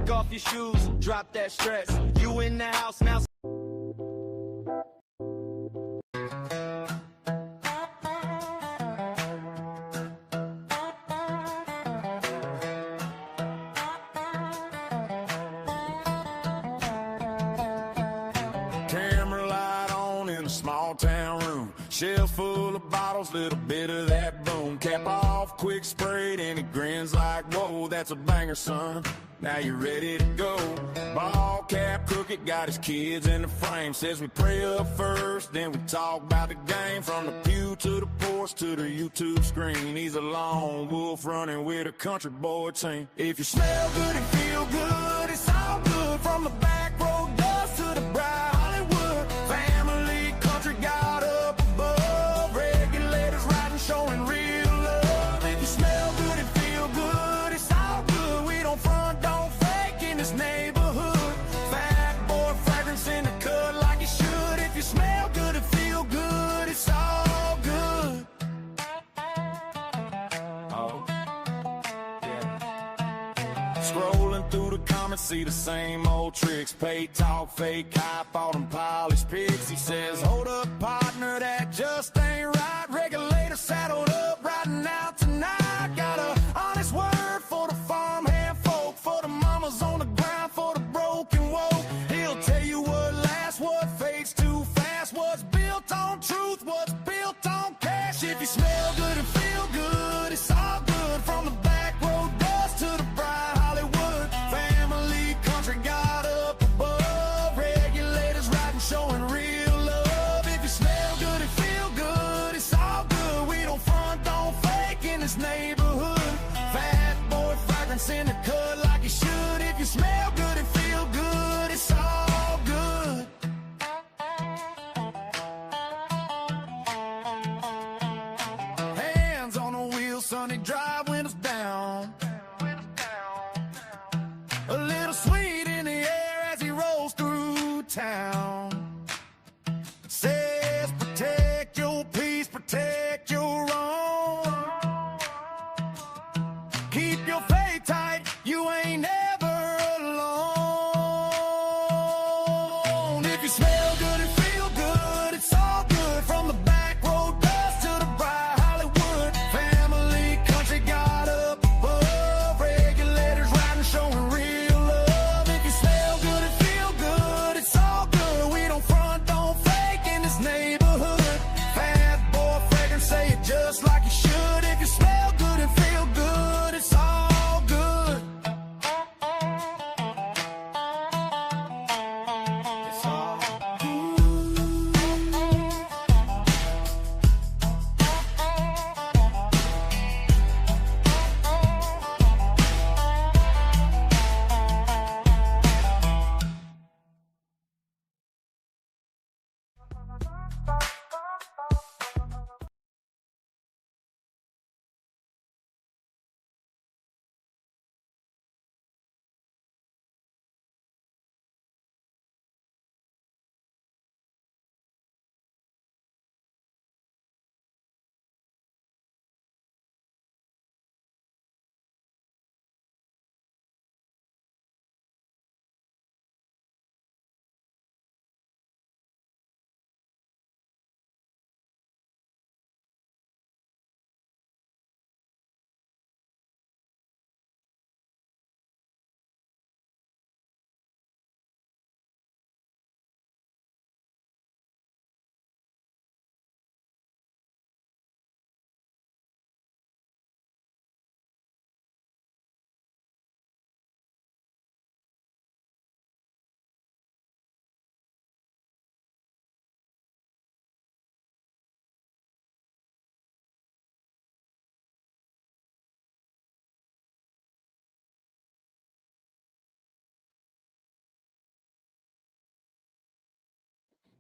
Kick off your shoes, drop that stress. You in the house now. Camera light on in a small town room. Shelf full of bottles, little bit of that boom. Cap off, quick sprayed, and he grins like, whoa, that's a banger, son. Now you're ready to go. Ball cap, crooked, got his kids in the frame. Says we pray up first, then we talk about the game. From the pew to the porch to the YouTube screen. He's a lone wolf running with a country boy team. If you smell good and feel good, it's all good. From the back road dust to the bright Hollywood. Family, country, got up above. Regulators riding, showing real love. If you smell good and feel good, it's all good. We don't front, don't fake in this neighborhood. Fat boy fragrance in the cut like it should. If you smell good and feel good, it's all good. Oh, yeah. Scrolling through the comments, see the same old tricks. Pay talk, fake hype, all them polished pics. He says, hold up, partner, that just ain't right. Regulator saddled up, riding out tonight. Got a honest word for the farmhand folk, for the mamas on the ground, for the broken woke. He'll tell you what lasts, what fades too fast, what's built on truth, what's built on cash. If you smell good and feel good, it's all good. From the back road dust to the bright Hollywood. Family, country, got up above. Regulators riding, showing real love. If you smell good and feel good, it's all good. We don't front, don't fake in this neighborhood. Fat boy fragrance in the cut like it should. If you smell good and feel good, it's all good. Hands on the wheel, sunny drive, windows down. A little sweet in the air as he rolls through town. Says protect your peace, protect your own. Keep your faith tight, you ain't never alone. If you smell good and feel good, it's all good. From the back road dust to the bright Hollywood. Family, country, got up above. Regulators riding, showing real love. If you smell good and feel good, it's all good. We don't front, don't fake in this neighborhood. Fat boy fragrance, say it just like you should. If you smell good and feel good, it's all good. It's all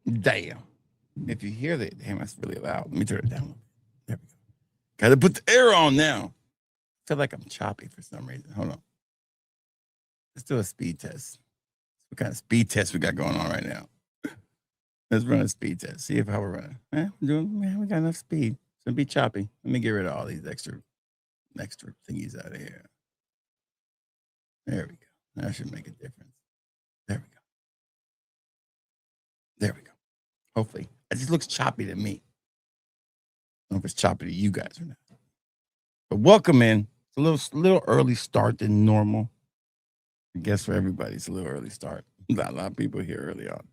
Damn. If you hear that, damn, that's really loud. Let me turn it down. There we go. Gotta put the air on now. I feel like I'm choppy for some reason. Hold on. Let's do a speed test. What kind of speed test we got going on right now? Let's run a speed test. See if how we're running. We got enough speed. It's gonna be choppy. Let me get rid of all these extra thingies out of here. There we go. That should make a difference. There we go. There we go. Hopefully. It just looks choppy to me. I don't know if it's choppy to you guys or not. But welcome in. It's a little early start than normal. I guess for everybody, it's a little early start. Not a lot of people here early on.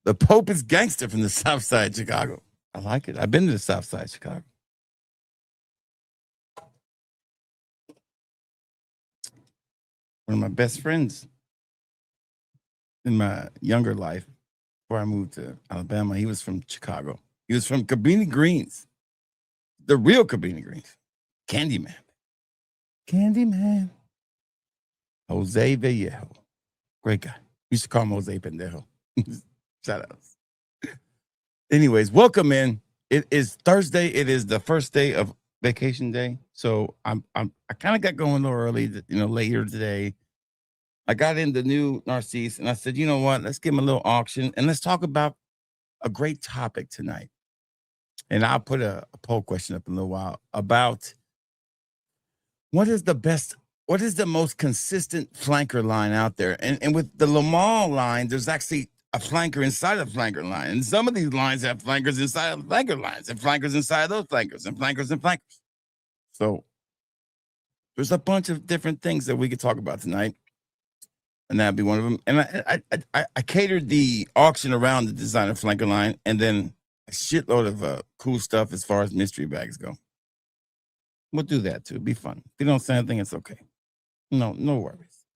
The Pope is gangster from the South Side of Chicago. I like it. I've been to the South Side of Chicago. One of my best friends in my younger life, before I moved to Alabama, he was from Chicago. He was from Cabrini Greens, the real Cabrini Greens. Candyman. Candyman. Jose Vallejo. Great guy. We used to call him Jose Pendejo. Shout outs. Anyways, welcome in. It is Thursday. It is the first day of vacation day. So I kind of got going a little early, later today. I got in the new Narcisse and I said, you know what? Let's give him a little auction and let's talk about a great topic tonight. And I'll put a poll question up in a little while about what is the most consistent flanker line out there? And with the Le Mans line, there's actually a flanker inside a flanker line. And some of these lines have flankers inside of flanker lines and flankers inside of those flankers and flankers and flankers. So there's a bunch of different things that we could talk about tonight. And that'd be one of them. And I catered the auction around the designer flanker line and then a shitload of cool stuff as far as mystery bags go. We'll do that too. It'd be fun. If you don't say anything, it's okay. No worries.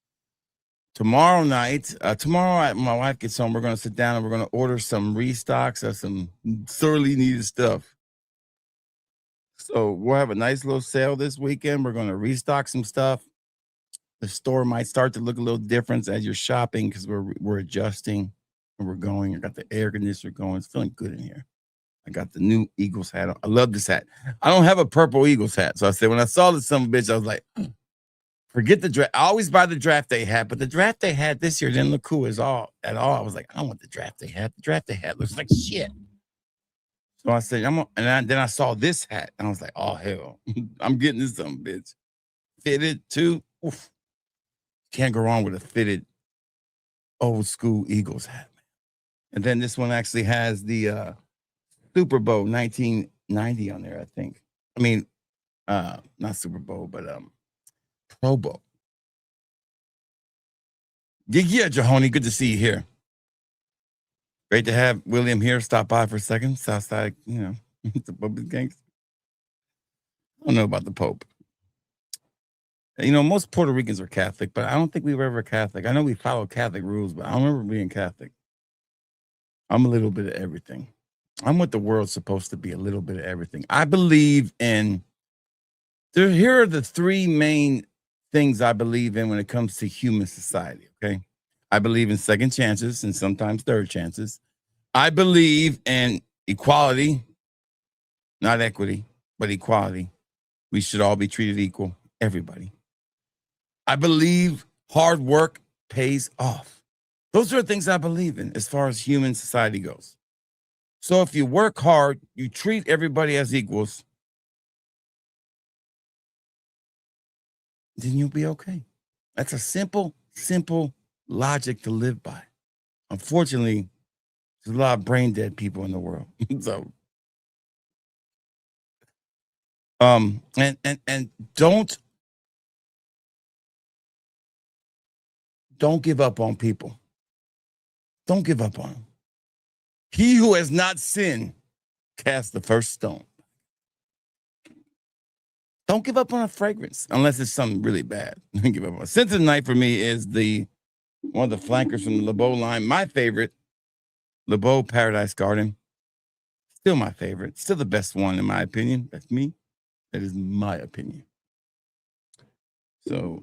Tomorrow night, my wife gets home, we're going to sit down and we're going to order some restocks of some sorely needed stuff. So we'll have a nice little sale this weekend. We're going to restock some stuff. The store might start to look a little different as you're shopping because we're adjusting and we're going. I got the air conditioner going. It's feeling good in here. I got the new Eagles hat on. I love this hat. I don't have a purple Eagles hat. So I said, when I saw this son of a bitch, I was like, forget the draft. I always buy the draft day hat, but the draft day hat this year didn't look cool at all. I was like, I don't want the draft day hat. The draft day hat looks like shit. So I said, then I saw this hat and I was like, oh hell, I'm getting this son of a bitch. Fitted too. Oof. Can't go wrong with a fitted old school Eagles hat. And then this one actually has the Super Bowl 1990 on there, I think. I mean, not Super Bowl, but Pro Bowl. Yeah, Jahoni, good to see you here. Great to have William here. Stop by for a second. Southside, the Pope is gangster. I don't know about the Pope. Most Puerto Ricans are Catholic, but I don't think we were ever Catholic. I know we follow Catholic rules, but I don't remember being Catholic. I'm a little bit of everything. I'm what the world's supposed to be, a little bit of everything. I believe in, here are the three main things I believe in when it comes to human society, okay? I believe in second chances and sometimes third chances. I believe in equality, not equity, but equality. We should all be treated equal, everybody. I believe hard work pays off. Those are the things I believe in as far as human society goes. So if you work hard, you treat everybody as equals, then you'll be okay. That's a simple logic to live by. Unfortunately, there's a lot of brain dead people in the world. So, and don't give up on people. Don't give up on them. He who has not sinned, cast the first stone. Don't give up on a fragrance unless it's something really bad. Don't give up on it. Scent of the Night for me is one of the flankers from the Le Beau line. My favorite, Le Beau Paradise Garden. Still my favorite. Still the best one in my opinion. That's me. That is my opinion. So,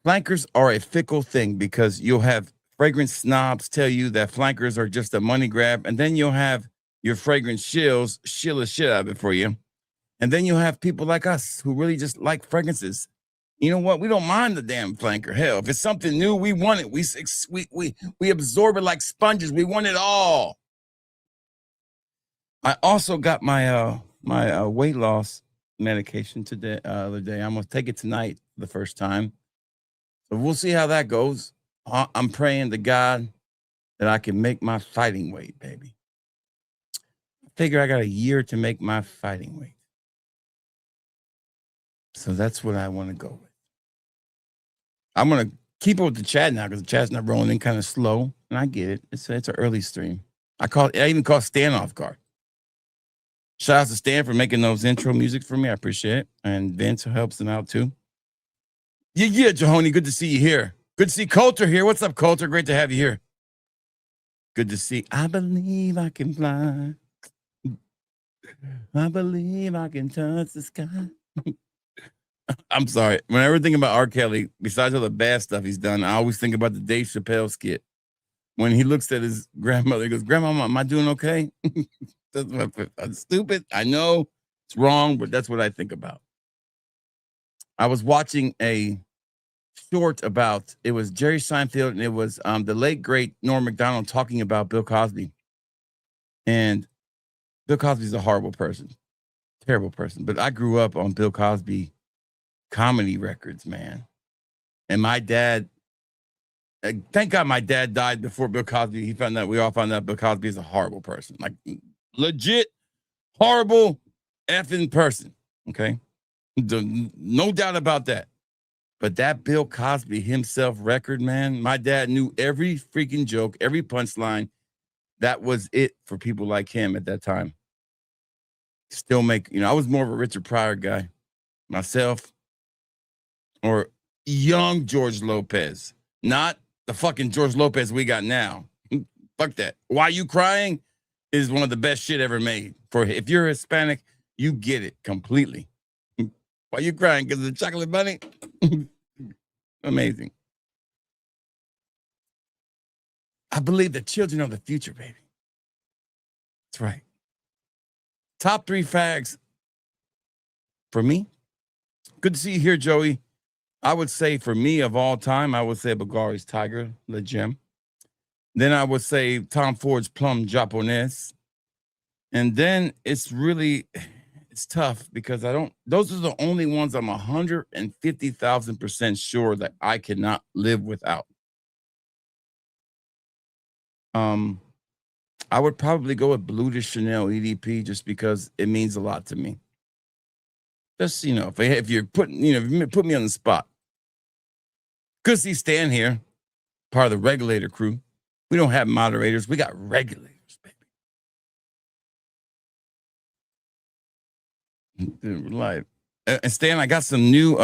flankers are a fickle thing because you'll have fragrance snobs tell you that flankers are just a money grab, and then you'll have your fragrance shills shill the shit out of it for you. And then you'll have people like us who really just like fragrances. You know what? We don't mind the damn flanker. Hell, if it's something new, we want it. We absorb it like sponges. We want it all. I also got my weight loss medication today, other day. I'm gonna take it tonight for the first time. So we'll see how that goes. I'm praying to God that I can make my fighting weight, baby. I figure I got a year to make my fighting weight. So that's what I want to go with. I'm gonna keep up with the chat now because the chat's not rolling in, kind of slow, and I get it. It's an early stream. I even call Stan off guard. Shout out to Stan for making those intro music for me. I appreciate it, and Vince who helps them out too. Yeah, Jahoni, good to see you here. Good to see Coulter here. What's up, Coulter? Great to have you here. Good to see. I believe I can fly. I believe I can touch the sky. I'm sorry. Whenever I think about R. Kelly, besides all the bad stuff he's done, I always think about the Dave Chappelle skit. When he looks at his grandmother, he goes, Grandma, am I doing okay? I'm stupid. I know it's wrong, but that's what I think about. I was watching a short about, it was Jerry Seinfeld, and it was the late, great Norm Macdonald talking about Bill Cosby. And Bill Cosby's a horrible person, terrible person. But I grew up on Bill Cosby comedy records, man. And my dad, thank God my dad died before Bill Cosby. We all found out Bill Cosby is a horrible person, like legit horrible effing person. Okay. No doubt about that. But that Bill Cosby himself record, man, my dad knew every freaking joke, every punchline. That was it for people like him at that time. Still I was more of a Richard Pryor guy myself, or young George Lopez, not the fucking George Lopez we got now. Fuck that. Why You Crying is one of the best shit ever made. If you're Hispanic, you get it completely. Why You Crying? Because of the chocolate bunny? Amazing. I believe the children are the future, baby. That's right. Top 3 fags for me. Good to see you here, Joey. I would say for me of all time, I would say Bulgari's Tiger, Le Gem. Then I would say Tom Ford's Plum Japonais. And then it's tough because those are the only ones I'm 150,000% sure that I cannot live without. I would probably go with Blue de Chanel EDP just because it means a lot to me. Just, if you're putting, if you put me on the spot. Good to see Stan here, part of the regulator crew. We don't have moderators. We got regulators, baby. Live. And Stan, I got some new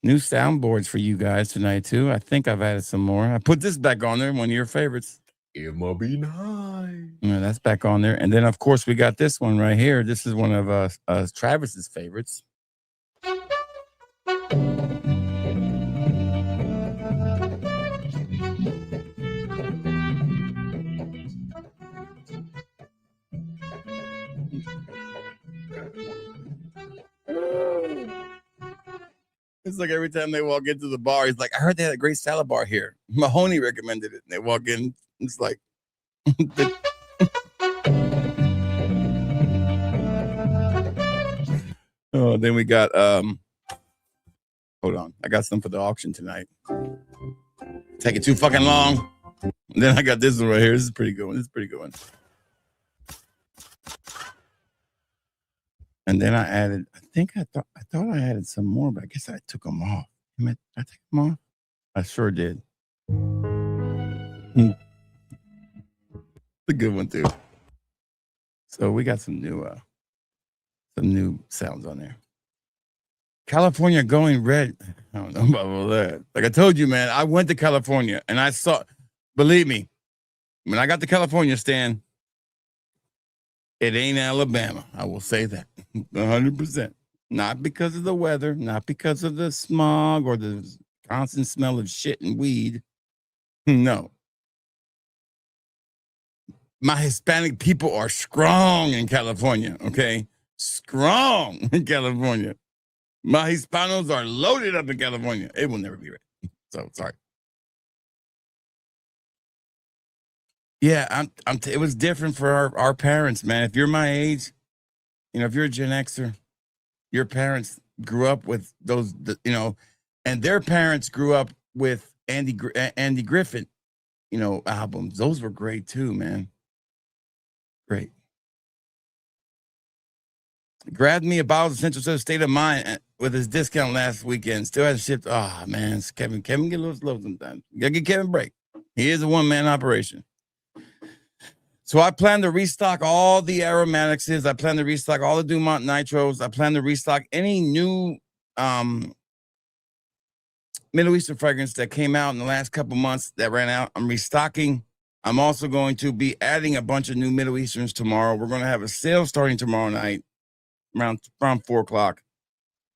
soundboards for you guys tonight, too. I think I've added some more. I put this back on there, one of your favorites. It must be nice. Yeah, that's back on there. And then, of course, we got this one right here. This is one of Travis's favorites. It's like every time they walk into the bar, he's like, I heard they had a great salad bar here. Mahoney recommended it. And they walk in, it's like, oh, then we got, hold on. I got some for the auction tonight. Taking too fucking long. And then I got this one right here. This is a pretty good one. And then I added, I thought I added some more, but I guess I took them off. Did I take them off? I sure did. It's a good one too. So we got some new sounds on there. California going red. I don't know about all that. Like I told you, man, I went to California and I saw, believe me, when I got to California, Stan, it ain't Alabama. I will say that 100%. Not because of the weather, not because of the smog or the constant smell of shit and weed. No. My Hispanic people are strong in California, okay? Strong in California. My Hispanos are loaded up in California. It will never be right. So, sorry. Yeah, it was different for our parents, man. If you're my age, if you're a Gen Xer, your parents grew up with those, you know, and their parents grew up with Andy Griffith, you know, albums. Those were great too, man. Great. Grabbed me a bottle of Essential State of Mind with his discount last weekend. Still had to ship. Oh man, it's Kevin. Kevin get a little slow sometimes. You gotta get Kevin a break. He is a one-man operation. So I plan to restock all the aromatics. I plan to restock all the Dumont Nitros. I plan to restock any new Middle Eastern fragrance that came out in the last couple months that ran out. I'm restocking. I'm also going to be adding a bunch of new Middle Easterns tomorrow. We're going to have a sale starting tomorrow night around 4 o'clock.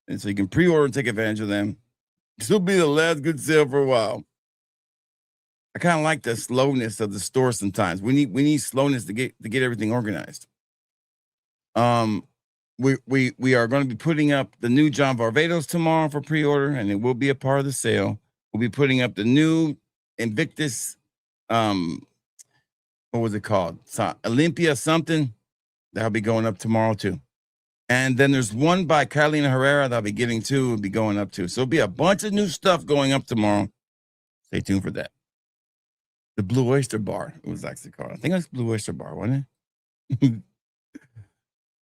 And so you can pre-order and take advantage of them. This will be the last good sale for a while. I kind of like the slowness of the store sometimes. We need slowness to get everything organized. We are going to be putting up the new John Varvatos tomorrow for pre-order, and it will be a part of the sale. We'll be putting up the new Invictus, what was it called? Olympia something. That'll be going up tomorrow too. And then there's one by Carolina Herrera that I'll be getting too, will be going up too. So it'll be a bunch of new stuff going up tomorrow. Stay tuned for that. The Blue Oyster Bar, it was actually called. I think it was Blue Oyster Bar, wasn't it?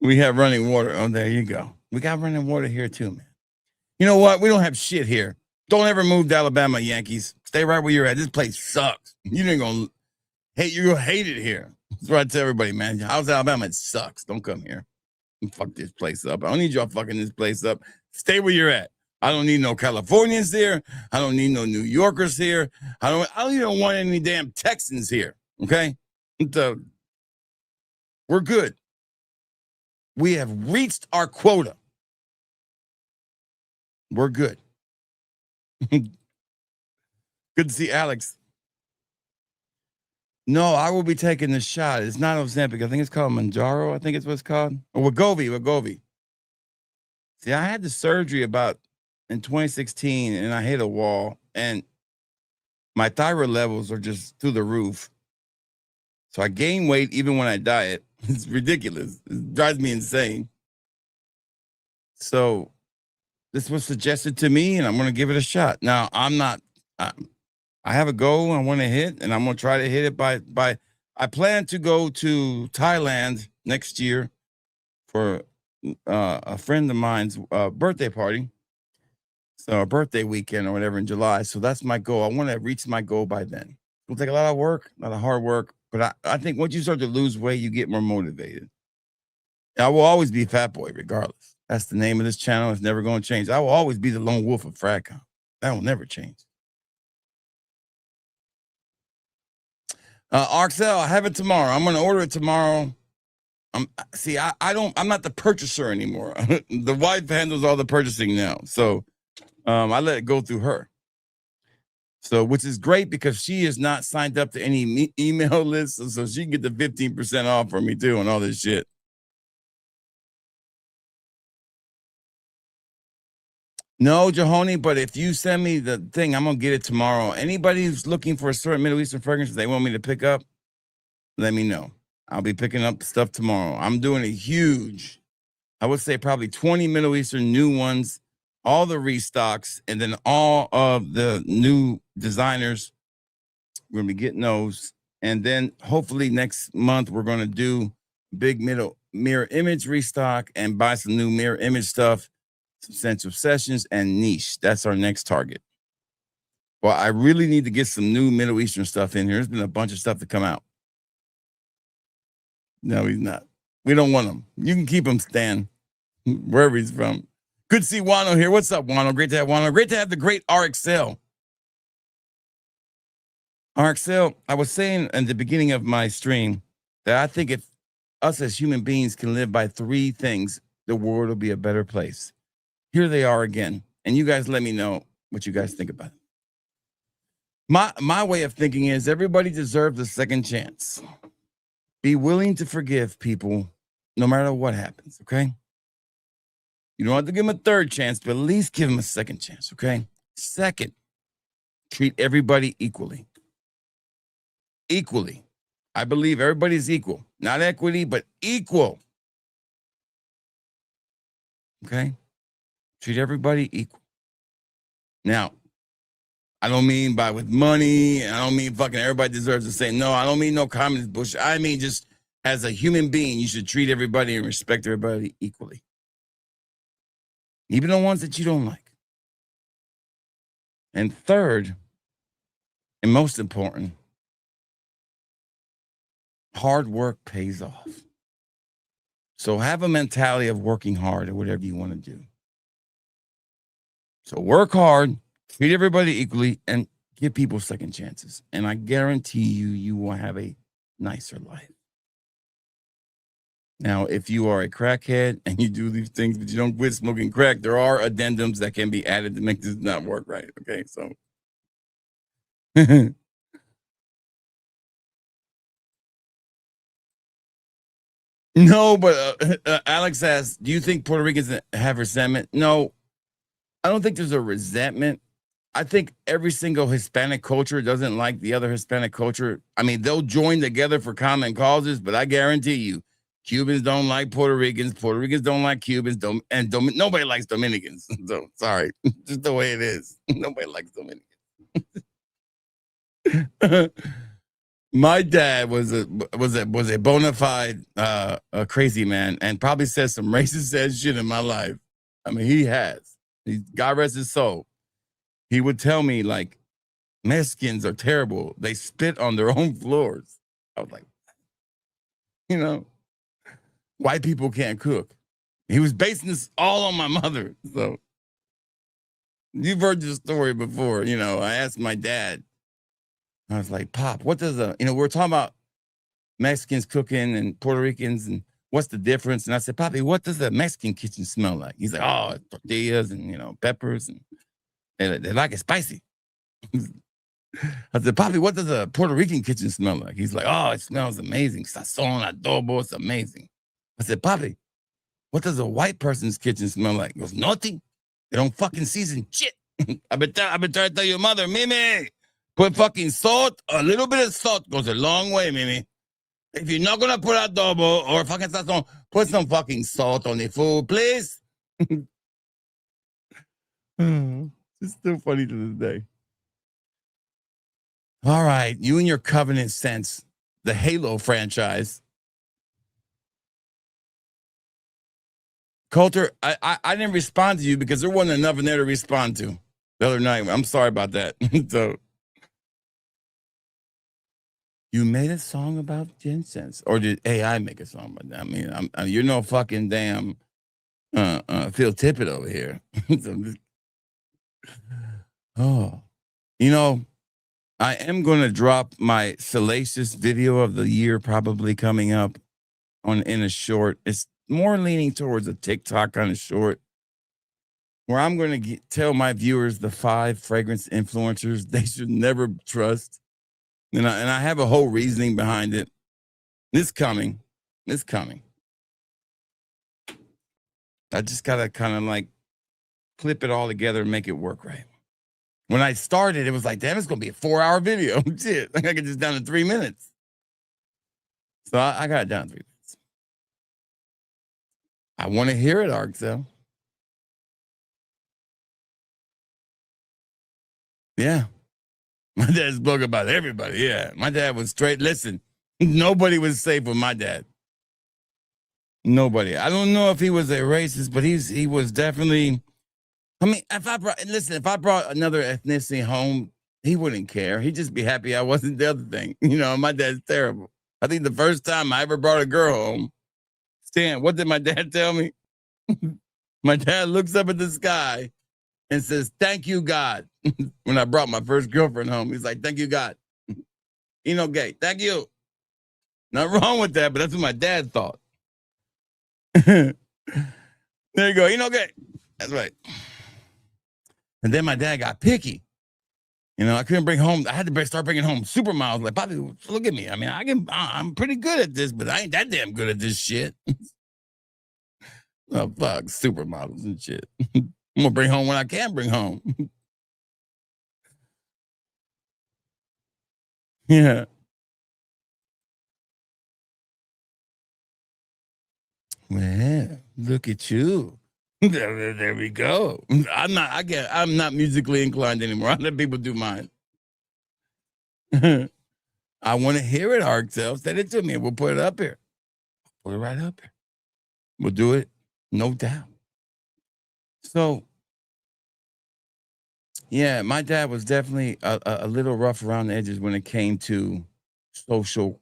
We have running water. Oh, there you go. We got running water here too, man. You know what? We don't have shit here. Don't ever move to Alabama, Yankees. Stay right where you're at. This place sucks. You ain't gonna hate. You're gonna hate it here. That's what I tell everybody, man. How's Alabama? It sucks. Don't come here and fuck this place up. I don't need y'all fucking this place up. Stay where you're at. I don't need no Californians here. I don't need no New Yorkers here. I don't even want any damn Texans here. Okay? We're good. We have reached our quota. We're good. Good to see Alex. No, I will be taking the shot. It's not Ozempic. I think it's called Manjaro. I think it's what it's called. Or Wegovy. See, I had the surgery in 2016, and I hit a wall, and my thyroid levels are just through the roof. So I gain weight even when I diet. It's ridiculous. It drives me insane. So this was suggested to me, and I'm going to give it a shot. Now, I have a goal I want to hit, and I'm going to try to hit it by I plan to go to Thailand next year for a friend of mine's birthday party. So a birthday weekend or whatever in July. So that's my goal. I want to reach my goal by then. It'll take a lot of work, a lot of hard work. But I think once you start to lose weight, you get more motivated. I will always be Fat Boy regardless. That's the name of this channel. It's never going to change. I will always be the lone wolf of Fragcom. That will never change. Arxel, I have it tomorrow. I'm going to order it tomorrow. I'm not the purchaser anymore. The wife handles all the purchasing now. So I let it go through her. So, which is great because she is not signed up to any email lists, so she can get the 15% off for me too and all this shit. No, Jahoni, but if you send me the thing, I'm going to get it tomorrow. Anybody who's looking for a certain Middle Eastern fragrance they want me to pick up, let me know. I'll be picking up stuff tomorrow. I'm doing a huge, I would say probably 20 Middle Eastern new ones, all the restocks, and then all of the new designers. We're going to be getting those. And then hopefully next month, we're going to do big mirror image restock and buy some new mirror image stuff, some Sensual Sessions, and niche. That's our next target. Well, I really need to get some new Middle Eastern stuff in here. There's been a bunch of stuff to come out. No, he's not. We don't want him. You can keep him, Stan, wherever he's from. Good to see Wano here. What's up, Wano? Great to have Wano. Great to have the great RXL. RXL, I was saying in the beginning of my stream that I think if us as human beings can live by 3 things, the world will be a better place. Here they are again. And you guys let me know what you guys think about it. My way of thinking is everybody deserves a second chance. Be willing to forgive people no matter what happens, okay? You don't have to give them a third chance, but at least give them a second chance, okay? Second, treat everybody equally. Equally. I believe everybody's equal. Not equity, but equal. Okay? Treat everybody equal. Now, I don't mean by with money. I don't mean fucking everybody deserves the same. No, I don't mean no communist bullshit. I mean just as a human being, you should treat everybody and respect everybody equally. Even the ones that you don't like. And third, and most important, hard work pays off. So have a mentality of working hard at whatever you want to do. So work hard, treat everybody equally, and give people second chances. And I guarantee you, you will have a nicer life. Now, if you are a crackhead and you do these things, but you don't quit smoking crack, there are addendums that can be added to make this not work right. Okay, so. No, but Alex asks, do you think Puerto Ricans have resentment? No, I don't think there's a resentment. I think every single Hispanic culture doesn't like the other Hispanic culture. I mean, they'll join together for common causes, but I guarantee you, Cubans don't like Puerto Ricans don't like Cubans, nobody likes Dominicans. So sorry, just the way it is. Nobody likes Dominicans. My dad was a bona fide a crazy man, and probably said some racist ass shit in my life. I mean, he has. God rest his soul. He would tell me like, Mexicans are terrible. They spit on their own floors. I was like, white people can't cook. He was basing this all on my mother. So you've heard this story before. I asked my dad. I was like, Pop, what does we're talking about Mexicans cooking and Puerto Ricans and what's the difference? And I said, Poppy, what does the Mexican kitchen smell like? He's like, oh, tortillas and, peppers and they like it spicy. I said, Poppy, what does a Puerto Rican kitchen smell like? He's like, oh, it smells amazing. Sazon, adobo, it's amazing. I said, Poppy, what does a white person's kitchen smell like? He goes, nothing. They don't fucking season shit. I've been trying to tell your mother, Mimi, put fucking salt. A little bit of salt goes a long way, Mimi. If you're not going to put adobo or fucking sazon, put some fucking salt on the food, please. It's still funny to this day. All right, you and your Covenant Sense, the Halo franchise. Coulter, I didn't respond to you because there wasn't enough in there to respond to the other night. I'm sorry about that. So, you made a song about Sense, or did AI make a song about that? I mean, you're no fucking damn Phil Tippett over here. I am going to drop my salacious video of the year probably coming up in a short. It's more leaning towards a TikTok kind of short where I'm going to tell my viewers the 5 fragrance influencers they should never trust. And I have a whole reasoning behind it. It's coming. I just got to kind of like clip it all together and make it work right. When I started, it was like, damn, it's going to be a 4-hour video. Shit, I got this down to 3 minutes. So I got it down to 3 minutes. I want to hear it, Arxel. Yeah. My dad spoke about everybody. Yeah. My dad was straight. Listen, nobody was safe with my dad. Nobody. I don't know if he was a racist, but he was definitely. I mean, if I brought another ethnicity home, he wouldn't care. He'd just be happy I wasn't the other thing. My dad's terrible. I think the first time I ever brought a girl home, Stan, what did my dad tell me? My dad looks up at the sky and says, thank you, God. When I brought my first girlfriend home, he's like, thank you, God. Gay. Thank you. Not wrong with that, but that's what my dad thought. There you go. Gay. That's right. And then my dad got picky. I couldn't bring home. I had to start bringing home supermodels. Like, Poppy, look at me. I mean, I'm pretty good at this, but I ain't that damn good at this shit. Oh, fuck, supermodels and shit. I'm gonna bring home what I can bring home. Yeah. Well, look at you. There we go. I'm not musically inclined anymore. I let people do mine. I want to hear it, Arctel. Send it to me. We'll put it up here. Put it right up here. We'll do it, no doubt. So, yeah, my dad was definitely a little rough around the edges when it came to social,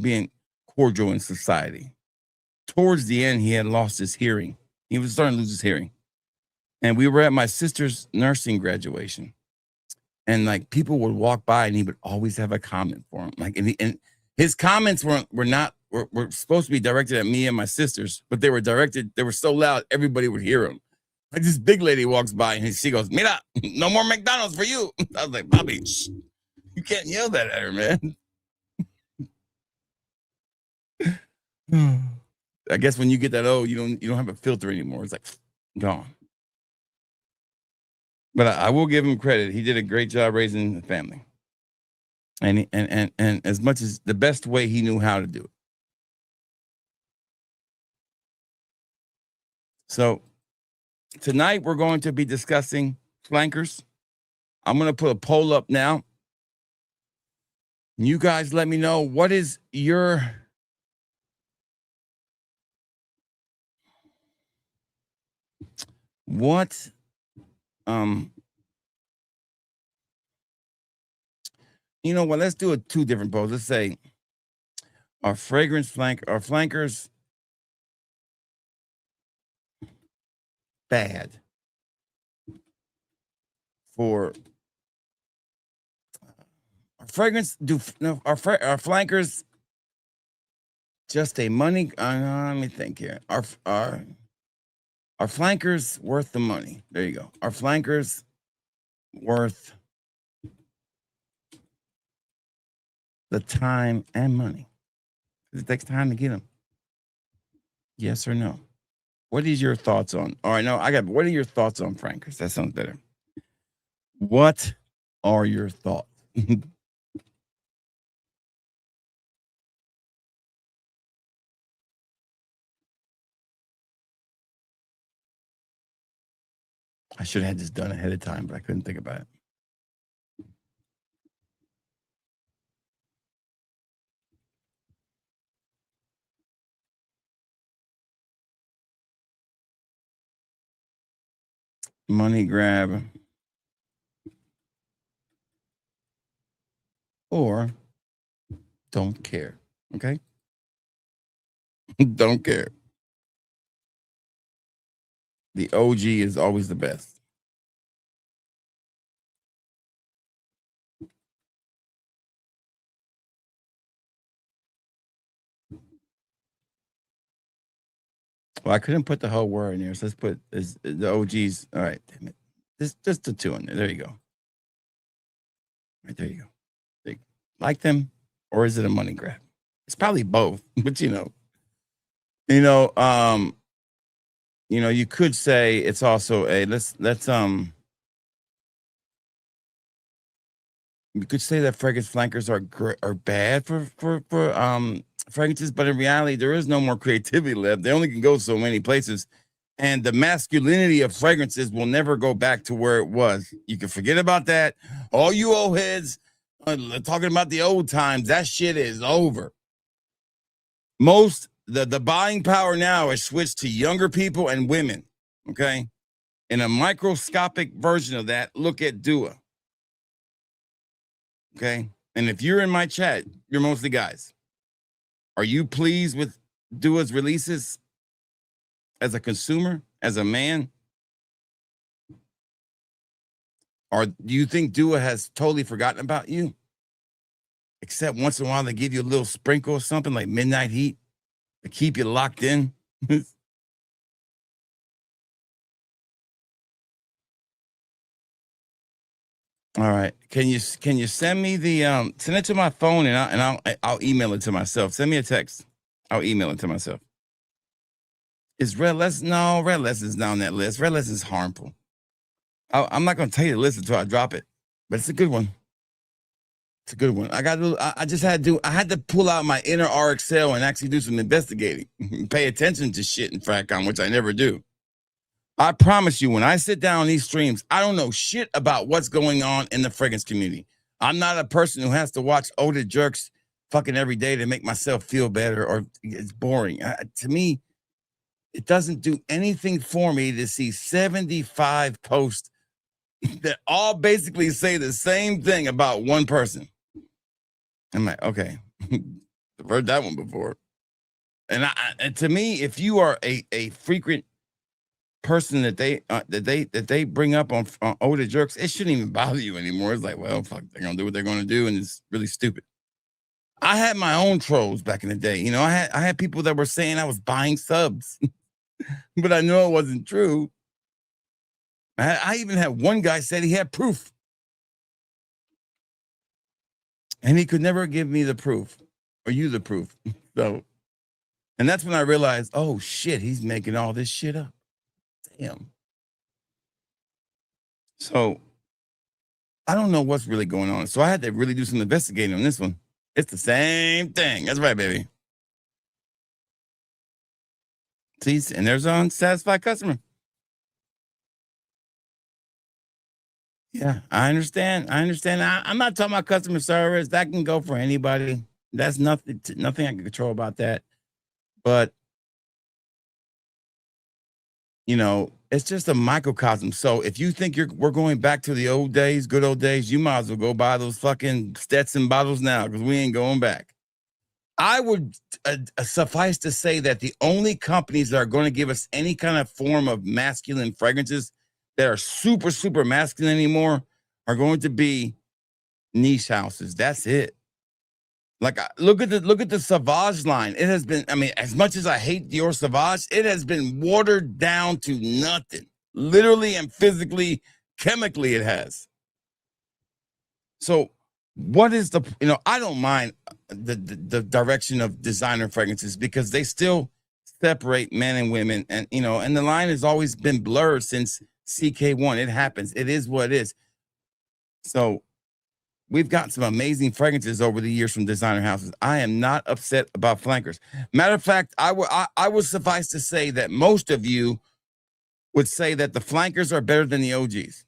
being cordial in society. Towards the end, he had lost his hearing. He was starting to lose his hearing. And we were at my sister's nursing graduation. And like people would walk by and he would always have a comment for him. Like, and his comments were supposed to be directed at me and my sisters, but they were so loud, everybody would hear them. Like this big lady walks by and she goes, "Mira, no more McDonald's for you." I was like, "Bobby, shh, you can't yell that at her, man." I guess when you get that old, you don't have a filter anymore. It's like gone. But I will give him credit. He did a great job raising the family. And as much as the best way he knew how to do it. So tonight we're going to be discussing flankers. I'm going to put a poll up now. You guys let me know what is your you know what? Let's do two different polls. Let's say our flankers bad for our fragrance our flankers just a money let me think here. Our flankers worth the money. There you go. Our flankers worth the time and money. It takes time to get them. Yes or no? What is your thoughts on? All right, no, what are your thoughts on flankers? That sounds better. What are your thoughts? I should have had this done ahead of time, but I couldn't think about it. Money grab or don't care. Okay? Don't care. The OG is always the best. Well, I couldn't put the whole word in there, so let's put the OGs. All right, damn it. Just the two in there. There you go. Right, there you go. Like them, or is it a money grab? It's probably both, but you could say it's also a you could say that fragrance flankers are bad for fragrances, but in reality, there is no more creativity left. They only can go so many places, and the masculinity of fragrances will never go back to where it was. You can forget about that. All you old heads talking about the old times, that shit is over. The buying power now is switched to younger people and women. Okay, in a microscopic version of that, look at Dua. Okay. And if you're in my chat, you're mostly guys. Are you pleased with Dua's releases as a consumer, as a man? Or do you think Dua has totally forgotten about you? Except once in a while they give you a little sprinkle or something like Midnight Heat to keep you locked in. All right. Can you send me the send it to my phone and I'll email it to myself. Send me a text. I'll email it to myself. Is Red Lessons? No, Red Lessons is not on that list. Red Lessons is harmful. I'm not gonna tell you to listen until I drop it, but it's a good one. It's a good one. I just had to pull out my inner RXL and actually do some investigating, pay attention to shit in Fracon, which I never do. I promise you, when I sit down on these streams, I don't know shit about what's going on in the fragrance community. I'm not a person who has to watch older jerks fucking every day to make myself feel better, or it's boring. To me, it doesn't do anything for me to see 75 posts that all basically say the same thing about one person. I'm like, okay, I've heard that one before. And to me, if you are a frequent person that they bring up on older jerks, it shouldn't even bother you anymore. It's like, well, fuck, they're gonna do what they're gonna do, and it's really stupid. I had my own trolls back in the day. You know, I had people that were saying I was buying subs, but I know it wasn't true. I even had one guy said he had proof, and he could never give me the proof or you the proof. So, and that's when I realized, oh shit, he's making all this shit up. Damn. So I don't know what's really going on. So I had to really do some investigating on this one. It's the same thing. That's right, baby. See, and there's an unsatisfied customer. Yeah, I understand. I'm not talking about customer service. That can go for anybody. That's nothing I can control about that. But you know, it's just a microcosm. So if you think we're going back to the old days, good old days, you might as well go buy those fucking Stetson bottles now, because we ain't going back. I would suffice to say that the only companies that are going to give us any kind of form of masculine fragrances that are super, super masculine anymore are going to be niche houses. That's it. Like, look at the Sauvage line. It has been, I mean, as much as I hate Dior Sauvage, it has been watered down to nothing. Literally and physically, chemically, it has. So what is the, you know, I don't mind the direction of designer fragrances, because they still separate men and women. And, you know, and the line has always been blurred since CK1. It happens. It is what it is. So we've got some amazing fragrances over the years from designer houses. I am not upset about flankers. Matter of fact, I would suffice to say that most of you would say that the flankers are better than the OGs.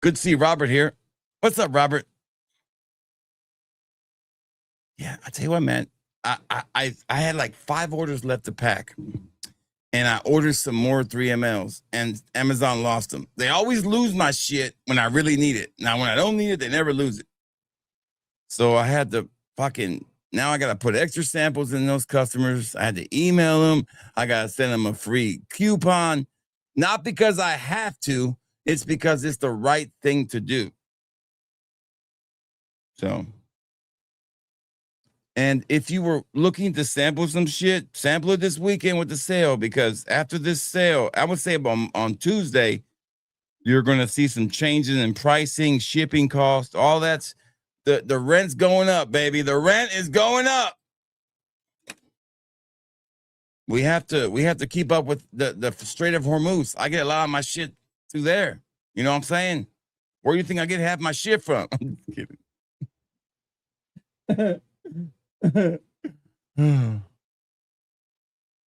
Good to see Robert here. What's up, Robert? Yeah, I tell you what, man. I had like 5 orders left to pack, and I ordered some more 3mls, and Amazon lost them. They always lose my shit when I really need it. Now, when I don't need it, they never lose it. So I had to now I got to put extra samples in those customers. I had to email them. I got to send them a free coupon. Not because I have to, it's because it's the right thing to do. So, and if you were looking to sample some shit, sample it this weekend with the sale, because after this sale, I would say on Tuesday, you're going to see some changes in pricing, shipping costs, all that's the rent's going up, baby. The rent is going up. We have to keep up with the Strait of Hormuz. I get a lot of my shit through there. You know what I'm saying? Where do you think I get half my shit from? I'm kidding.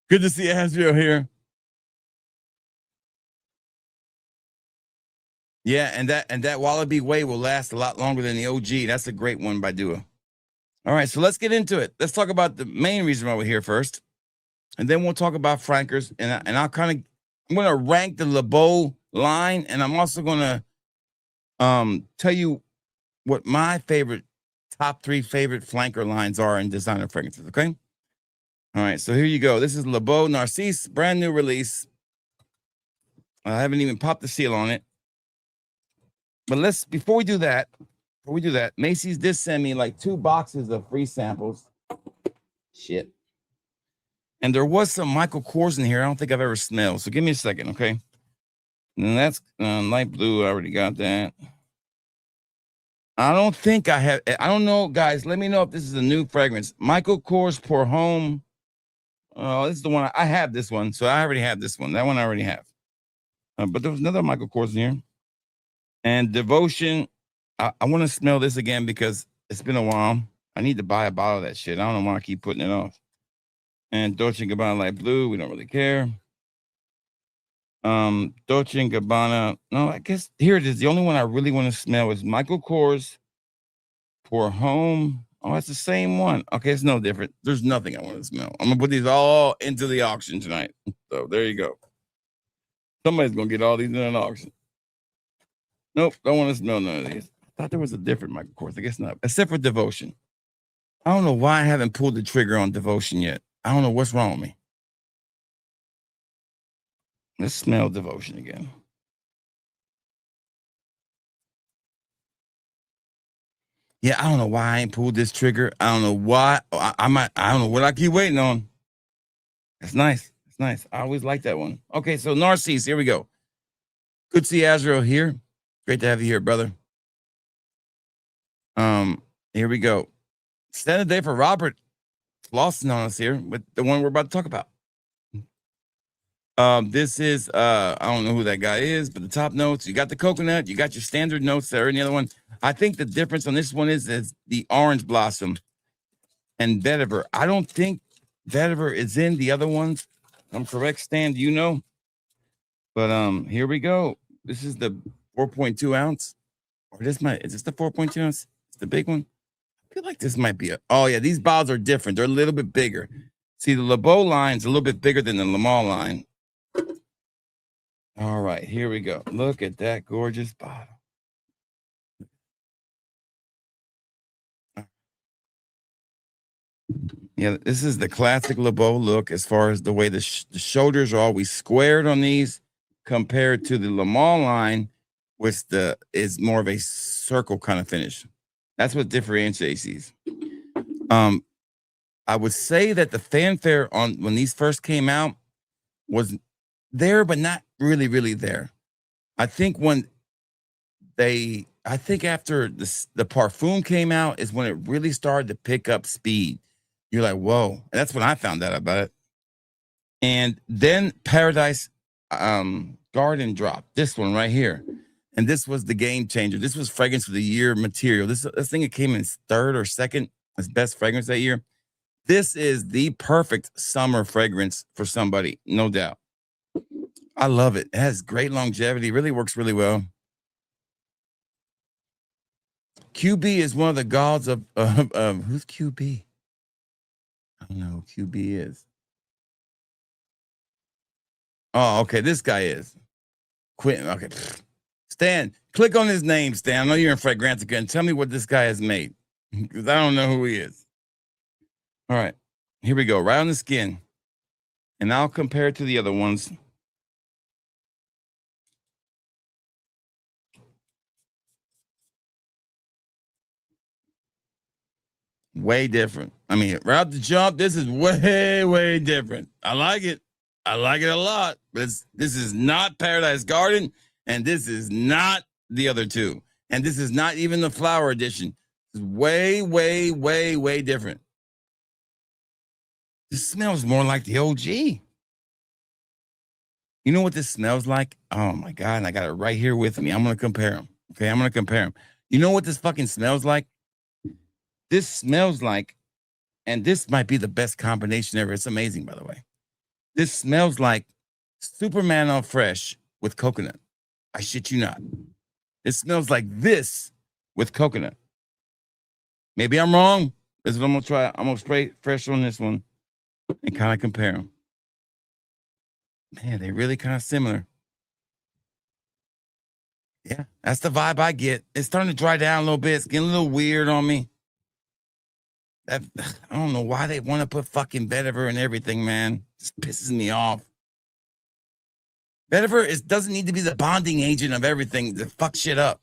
Good to see Asriel here. Yeah, and that Wallaby Way will last a lot longer than the OG. That's a great one by Duo. All right, so let's get into it. Let's talk about the main reason why we're here first, and then we'll talk about flankers. And I'm going to rank the LeBeau line, and I'm also going to tell you what my top 3 favorite flanker lines are in designer fragrances. Okay. All right, so here you go. This is LeBeau Narcisse, brand new release. I haven't even popped the seal on it. But before we do that, Macy's did send me like 2 boxes of free samples. Shit. And there was some Michael Kors in here I don't think I've ever smelled. So give me a second, okay? And that's light blue. I already got that. I don't think I have. I don't know, guys. Let me know if this is a new fragrance. Michael Kors Pour Homme. Oh, this is the one. I have this one. So I already have this one. That one I already have. But there was another Michael Kors in here. And Devotion. I want to smell this again because it's been a while. I need to buy a bottle of that shit. I don't know why I keep putting it off. And Dolce & Gabbana Light Blue, we don't really care. Dolce & Gabbana, no, I guess here it is. The only one I really want to smell is Michael Kors for Home. Oh, it's the same one. Okay, it's no different. There's nothing I want to smell. I'm gonna put these all into the auction tonight. So there you go. Somebody's gonna get all these in an auction. Nope, don't want to smell none of these. I thought there was a different Michael Kors. I guess not. Except for Devotion. I don't know why I haven't pulled the trigger on Devotion yet. I don't know what's wrong with me. Let's smell Devotion again. Yeah, I don't know why I ain't pulled this trigger. I don't know why. I don't know what I keep waiting on. It's nice. It's nice. I always like that one. Okay, so Narcisse, here we go. Good to see Azrael here. Great to have you here, brother. Here we go. Stand a day for Robert Lawson on us here with the one we're about to talk about. This is I don't know who that guy is, but the top notes, you got the coconut, you got your standard notes there, and the other one. I think the difference on this one is the orange blossom and vetiver. I don't think vetiver is in the other ones. I'm correct, Stan, do you know? But here we go. This is the 4.2 ounce. Or is this the 4.2 ounce? It's the big one. I feel like this might be oh yeah, these bottles are different. They're a little bit bigger. See, the LeBeau line's a little bit bigger than the Lamar line. All right, here we go. Look at that gorgeous bottle. Yeah, this is the classic LeBeau look as far as the way the shoulders are always squared on these compared to the Lamar line, which is more of a circle kind of finish. That's what differentiates these. I would say that the fanfare on when these first came out was there, but not really, really there. I think after the Parfum came out is when it really started to pick up speed. You're like, whoa. And that's when I found out about it. And then Paradise Garden dropped this one right here. And this was the game changer. This was fragrance of the year material. This thing it came in third or second as best fragrance that year. This is the perfect summer fragrance for somebody, no doubt. I love it. It has great longevity. Really works really well. QB is one of the gods of who's QB? I don't know who QB is. Oh, okay. This guy is Quentin. Okay. Stan, click on his name, Stan. I know you're in Fragrantica and tell me what this guy has made. Because I don't know who he is. All right. Here we go. Right on the skin. And I'll compare it to the other ones. Way different. I mean, right out the jump, this is way, way different. I like it. I like it a lot. But this is not Paradise Garden, and this is not the other two. And this is not even the flower edition. It's way, way, way, way different. This smells more like the OG. You know what this smells like? Oh my God. And I got it right here with me. I'm going to compare them. Okay. I'm going to compare them. You know what this fucking smells like? This smells like, and this might be the best combination ever. It's amazing, by the way. This smells like Superman on fresh with coconut. I shit you not. It smells like this with coconut. Maybe I'm wrong. This is what I'm going to try. I'm going to spray fresh on this one and kind of compare them. Man, they're really kind of similar. Yeah, that's the vibe I get. It's starting to dry down a little bit. It's getting a little weird on me. I don't know why they want to put fucking vetiver and everything, man. It pisses me off. Vetiver doesn't need to be the bonding agent of everything to fuck shit up.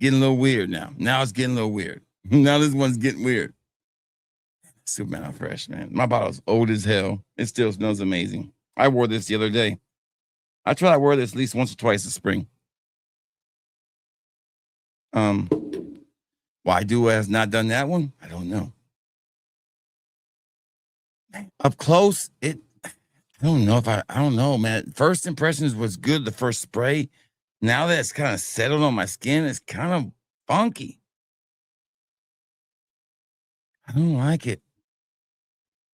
Getting a little weird now. Now it's getting a little weird. Now this one's getting weird. Superman fresh, man. My bottle's old as hell. It still smells amazing. I wore this the other day. I try to wear this at least once or twice this spring. Why Duo has not done that one? I don't know. Up close, I don't know, man. First impressions was good, the first spray. Now that it's kind of settled on my skin, it's kind of funky. I don't like it.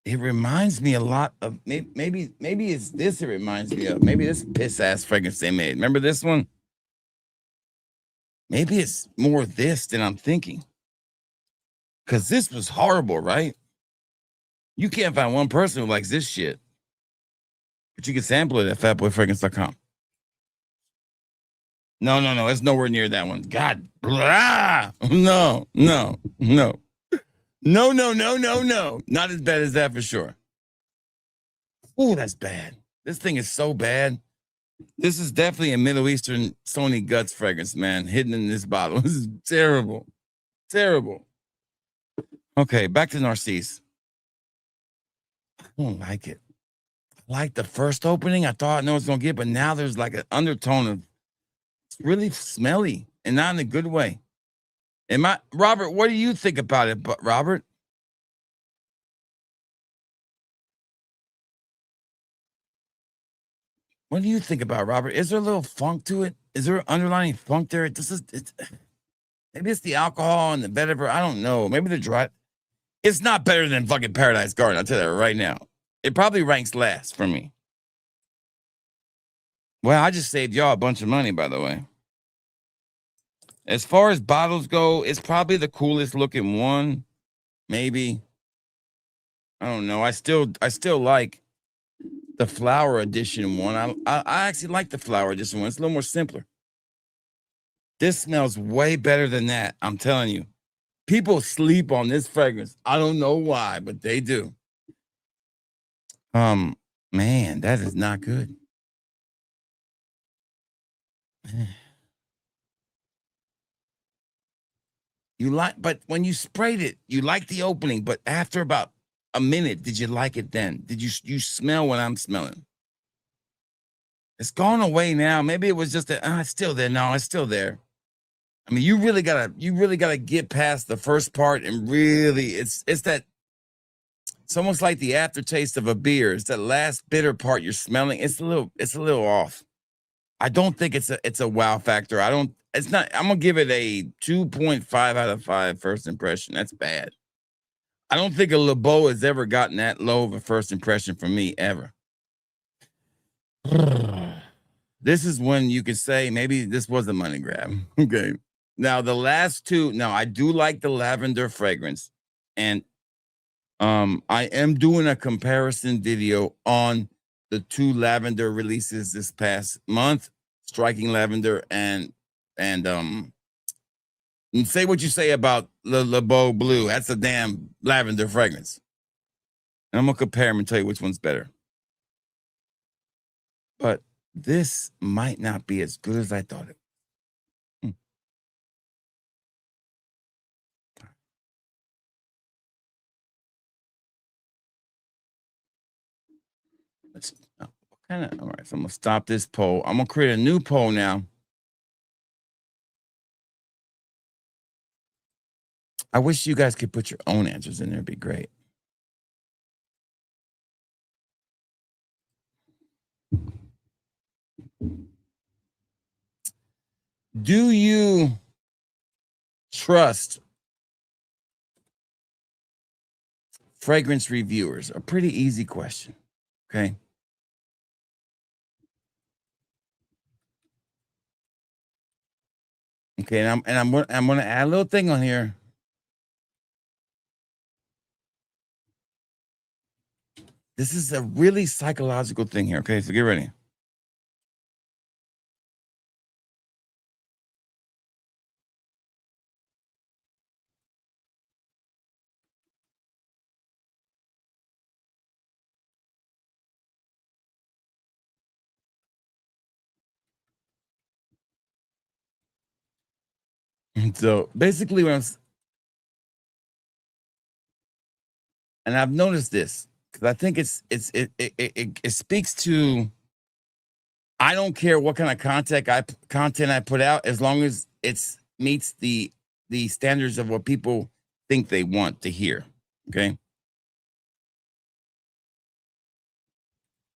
It reminds me a lot of maybe it's this. It reminds me of maybe this piss ass fragrance they made. Remember this one? Maybe it's more this than I'm thinking. Because this was horrible, right? You can't find one person who likes this shit. But you can sample it at fatboyfragrance.com. No. It's nowhere near that one. God, blah. No. Not as bad as that for sure. Oh, that's bad. This thing is so bad. This is definitely a Middle Eastern Sony Guts fragrance, man, hidden in this bottle. This is terrible. Terrible. Okay, back to Narcisse. I don't like it. I like the first opening. I thought I know it's going to get, but now there's like an undertone of it's really smelly and not in a good way. Robert, what do you think about it, Robert? What do you think about it, Robert? Is there a little funk to it? Is there underlying funk there? Maybe it's the alcohol and the vetiver. I don't know. Maybe the dry. It's not better than fucking Paradise Garden. I'll tell you that right now. It probably ranks last for me. Well, I just saved y'all a bunch of money, by the way. As far as bottles go, it's probably the coolest looking one. Maybe. I don't know. I still like the flower edition one. I actually like the flower edition one. It's a little more simpler. This smells way better than that. I'm telling you. People sleep on this fragrance. I don't know why, but they do. Man, that is not good. But when you sprayed it, you liked the opening, but after about a minute, did you like it then? Did you smell what I'm smelling? It's gone away now. Maybe it was just that it's still there. No, it's still there. I mean, you really gotta get past the first part and really it's almost like the aftertaste of a beer. It's that last bitter part you're smelling. It's a little off. I don't think it's a wow factor. I'm gonna give it a 2.5 out of 5 first impression. That's bad. I don't think a Beau has ever gotten that low of a first impression from me ever. This is when you could say maybe this was a money grab. Okay. Now the last two, now I do like the lavender fragrance, and I am doing a comparison video on the 2 lavender releases this past month, Striking Lavender and say what you say about Le Beau Blue. That's a damn lavender fragrance. And I'm gonna compare them and tell you which one's better. But this might not be as good as I thought it. All right, so I'm gonna stop this poll. I'm gonna create a new poll now. I wish you guys could put your own answers in there. It'd be great. Do you trust fragrance reviewers? A pretty easy question. Okay. Okay, and I'm gonna add a little thing on here. This is a really psychological thing here. Okay, so get ready. So basically, and I've noticed this because I think it speaks to. I don't care what kind of content I put out as long as it meets the standards of what people think they want to hear. Okay.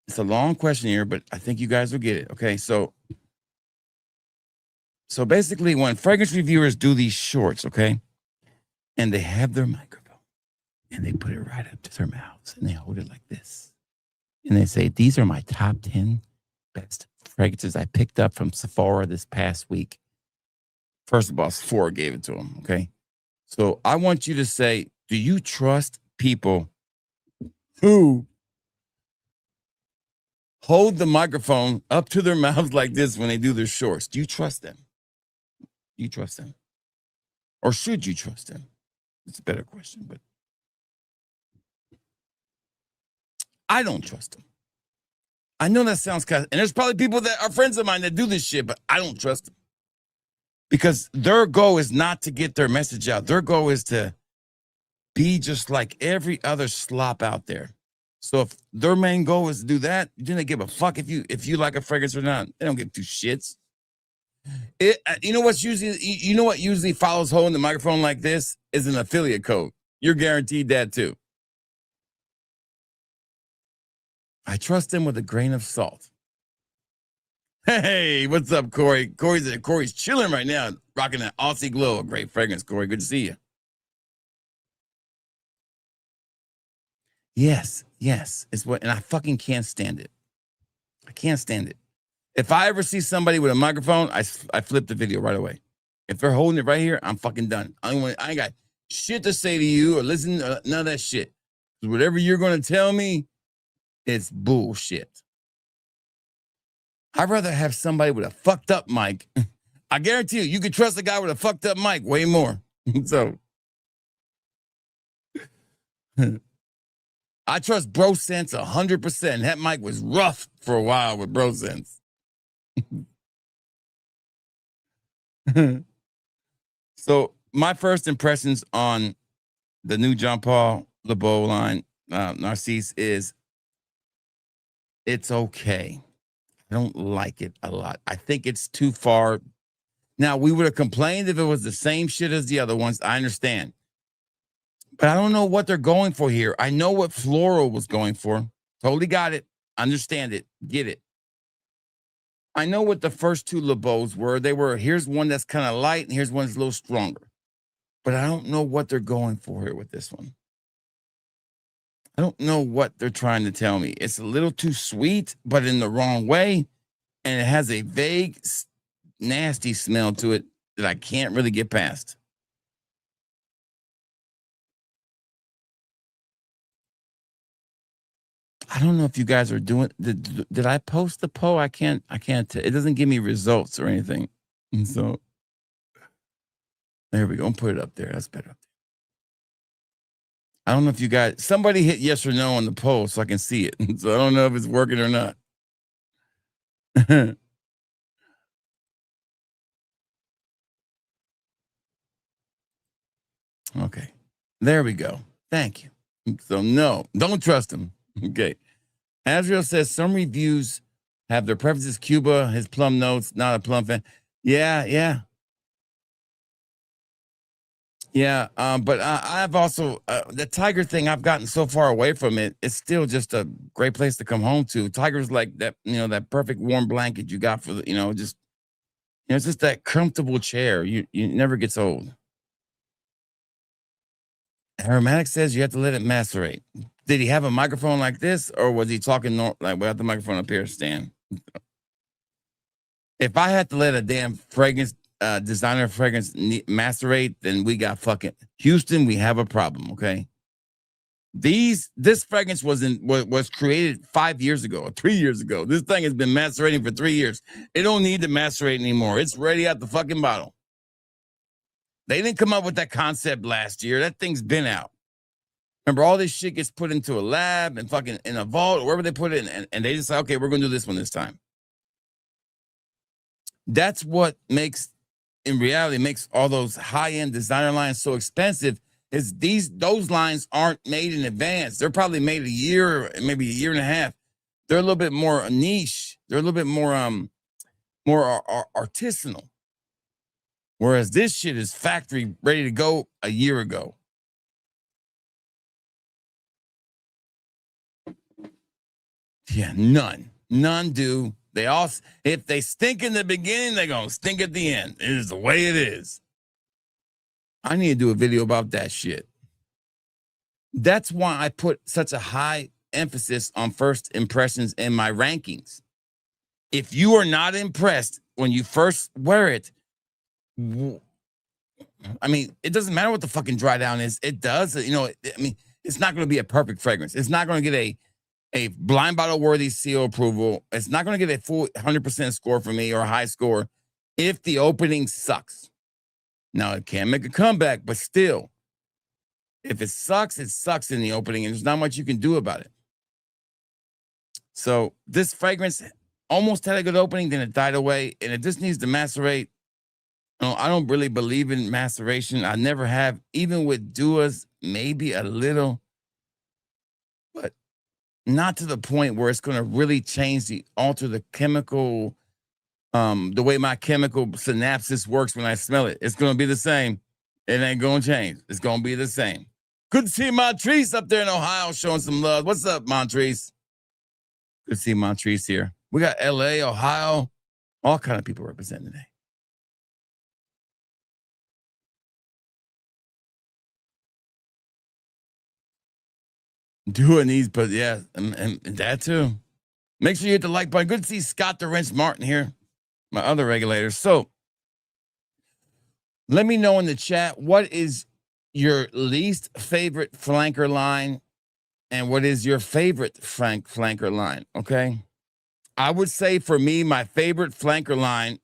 It's a long question here, but I think you guys will get it. Okay. So basically when fragrance reviewers do these shorts, okay, and they have their microphone and they put it right up to their mouths and they hold it like this. And they say, these are my top 10 best fragrances I picked up from Sephora this past week. First of all, Sephora gave it to them, okay? So I want you to say, do you trust people who hold the microphone up to their mouths like this when they do their shorts? Do you trust them? Do you trust them? Or should you trust them? It's a better question, but I don't trust them. I know that sounds kind of, and there's probably people that are friends of mine that do this shit, but I don't trust them. Because their goal is not to get their message out. Their goal is to be just like every other slop out there. So if their main goal is to do that, then they give a fuck if you like a fragrance or not. They don't give two shits. You know what usually follows holding the microphone like this is an affiliate code. You're guaranteed that too. I trust them with a grain of salt. Hey, what's up, Corey? Corey's chilling right now, rocking that Aussie Glow. A great fragrance, Corey. Good to see you. Yes. It's what, and I fucking can't stand it. I can't stand it. If I ever see somebody with a microphone, I flip the video right away. If they're holding it right here, I'm fucking done. I ain't got shit to say to you or listen, none of that shit. Whatever you're going to tell me, it's bullshit. I'd rather have somebody with a fucked up mic. I guarantee you can trust a guy with a fucked up mic way more. So I trust Bro Sense 100%. That mic was rough for a while with Bro Sense. So my first impressions on the new Jean Paul Le Beau line, Narcisse, is it's okay. I don't like it a lot. I think it's too far. Now, we would have complained if it was the same shit as the other ones. I understand. But I don't know what they're going for here. I know what Floral was going for. Totally got it. Understand it. Get it. I know what the first two Le Beaus were. They were, here's one that's kind of light and here's one that's a little stronger. But I don't know what they're going for here with this one. I don't know what they're trying to tell me. It's a little too sweet, but in the wrong way. And it has a vague, nasty smell to it that I can't really get past. I don't know if you guys are doing, did I post the poll? I can't, it doesn't give me results or anything. And so there we go. I'll put it up there. That's better. I don't know if you guys, somebody hit yes or no on the poll so I can see it. So I don't know if it's working or not. Okay. There we go. Thank you. So no, don't trust him. Okay. Azrael says some reviews have their preferences. Cuba, his plum notes, not a plum fan. Yeah. But I've also, the Tiger thing, I've gotten so far away from it. It's still just a great place to come home to. Tiger's like that, that perfect warm blanket you got for the, it's just that comfortable chair. You never gets old. Aromatic says you have to let it macerate. Did he have a microphone like this, or was he talking like without the microphone up here, Stan? If I had to let a damn fragrance, designer fragrance macerate, then we got fucking Houston. We have a problem, okay? This fragrance was created 5 years ago or 3 years ago. This thing has been macerating for 3 years. It don't need to macerate anymore. It's ready out the fucking bottle. They didn't come up with that concept last year. That thing's been out. Remember, all this shit gets put into a lab and fucking in a vault or wherever they put it, and they just say, okay, we're going to do this one this time. That's what makes all those high-end designer lines so expensive. Is those lines aren't made in advance. They're probably made a year, maybe a year and a half. They're a little bit more niche. They're a little bit more artisanal. Whereas this shit is factory ready to go a year ago. Yeah, none do. They all, if they stink in the beginning, they're gonna stink at the end. It is the way it is. I need to do a video about that shit. That's why I put such a high emphasis on first impressions in my rankings. If you are not impressed when you first wear it, I mean, it doesn't matter what the fucking dry down is. It does, I mean, it's not going to be a perfect fragrance. It's not going to get a blind bottle worthy seal approval. It's not going to get a full 100% score for me or a high score if the opening sucks. Now, it can make a comeback, but still, if it sucks in the opening, and there's not much you can do about it. So this fragrance almost had a good opening, then it died away, and it just needs to macerate. I don't really believe in maceration. I never have, even with Duas, maybe a little, but not to the point where it's going to really alter the chemical, the way my chemical synapses works when I smell it. It's going to be the same. It ain't going to change. It's going to be the same. Good to see Montrese up there in Ohio showing some love. What's up, Montrese? Good to see Montrese here. We got LA, Ohio, all kind of people representing today. Doing these, but yeah, and that too. Make sure you hit the like button. Good to see Scott the Wrench Martin here, my other regulators. So let me know in the chat, what is your least favorite flanker line and what is your favorite flanker line? Okay. I would say for me, my favorite flanker line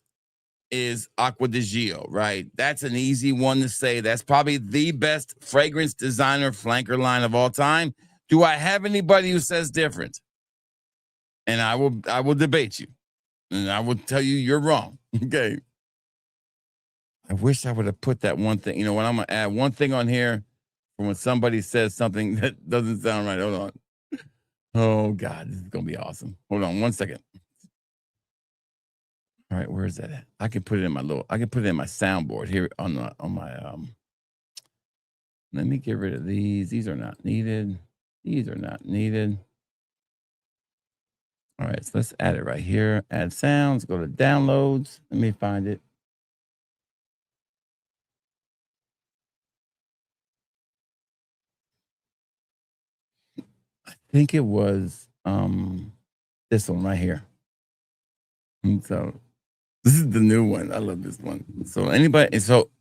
is Acqua di Gio, right? That's an easy one to say. That's probably the best fragrance designer flanker line of all time. Do I have anybody who says different? And I will debate you. And I will tell you you're wrong. Okay. I wish I would have put that one thing. When I'm going to add one thing on here for when somebody says something that doesn't sound right. Hold on. Oh, God, this is going to be awesome. Hold on 1 second. All right, where is that at? I can put it in my soundboard here on my let me get rid of these. These are not needed. These are not needed. All right, so let's add it right here. Add sounds, go to downloads. Let me find it. I think it was this one right here. And so this is the new one. I love this one. So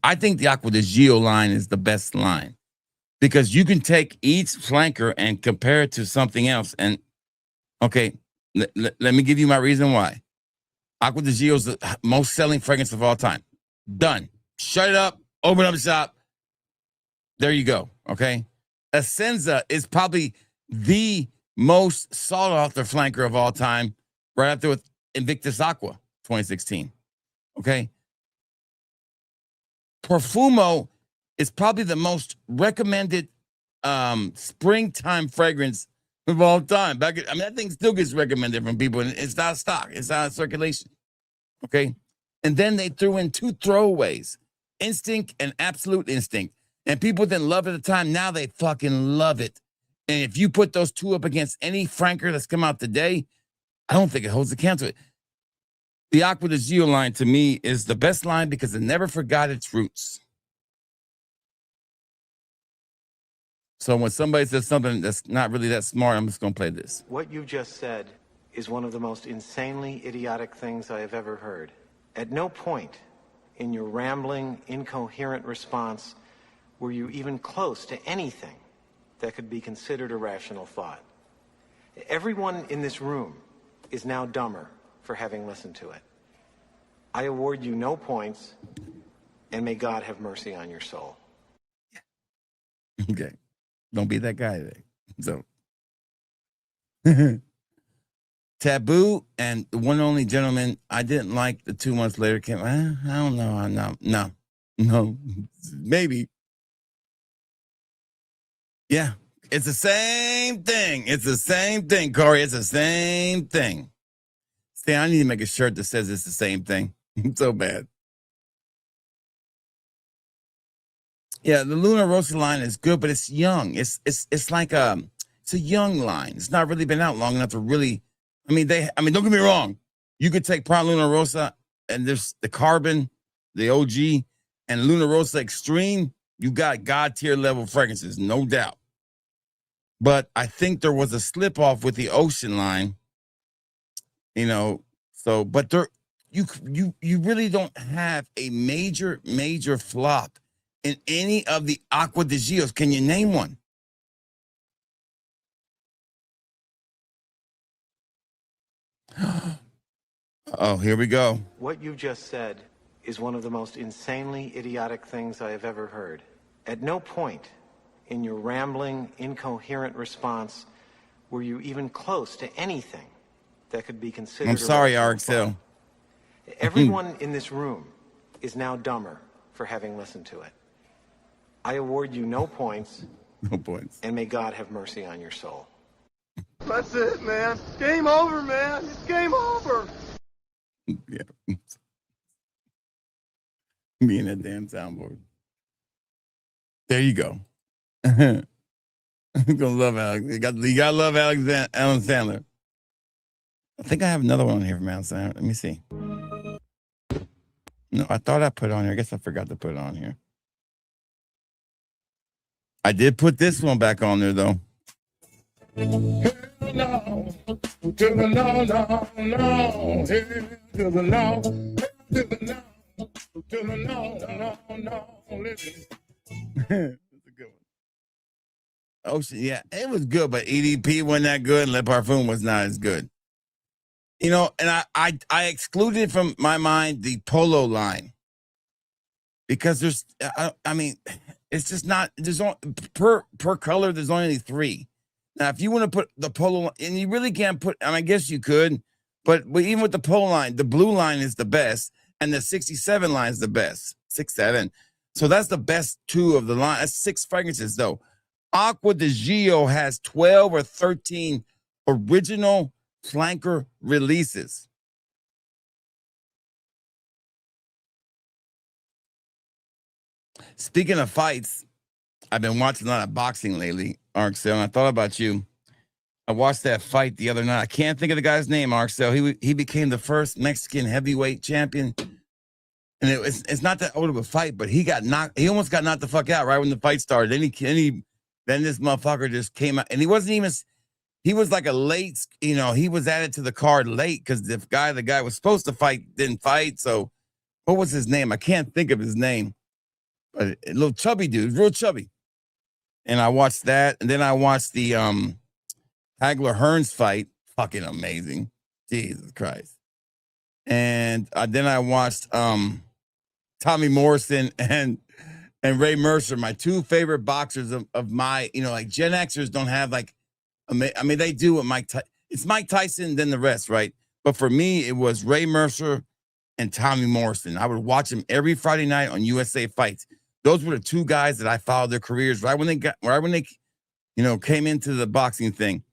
I think the Acqua di Gio line is the best line because you can take each flanker and compare it to something else. And okay, let me give you my reason why. Acqua di Gio is the most selling fragrance of all time. Done. Shut it up. Open up shop. There you go. Okay. Essenza is probably the most sought after flanker of all time, right after with Invictus Aqua 2016. Okay. Profumo is probably the most recommended springtime fragrance of all time. That thing still gets recommended from people, and it's not stock, it's not circulation. Okay. And then they threw in two throwaways, Instinct and Absolute Instinct. And people didn't love it at the time. Now they fucking love it. And if you put those two up against any franker that's come out today, I don't think it holds a candle to it. The Acqua di Gio line to me is the best line because it never forgot its roots. So when somebody says something that's not really that smart, I'm just going to play this. What you just said is one of the most insanely idiotic things I have ever heard. At no point in your rambling, incoherent response were you even close to anything that could be considered a rational thought. Everyone in this room is now dumber for having listened to it. I award you no points, and may God have mercy on your soul. Okay. Don't be that guy today. So Taboo and the One and Only Gentleman, I didn't like the 2 months later came. I don't know. No, maybe. Yeah, it's the same thing. It's the same thing, Corey. It's the same thing. See, I need to make a shirt that says it's the same thing. So bad. Yeah, the Luna Rosa line is good, but it's young. It's like it's a young line. It's not really been out long enough to really. Don't get me wrong. You could take Prime Luna Rosa and there's the Carbon, the OG, and Luna Rosa Extreme. You got God tier level fragrances, no doubt. But I think there was a slip off with the ocean line, you know. So, but you really don't have a major flop in any of the Aqua de Gios. Can you name one? Oh, here we go. What you just said is one of the most insanely idiotic things I have ever heard. At no point in your rambling, incoherent response were you even close to anything that could be considered. I'm sorry, RXL. Everyone in this room is now dumber for having listened to it. I award you no points. No points. And may God have mercy on your soul. That's it, man. Game over, man. It's game over. Yeah. Me and that damn soundboard. There you go. You're gonna love Alex. You gotta love Alan Sandler. I think I have another one here from Alan Sandler. Let me see. No, I thought I put it on here. I guess I forgot to put it on here. I did put this one back on there though. No, to the no, no, no, to the no, to the no, to the no, listen. That's a good one. Oh, yeah, it was good, but EDP wasn't that good, and Le Parfum was not as good. You know, and I excluded from my mind the Polo line because there's, I mean, it's just not, there's only, per color, there's only 3. Now, if you want to put the Polo, and you really can't put, I guess you could, but even with the Polo line, the blue line is the best, and the 67 line is the best. 67. So that's the best 2 of the line. That's 6 fragrances, though. Aqua de Gio has 12 or 13 original flanker releases. Speaking of fights, I've been watching a lot of boxing lately, Arxel, and I thought about you. I watched that fight the other night. I can't think of the guy's name, Arxel. He became the first Mexican heavyweight champion. And it's not that old of a fight, but he got knocked. He almost got knocked the fuck out right when the fight started. Then this motherfucker just came out, and he wasn't even. He was like a late, you know. He was added to the card late because the guy was supposed to fight didn't fight. So, what was his name? I can't think of his name, but a little chubby dude, real chubby. And I watched that, and then I watched the Hagler Hearns fight. Fucking amazing, Jesus Christ. And then I watched Tommy Morrison and Ray Mercer, my 2 favorite boxers of my, you know, like Gen Xers don't have like, I mean, they do what it's Mike Tyson, then the rest, right? But for me, it was Ray Mercer and Tommy Morrison. I would watch them every Friday night on USA Fights. Those were the 2 guys that I followed their careers right when they, you know, came into the boxing thing.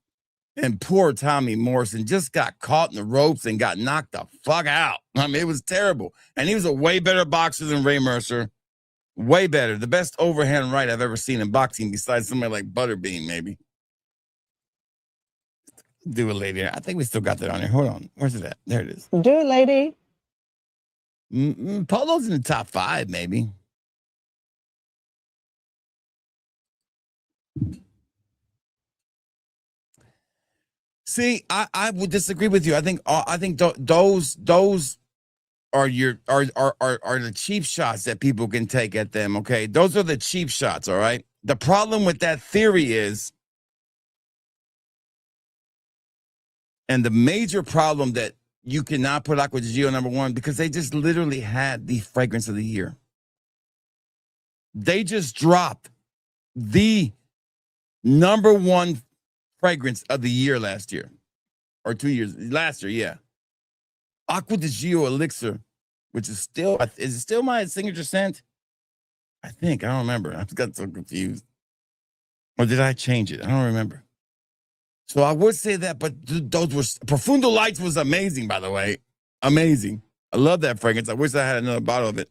And poor Tommy Morrison just got caught in the ropes and got knocked the fuck out. I mean, it was terrible. And he was a way better boxer than Ray Mercer. Way better. The best overhand right I've ever seen in boxing besides somebody like Butterbean, maybe. Do it later. I think we still got that on there. Hold on. Where's it at? There it is. Do it, lady. Polo's in the top 5, maybe. See, I would disagree with you. I think those are the cheap shots that people can take at them. Okay, those are the cheap shots. All right. The problem with that theory is, and the major problem that you cannot put Aqua de Gio number 1 because they just literally had the fragrance of the year. They just dropped the number 1 fragrance of the year last year or 2 years last year. Yeah. Aqua de Gio Elixir, which is it still my signature scent? I think, I don't remember. I've got so confused. Or did I change it? I don't remember. So I would say that, but those were, Profundo Lights was amazing, by the way. Amazing. I love that fragrance. I wish I had another bottle of it.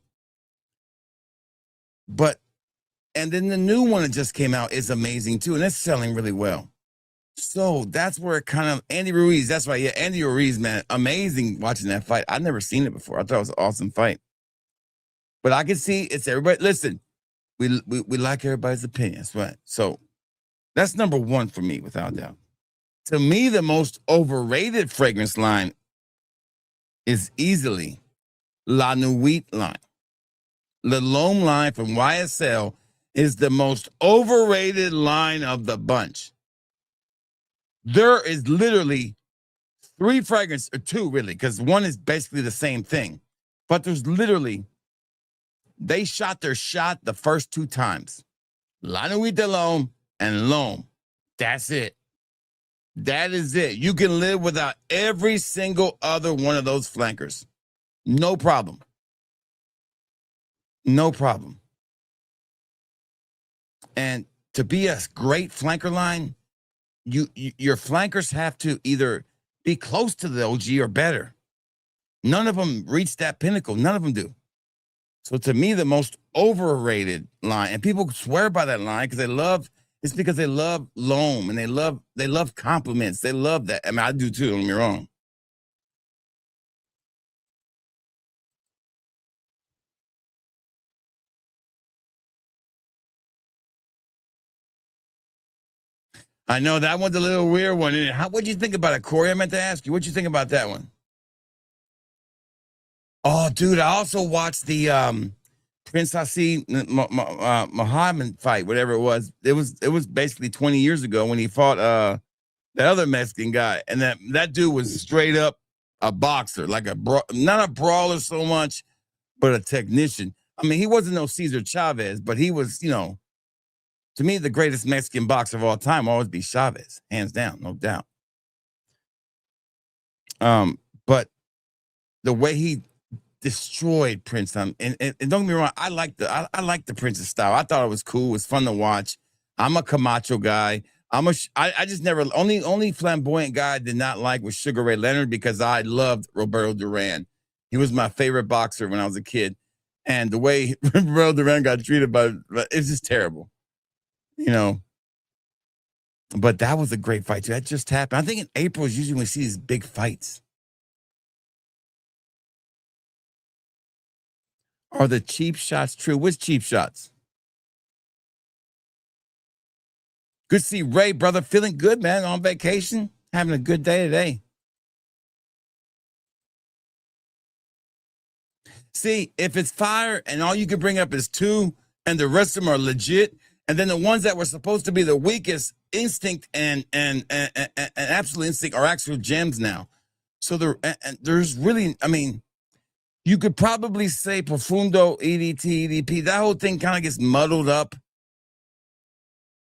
And then the new one that just came out is amazing too, and it's selling really well. So that's where it kind of, Andy Ruiz, that's right. Yeah, Andy Ruiz, man, amazing watching that fight. I've never seen it before. I thought it was an awesome fight. But I can see it's everybody. Listen, we like everybody's opinions, right? So That's number one for me, without doubt. To me, the most overrated fragrance line is easily La Nuit line. The L'Homme line from YSL is the most overrated line of the bunch. There is literally 3 fragrances, or 2 really, because one is basically the same thing. But there's literally, they shot their shot the first 2 times. La Nuit de L'Homme and L'Homme. That's it. That is it. You can live without every single other one of those flankers. No problem. No problem. And to be a great flanker line, your flankers have to either be close to the OG or better. None of them reach that pinnacle. None of them do. So to me, the most overrated line, and people swear by that line it's because they love L'Homme and they love compliments. They love that. I mean, I do too, don't get me wrong. I know that one's a little weird one. What'd you think about it, Corey? I meant to ask you. What'd you think about that one? Oh, dude, I also watched the Prince Hassi Muhammad fight, whatever it was. It was basically 20 years ago when he fought that other Mexican guy, and that dude was straight up a boxer, like not a brawler so much, but a technician. I mean, he wasn't no Cesar Chavez, but he was, to me, the greatest Mexican boxer of all time will always be Chavez, hands down, no doubt. But the way he destroyed Prince, and don't get me wrong, I like the Prince's style. I thought it was cool. It was fun to watch. I'm a Camacho guy. I just never, only flamboyant guy I did not like was Sugar Ray Leonard, because I loved Roberto Duran. He was my favorite boxer when I was a kid. And the way Roberto Duran got treated it's just terrible. But that was a great fight too. That just happened. I think in April is usually when we see these big fights. Are the cheap shots true? What's cheap shots? Good to see Ray, brother. Feeling good, man. On vacation. Having a good day today. See, if it's fire and all you can bring up is 2 and the rest of them are legit, and then the ones that were supposed to be the weakest, Instinct and Absolute Instinct, are actual gems now. So there's really, I mean, you could probably say Profundo, EDT, EDP, that whole thing kind of gets muddled up,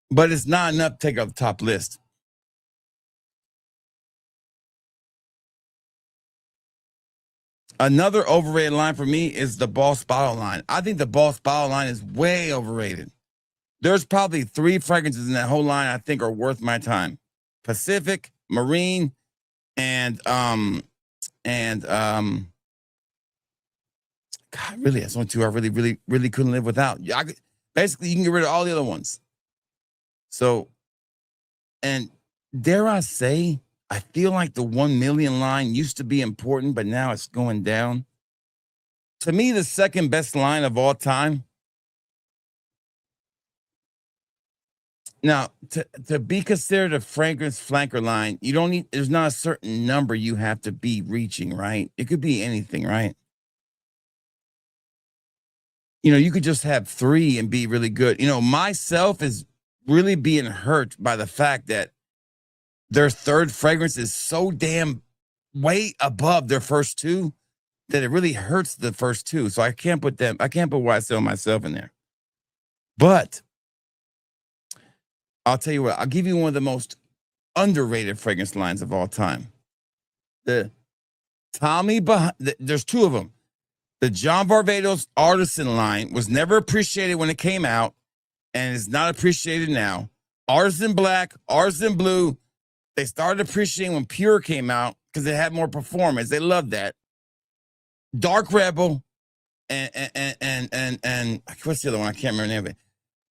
but it's not enough to take off the top list. Another overrated line for me is the Boss Bottle line. I think the Boss Bottle line is way overrated. There's probably 3 fragrances in that whole line I think are worth my time: Pacific, Marine, and God, really, that's only 2 I really couldn't live without. Basically, you can get rid of all the other ones. So, and dare I say, I feel like the 1 million line used to be important, but now it's going down. To me, the second best line of all time. Now, to be considered a fragrance flanker line, there's not a certain number you have to be reaching, right? It could be anything, right? You could just have 3 and be really good. Myself is really being hurt by the fact that their third fragrance is so damn way above their first 2 that it really hurts the first 2. So I can't put YSL myself in there. But I'll tell you what, I'll give you one of the most underrated fragrance lines of all time. The Tommy, there's 2 of them. The John Varvatos Artisan line was never appreciated when it came out, and is not appreciated now. Artisan Black, Artisan Blue, they started appreciating when Pure came out because it had more performance. They loved that. Dark Rebel and what's the other one? I can't remember the name of it.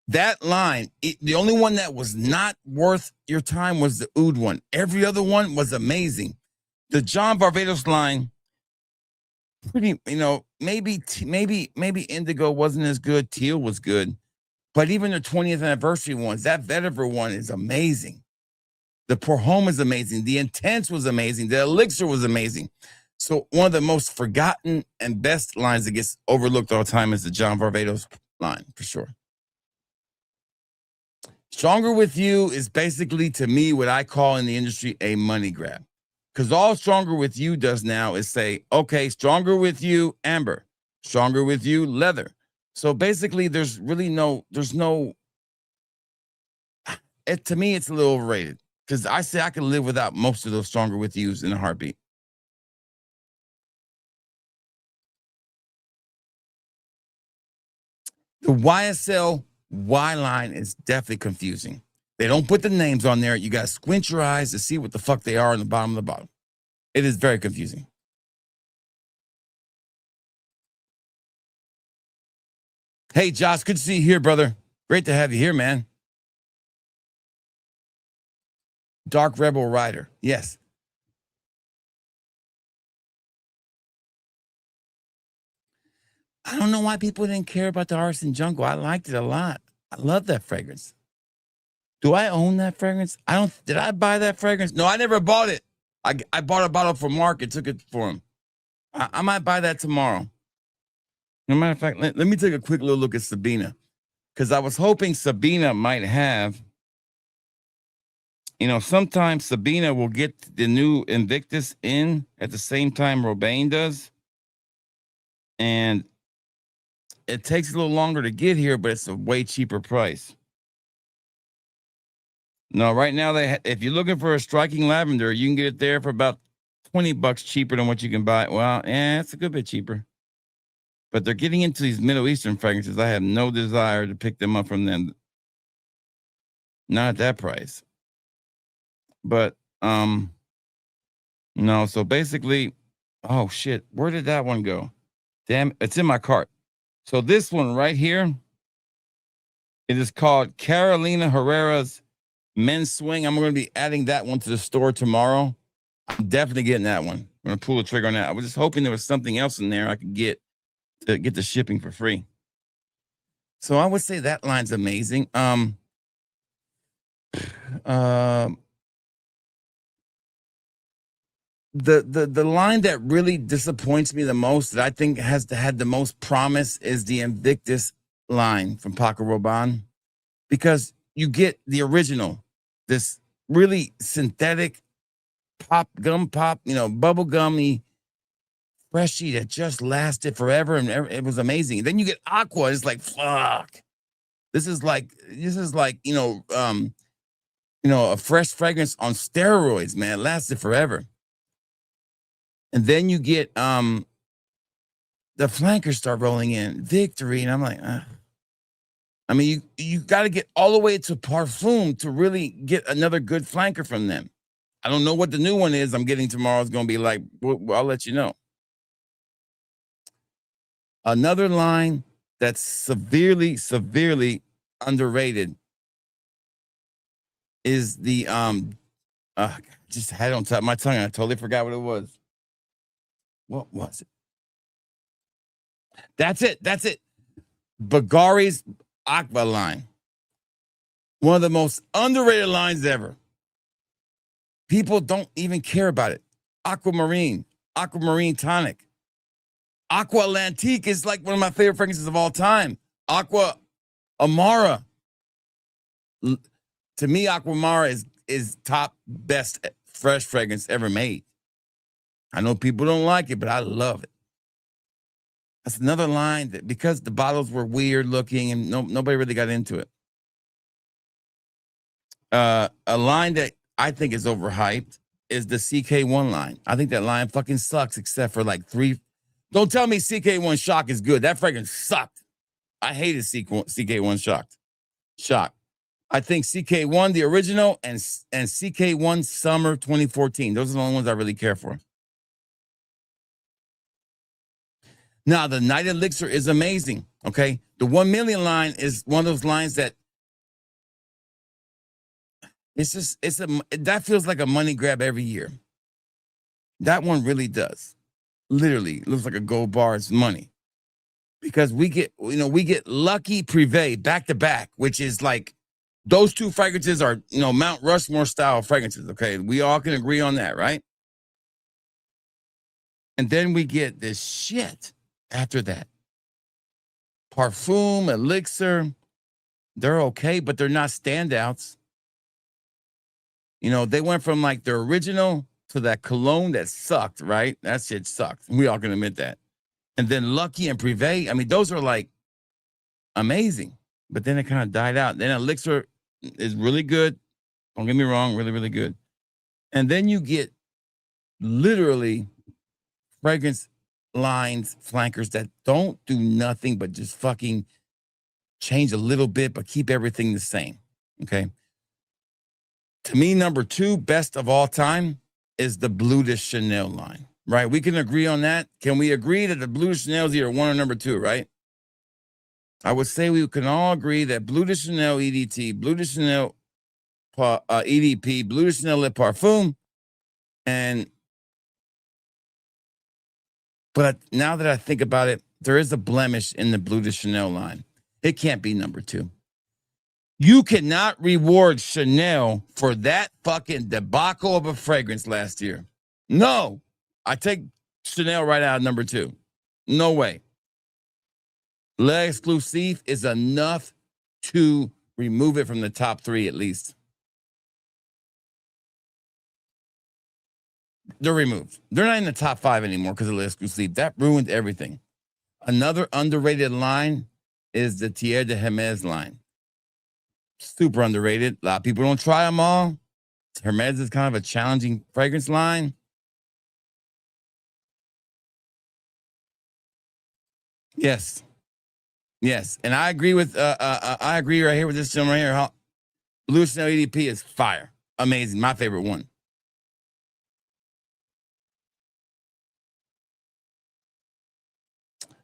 That line, the only one that was not worth your time was the Oud one. Every other one was amazing. The John Varvatos line, pretty, maybe Indigo wasn't as good. Teal was good. But even the 20th anniversary ones, that vetiver one is amazing. The Pour Homme is amazing. The Intense was amazing. The Elixir was amazing. So one of the most forgotten and best lines that gets overlooked all the time is the John Varvatos line, for sure. Stronger With You is basically, to me, what I call in the industry a money grab. Because all Stronger With You does now is say, okay, Stronger With You, Amber. Stronger With You, Leather. So basically, there's no, to me, it's a little overrated. Because I say I can live without most of those Stronger With Yous in a heartbeat. The YSL Y line is definitely confusing. They don't put the names on there. You got to squint your eyes to see what the fuck they are on the bottom of the bottle. It is very confusing. Hey, Josh, good to see you here, brother. Great to have you here, man. Dark Rebel Rider. Yes. I don't know why people didn't care about the Artisan Jungle. I liked it a lot. I love that fragrance. Do I own that fragrance? Did I buy that fragrance? No, I never bought it. I bought a bottle for Mark and took it for him. I might buy that tomorrow. No matter of fact, let me take a quick little look at Sabina. Because I was hoping Sabina might have, sometimes Sabina will get the new Invictus in at the same time Robane does. And it takes a little longer to get here, but it's a way cheaper price. No, right now, if you're looking for a striking lavender, you can get it there for about $20 cheaper than what you can buy. Well, yeah, it's a good bit cheaper. But they're getting into these Middle Eastern fragrances. I have no desire to pick them up from them. Not at that price. But, no, so basically, oh shit, where did that one go? Damn, it's in my cart. So this one right here, it is called Carolina Herrera's Men's Swing. I'm going to be adding that one to the store tomorrow. I'm definitely getting that one. I'm going to pull the trigger on that. I was just hoping there was something else in there I could get to get the shipping for free. So I would say that line's amazing. The line that really disappoints me the most, that I think has had the most promise, is the Invictus line from Paco Rabanne, because you get the original, this really synthetic bubble gummy freshie that just lasted forever, and it was amazing. Then you get Aqua. It's like, fuck. This is like a fresh fragrance on steroids, man. It lasted forever. And then you get the flankers start rolling in, Victory, and I'm like, I mean, you got to get all the way to Parfum to really get another good flanker from them. I don't know what the new one is I'm getting tomorrow is going to be like. Well, I'll let you know. Another line that's severely, severely underrated is the just had it on top of my tongue. I totally forgot what it was. What was it? That's it. Bulgari's Aqua line. One of the most underrated lines ever. People don't even care about it. Aquamarine Tonic. Aqua Atlantique is like one of my favorite fragrances of all time. Aqua Amara. To me, Aqua Amara is top best fresh fragrance ever made. I know people don't like it, but I love it. That's another line that, because the bottles were weird looking and nobody really got into it. A line that I think is overhyped is the CK1 line. I think that line fucking sucks, except for like 3. Don't tell me CK1 Shock is good. That fragrance sucked. I hated CK1 Shock. I think CK1, the original, and CK1 Summer 2014. Those are the only ones I really care for. Now, the Night Elixir is amazing, okay? The 1 million line is one of those lines that that feels like a money grab every year. That one really does. Literally, looks like a gold bar. It's money. because we get Lucky Privé back to back, which is like those two fragrances are, Mount Rushmore style fragrances. Okay. We all can agree on that, right? And then we get this shit after that. Parfum, Elixir, they're okay, but they're not standouts. They went from like the original to that cologne that sucked, right? That shit sucked. We all can admit that. And then Lucky and Privé, I mean, those are like amazing, but then it kind of died out. Then Elixir is really good. Don't get me wrong, really, really good. And then you get literally fragrance lines, flankers that don't do nothing but just fucking change a little bit, but keep everything the same. Okay. To me, number 2, best of all time, is the Bleu de Chanel line, right? We can agree on that. Can we agree that the Bleu de Chanel is either 1 or number 2, right? I would say we can all agree that Bleu de Chanel EDT, Bleu de Chanel EDP, Bleu de Chanel Le Parfum, but now that I think about it, there is a blemish in the Bleu de Chanel line. It can't be number 2. You cannot reward Chanel for that fucking debacle of a fragrance last year. No, I take Chanel right out of number 2. No way. L'Exclusif is enough to remove it from the top 3 at least. They're removed. They're not in the top 5 anymore because of L'Exclusif. That ruined everything. Another underrated line is the Thierry de Hermes line. Super underrated. A lot of people don't try them all. Hermes is kind of a challenging fragrance line. Yes. And I agree with I agree right here with this gentleman right here. Bleu Chanel EDP is fire. Amazing. My favorite one.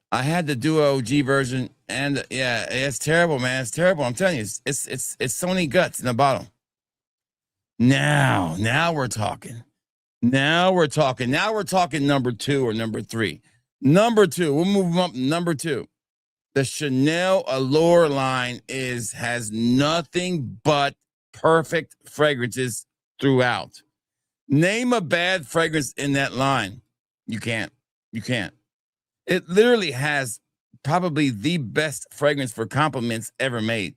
I had the Duo OG version, and yeah, it's terrible, man. It's terrible. I'm telling you, it's Sony guts in the bottle. Now we're talking. Now we're talking number 2 or number 3. Number 2, we'll move them up. Number 2, the Chanel Allure line has nothing but perfect fragrances throughout. Name a bad fragrance in that line. You can't. It literally has probably the best fragrance for compliments ever made.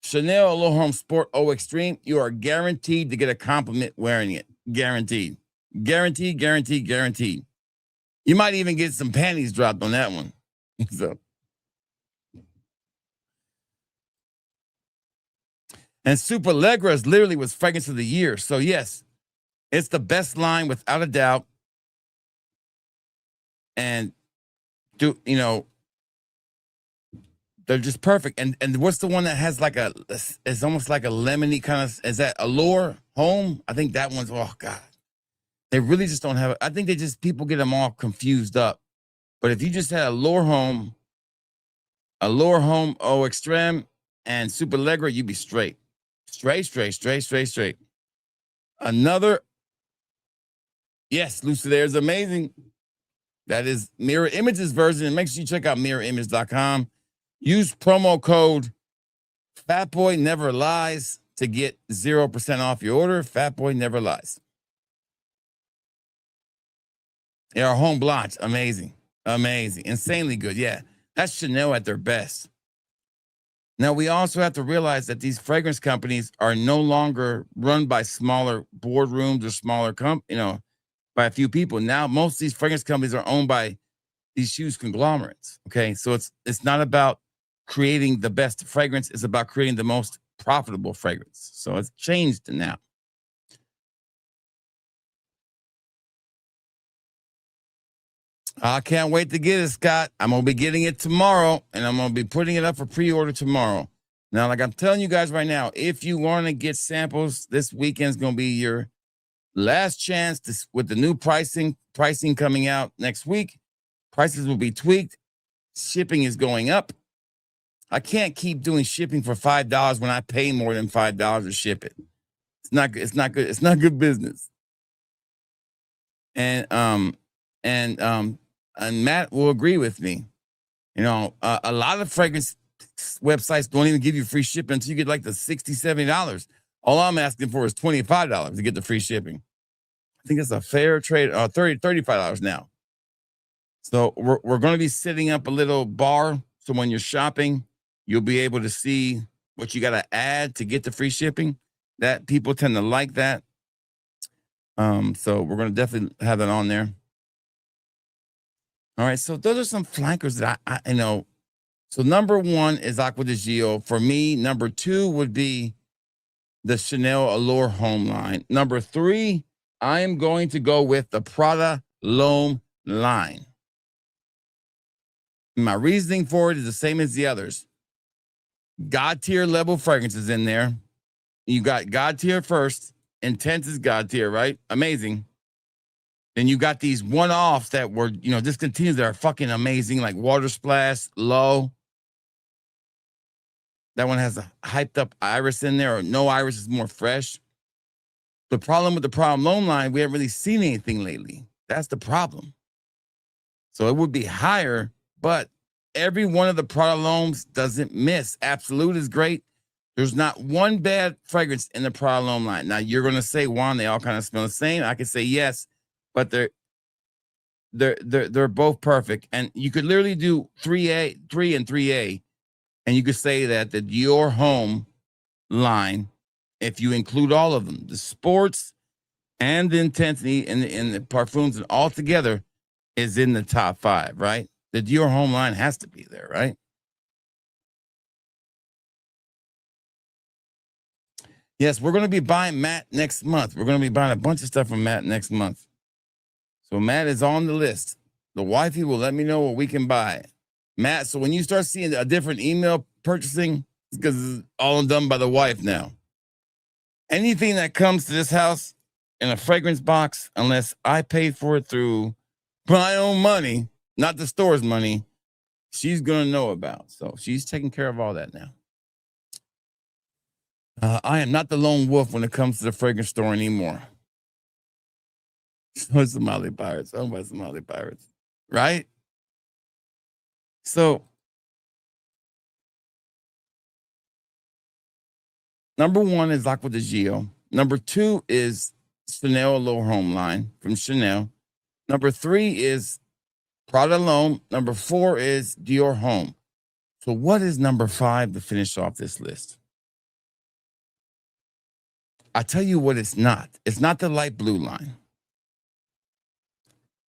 Chanel Allure Home Sport O Extreme, you are guaranteed to get a compliment wearing it. Guaranteed. Guaranteed. You might even get some panties dropped on that one. So. And Super Allegra's literally was fragrance of the year. So yes, it's the best line without a doubt. And they're just perfect. And what's the one that has like it's almost like a lemony kind of, is that Allure Home? I think that one's, oh God. They really just don't have it. I think people get them all confused up. But if you just had Allure Home Eau Extreme and Super Allegra, you'd be straight. Straight. Another, yes, Lucid Air is amazing. That is Mirror Images version. And make sure you check out mirrorimage.com. Use promo code Fatboy Never Lies to get 0% off your order. Fatboy Never Lies. Yeah, our Home Blanche, amazing. Insanely good. Yeah, that's Chanel at their best. Now, we also have to realize that these fragrance companies are no longer run by smaller boardrooms or smaller by a few people. Now, most of these fragrance companies are owned by these huge conglomerates. Okay, so it's not about creating the best fragrance; it's about creating the most profitable fragrance. So it's changed now. I can't wait to get it, Scott. I'm gonna be getting it tomorrow, and I'm gonna be putting it up for pre-order tomorrow. Now, like I'm telling you guys right now, if you want to get samples, this weekend's gonna be your last chance with the new pricing coming out next week. Prices will be tweaked. Shipping is going up. I can't keep doing shipping for $5 when I pay more than $5 to ship it. It's not good. It's not good business. And and Matt will agree with me. You know, a lot of fragrance websites don't even give you free shipping until you get like the $60, $70. All I'm asking for is $25 to get the free shipping. I think it's a fair trade, $35 now. So we're going to be setting up a little bar. So when you're shopping, you'll be able to see what you got to add to get the free shipping. That people tend to like that. So we're going to definitely have that on there. All right. So those are some flankers that I know. So number one is Aqua di Gio. For me, number two would be the Chanel Allure Home line. Number three, I am going to go with the Prada L'Homme line. My reasoning for it is the same as the others. God tier level fragrances in there. You got God tier first. Intense is God tier, right? Amazing. Then you got these one-offs that were, discontinued that are fucking amazing, like Water Splash, Low. That one has a hyped up iris in there, or no iris, is more fresh. The problem with the Prada L'Homme line, we haven't really seen anything lately. That's the problem. So it would be higher, but every one of the Prada L'Hommes doesn't miss. Absolute is great. There's not one bad fragrance in the Prada L'Homme line. Now you're going to say, Juan, they all kind of smell the same. I could say yes, but they're both perfect. And you could literally do 3 and 3A, and you could say that the Dior Home line, if you include all of them, the sports and the intensity and the parfums and all together, is in the top 5, right? The Dior Home line has to be there, right? Yes, we're going to be buying Matt next month. We're going to be buying a bunch of stuff from Matt next month. So Matt is on the list. The wifey will let me know what we can buy. Matt, so when you start seeing a different email purchasing, it's because it's all done by the wife now. Anything that comes to this house in a fragrance box, unless I paid for it through my own money, not the store's money, she's going to know about. So she's taking care of all that now. I am not the lone wolf when it comes to the fragrance store anymore. So Somali Pirates. Oh, my Somali Pirates. Right? So, number one is Aqua di Gio. Number two is Chanel Allure Home line from Chanel. Number three is Prada L'Homme. Number four is Dior Home. So what is number 5 to finish off this list? I tell you what it's not. It's not the light blue line.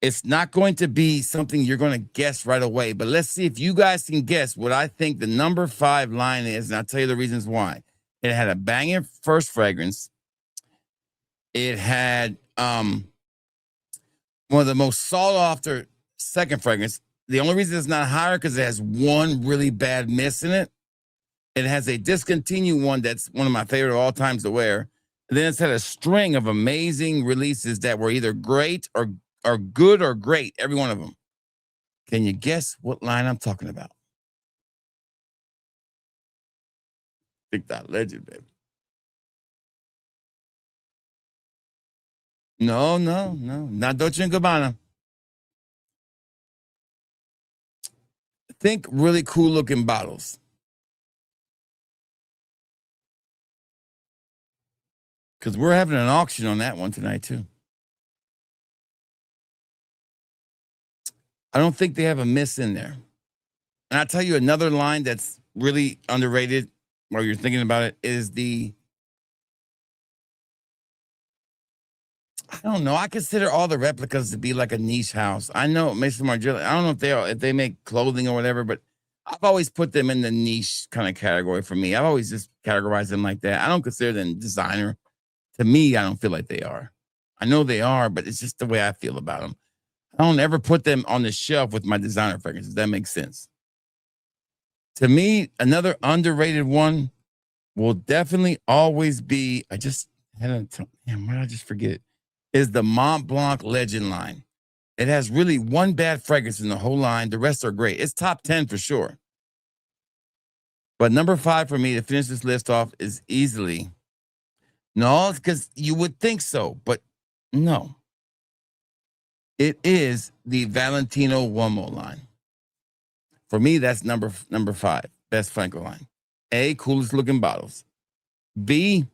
It's not going to be something you're going to guess right away. But let's see if you guys can guess what I think the number 5 line is. And I'll tell you the reasons why. It had a banging first fragrance. It had one of the most sought after second fragrance. The only reason it's not higher because it has one really bad miss in it. It has a discontinued one that's one of my favorite of all times to wear. And then it's had a string of amazing releases that were either great or good or great, every one of them. Can you guess what line I'm talking about? TikTok legend, baby. No, not Dolce & Gabbana. Think really cool looking bottles. Because we're having an auction on that one tonight, too. I don't think they have a miss in there. And I'll tell you another line that's really underrated while you're thinking about it is I don't know. I consider all the replicas to be like a niche house. I know Mason Margiela, I don't know if they make clothing or whatever, but I've always put them in the niche kind of category for me. I've always just categorized them like that. I don't consider them designer. To me, I don't feel like they are. I know they are, but it's just the way I feel about them. I don't ever put them on the shelf with my designer fragrances. That makes sense. To me, another underrated one will definitely always be, I just had a, damn, why did I just forget it? Is the Mont Blanc Legend line. It has really one bad fragrance in the whole line. The rest are great. It's top 10 for sure. But number 5 for me to finish this list off is easily, no, because you would think so, but no. It is the Valentino Uomo line. For me, that's number 5, best Franco line. A, coolest looking bottles. B,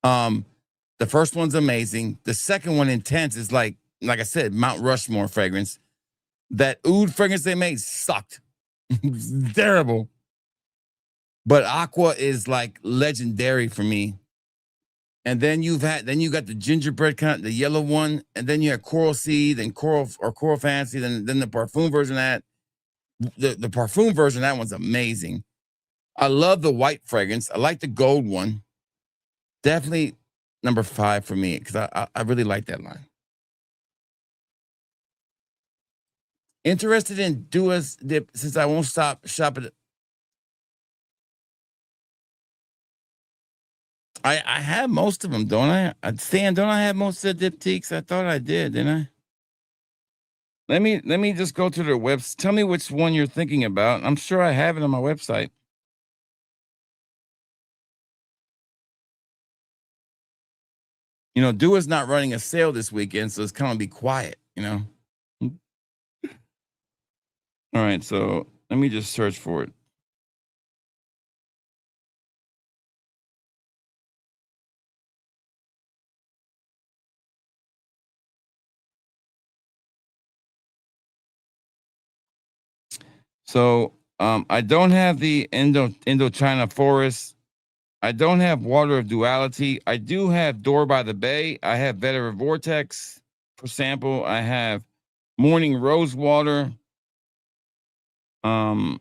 the first one's amazing. The second one, Intense, is like I said, Mount Rushmore fragrance. That oud fragrance they made sucked. Terrible. But Aqua is like legendary for me. And then you got the gingerbread kind, the yellow one, and then you had Coral Sea, then Coral Fancy, then the parfum version of that. The parfum version of that one's amazing. I love the white fragrance. I like the gold one. Definitely number 5 for me because I really like that line. Interested in Dua's dip since I won't stop shopping. I have most of them, don't I? Stan, don't I have most of the diptyques? I thought I did, didn't I? Let me just go to their website. Tell me which one you're thinking about. I'm sure I have it on my website. You know, Dua's not running a sale this weekend, so it's kind of be quiet, you know. All right, so let me just search for it. So I don't have the Indochina Forest. I don't have Water of Duality. I do have Door by the Bay. I have Veteran Vortex for sample. I have Morning Rose Water. I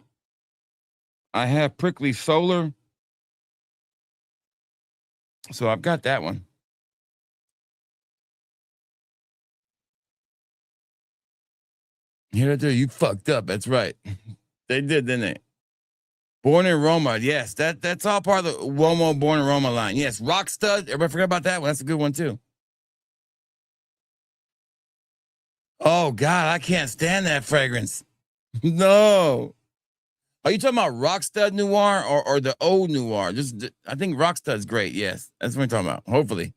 have Prickly Solar. So I've got that one. Here they do. You fucked up. That's right. They did, didn't they? Born in Roma. Yes, that's all part of the Uomo Born in Roma line. Yes, Rock Stud. Everybody forgot about that one. That's a good one too. Oh God, I can't stand that fragrance. No. Are you talking about Rockstud Noir or the old Noir? I think Rockstud's great. Yes, that's what I'm talking about. Hopefully.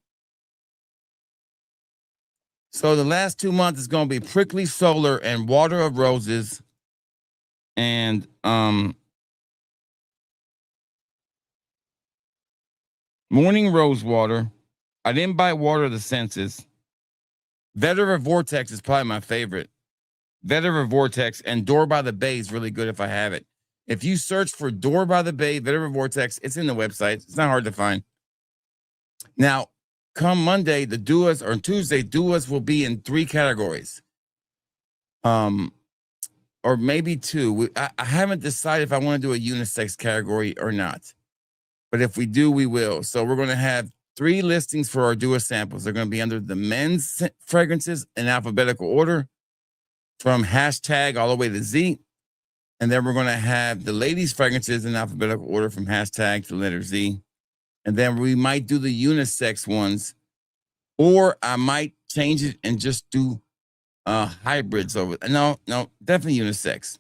So the last 2 months is going to be Prickly Solar and Water of Roses, and Morning Rose Water. I didn't buy Water of the Senses. Veteran Vortex is probably my favorite. Veteran Vortex and Door by the Bay is really good if I have it. If you search for Door by the Bay, Veteran Vortex, it's in the website. It's not hard to find. Now, come Monday, the Duas, or Tuesday, Duas will be in 3 categories. Or maybe 2. I haven't decided if I want to do a unisex category or not. But if we do, we will. So we're going to have 3 listings for our Dua samples. They're going to be under the men's fragrances in alphabetical order from hashtag all the way to Z. And then we're going to have the ladies' fragrances in alphabetical order from hashtag to letter Z. And then we might do the unisex ones, or I might change it and just do hybrids over. No, definitely unisex.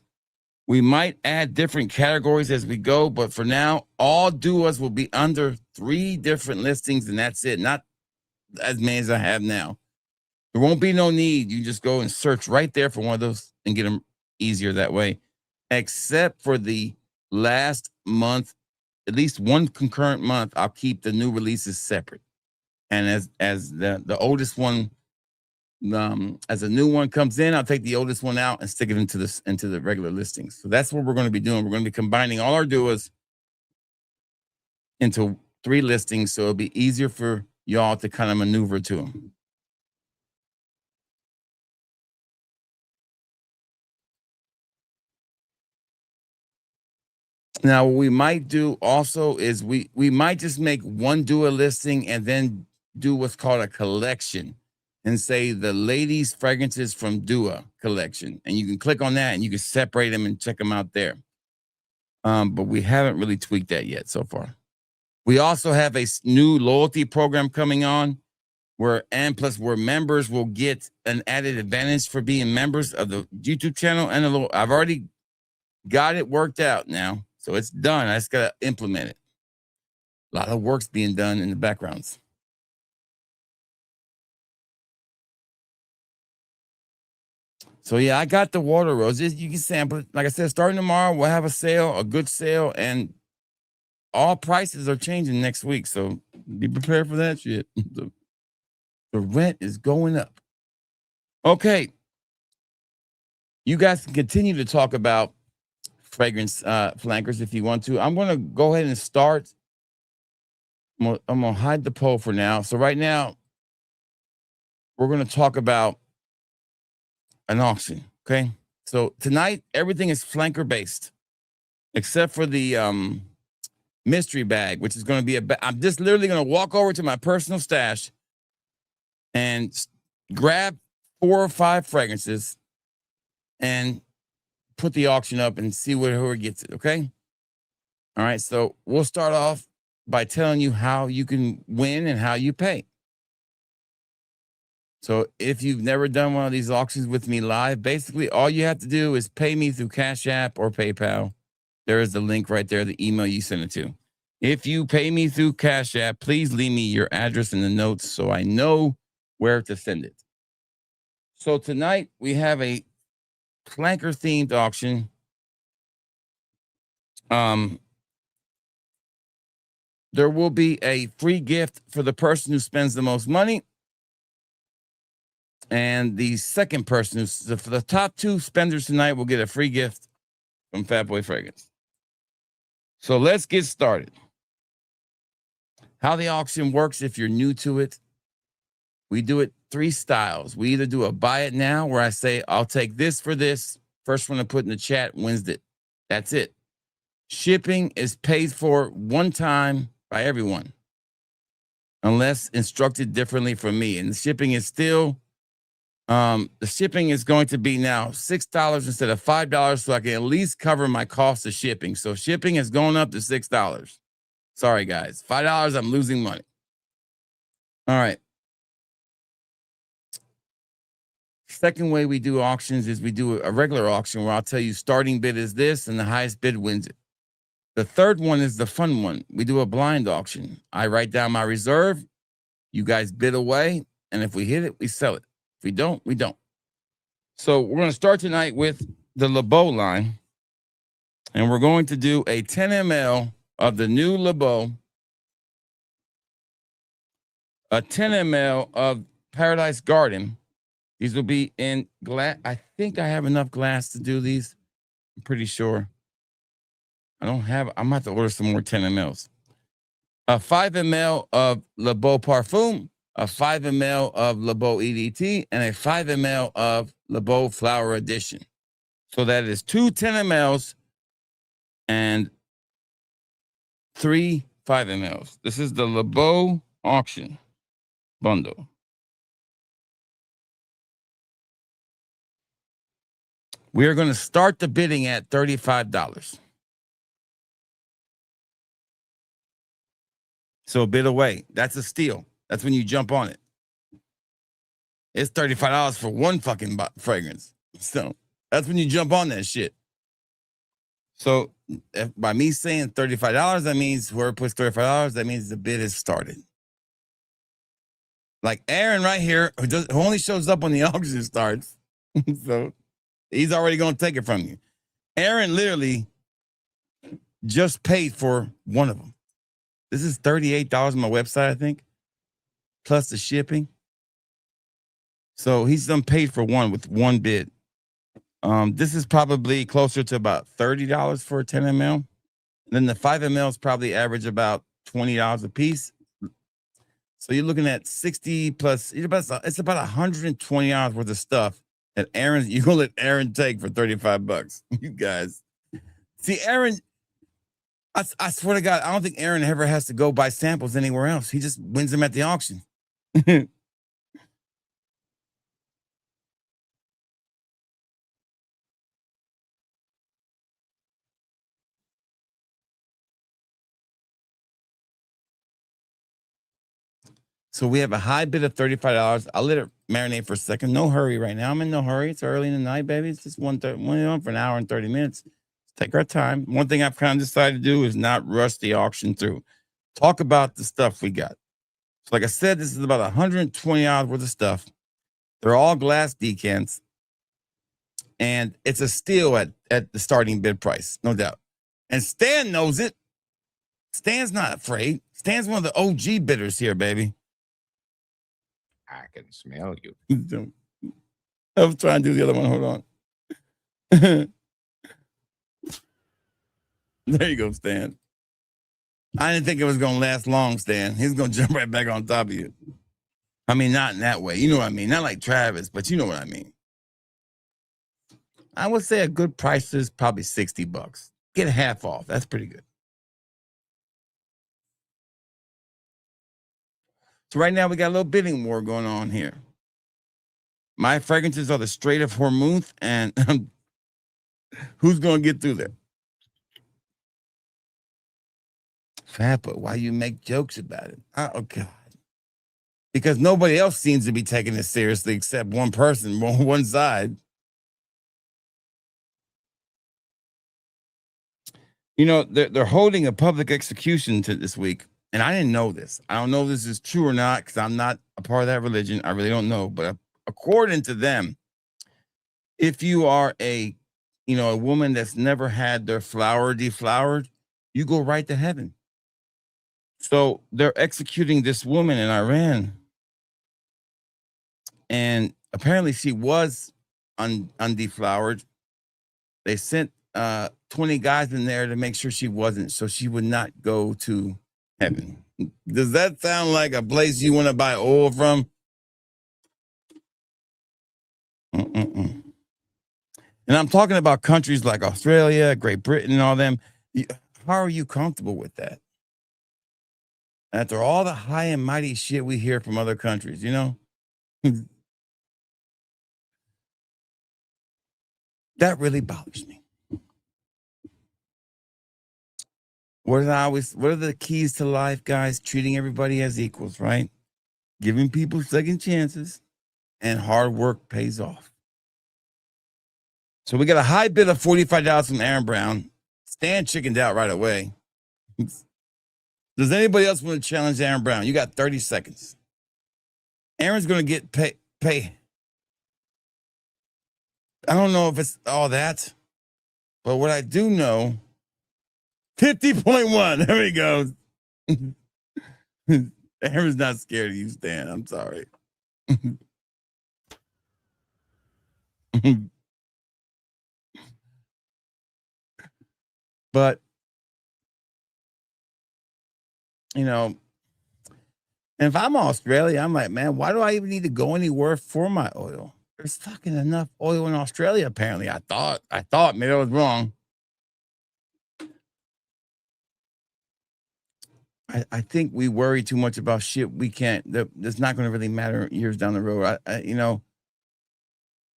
We might add different categories as we go, but for now, all Duas will be under 3 different listings, and that's it. Not as many as I have now. There won't be no need. You just go and search right there for one of those and get them easier that way. Except for the last month, at least one concurrent month, I'll keep the new releases separate. And as the oldest one, as a new one comes in, I'll take the oldest one out and stick it into the regular listings. So that's what we're going to be doing. We're going to be combining all our Duas into 3 listings, so it'll be easier for y'all to kind of maneuver to them. Now, what we might do also is we might just make one Dua listing and then do what's called a collection and say the ladies' fragrances from Dua collection. And you can click on that and you can separate them and check them out there. But we haven't really tweaked that yet so far. We also have a new loyalty program coming on where members will get an added advantage for being members of the YouTube channel. And I've already got it worked out now. So it's done. I just got to implement it. A lot of work's being done in the backgrounds. So yeah, I got the water roses. You can sample it. Like I said, starting tomorrow, we'll have a sale, a good sale, and all prices are changing next week. So be prepared for that shit. The rent is going up. Okay. You guys can continue to talk about fragrance flankers if you want to. I'm going to go ahead and start. I'm going to hide the poll for now. So right now, we're going to talk about an auction. Okay. So tonight, everything is flanker based, except for the mystery bag, which is going to be I'm just literally going to walk over to my personal stash and grab 4 or 5 fragrances and put the auction up and see whoever gets it. Okay. All right. So we'll start off by telling you how you can win and how you pay. So if you've never done one of these auctions with me live, basically all you have to do is pay me through Cash App or PayPal. There is the link right there, the email you send it to. If you pay me through Cash App, please leave me your address in the notes so I know where to send it. So tonight we have a flanker themed auction. There will be a free gift for the person who spends the most money. And the second person, for the top 2 spenders tonight, will get a free gift from Fat Boy Fragrance. So let's get started. How the auction works, if you're new to it, we do it 3 styles. We either do a buy it now, where I say, I'll take this for this. First one to put in the chat wins it. That's it. Shipping is paid for one time by everyone, unless instructed differently from me. And the shipping is still, the shipping is going to be now $6 instead of $5, so I can at least cover my cost of shipping. So shipping has gone up to $6. Sorry, guys. $5, I'm losing money. All right. Second way we do auctions is we do a regular auction where I'll tell you starting bid is this and the highest bid wins it. The third one is the fun one. We do a blind auction. I write down my reserve. You guys bid away. And if we hit it, we sell it. If we don't, we don't. So we're going to start tonight with the Beau line. And we're going to do a 10 ml of the new Beau, a 10 ml of Paradise Garden. These will be in glass. I think I have enough glass to do these. I'm pretty sure. I'm going to have to order some more 10 mLs. A 5 ml of Beau Parfum, a 5 ml of Beau EDT, and a 5 ml of Beau Flower Edition. So that is 2 10 mLs and 3 5 mLs. This is the Beau auction bundle. We are going to start the bidding at $35. So bid away. That's a steal. That's when you jump on it. It's $35 for one fucking fragrance. So that's when you jump on that shit. So by me saying $35, that means whoever puts $35, that means the bid has started. Like Aaron right here, who only shows up when the auction starts. So he's already going to take it from you. Aaron literally just paid for one of them. This is $38 on my website, I think, plus the shipping. So he's done paid for one with one bid. This is probably closer to about $30 for a 10 ml. And then the 5 mls probably average about $20 a piece. So you're looking at 60 plus, it's about $120 worth of stuff that you're going to let Aaron take for $35. You guys. See, Aaron, I swear to God, I don't think Aaron ever has to go buy samples anywhere else. He just wins them at the auction. So we have a high bid of $35. I'll let it marinate for a second. No hurry right now. I'm in no hurry. It's early in the night, baby. It's just one for an hour and 30 minutes. Take our time. One thing I've kind of decided to do is not rush the auction through. Talk about the stuff we got. So like I said, this is about $120 worth of stuff. They're all glass decants. And it's a steal at the starting bid price, no doubt. And Stan knows it. Stan's not afraid. Stan's one of the OG bidders here, baby. I can smell you. I was trying to do the other one. Hold on. There you go, Stan. I didn't think it was going to last long, Stan. He's going to jump right back on top of you. I mean, not in that way. You know what I mean? Not like Travis, but you know what I mean. I would say a good price is probably $60. Get half off. That's pretty good. So right now we got a little bidding war going on here. My fragrances are the Strait of Hormuz, and who's going to get through there? Fappa, why you make jokes about it? Oh, God. Because nobody else seems to be taking it seriously except one person, one side. You know, they're holding a public execution this week, and I didn't know this. I don't know if this is true or not because I'm not a part of that religion. I really don't know. But according to them, if you are a woman that's never had their flower deflowered, you go right to heaven. So they're executing this woman in Iran, and apparently she was undeflowered. They sent 20 guys in there to make sure she wasn't, so she would not go to heaven. Does that sound like a place you want to buy oil from? And I'm talking about countries like Australia, Great Britain, and all them. How are you comfortable with that? After all the high and mighty shit we hear from other countries, you know? That really bothers me. What are the keys to life, guys? Treating everybody as equals, right? Giving people second chances, and hard work pays off. So we got a high bid of $45 from Aaron Brown. Stan chickened out right away. Does anybody else want to challenge Aaron Brown? You got 30 seconds. Aaron's going to get pay. I don't know if it's all that, but what I do know, 50.1. There he goes. Aaron's not scared of you, Stan. I'm sorry. But, you know, and if I'm Australia, I'm like, man, why do I even need to go anywhere for my oil? There's fucking enough oil in Australia, apparently. I thought, maybe I was wrong. I think we worry too much about shit we can't, that's not going to really matter years down the road.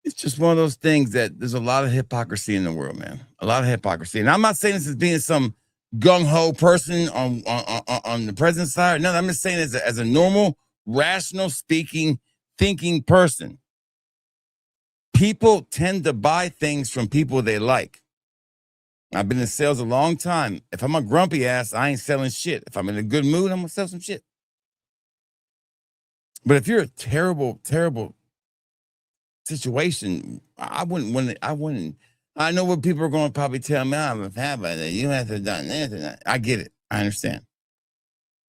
It's just one of those things that there's a lot of hypocrisy in the world, man. A lot of hypocrisy. And I'm not saying this as being some gung-ho person on the president's side. No, I'm just saying as a normal, rational speaking, thinking person. People tend to buy things from people they like. I've been in sales a long time. If I'm a grumpy ass, I ain't selling shit. If I'm in a good mood, I'm gonna sell some shit. But if you're a terrible, terrible situation, I wouldn't. I know what people are going to probably tell me. I'm a fan by that. You have to have done this and that. I get it. I understand.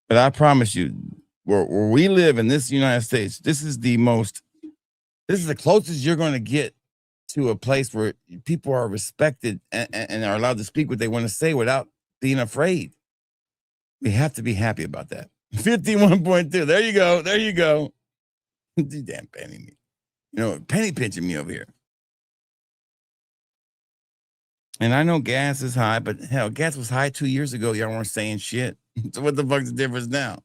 But I promise you, where we live in this United States, this is the closest you're going to get to a place where people are respected and are allowed to speak what they want to say without being afraid. We have to be happy about that. 51.2. There you go. There you go. Damn penny. Penny pinching me over here. And I know gas is high, but hell, gas was high 2 years ago. Y'all weren't saying shit. So what the fuck's the difference now?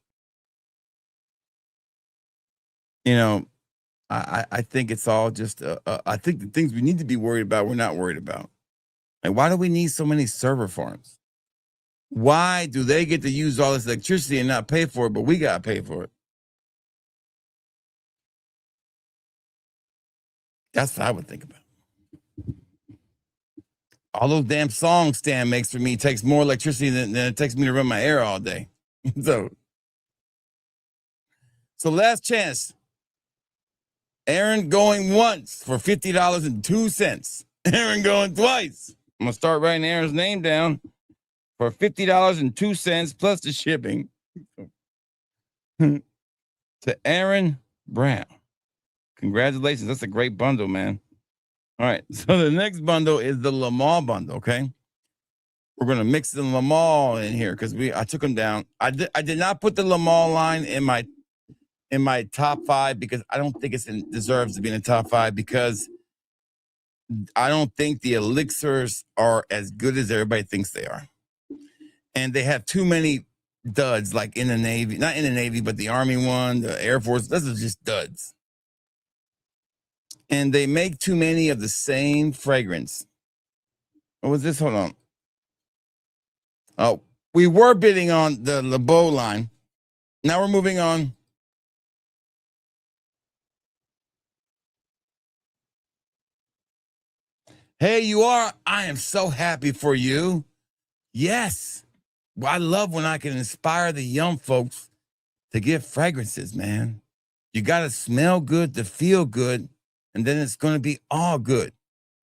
I think it's all just, I think the things we need to be worried about, we're not worried about. Like, why do we need so many server farms? Why do they get to use all this electricity and not pay for it, but we got to pay for it? That's what I would think about. All those damn songs Stan makes for me takes more electricity than it takes me to run my air all day. So last chance. Aaron going once for $50.02. Aaron going twice. I'm gonna start writing Aaron's name down for $50.02 plus the shipping to Aaron Brown. Congratulations. That's a great bundle, man. All right. So the next bundle is the Lamar bundle. Okay. We're gonna mix the Lamar in here because I took them down. I did not put the Lamar line in my top 5 because I don't think it deserves to be in the top 5 because I don't think the elixirs are as good as everybody thinks they are. And they have too many duds, like in the Navy, not in the Navy, but the Army one, the Air Force. Those are just duds. And they make too many of the same fragrance. What was this? Hold on. Oh, we were bidding on the Beau line. Now we're moving on. Hey, you are. I am so happy for you. Yes. Well, I love when I can inspire the young folks to get fragrances, man. You got to smell good to feel good, and then it's going to be all good.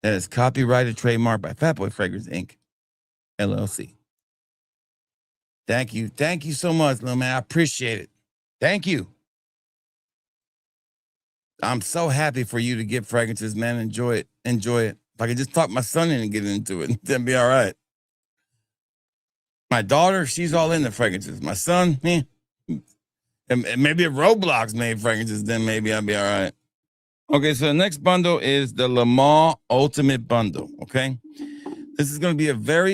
That is copyrighted, trademark by Fatboy Fragrance Inc., LLC. Thank you. Thank you so much, little man. I appreciate it. Thank you. I'm so happy for you to get fragrances, man. Enjoy it. Enjoy it. If I could just talk my son in and get into it, that'd be all right. My daughter, she's all into fragrances. My son, and maybe if Roblox made fragrances, then maybe I'll be all right. Okay, so the next bundle is the Lamar Ultimate Bundle, okay? This is going to be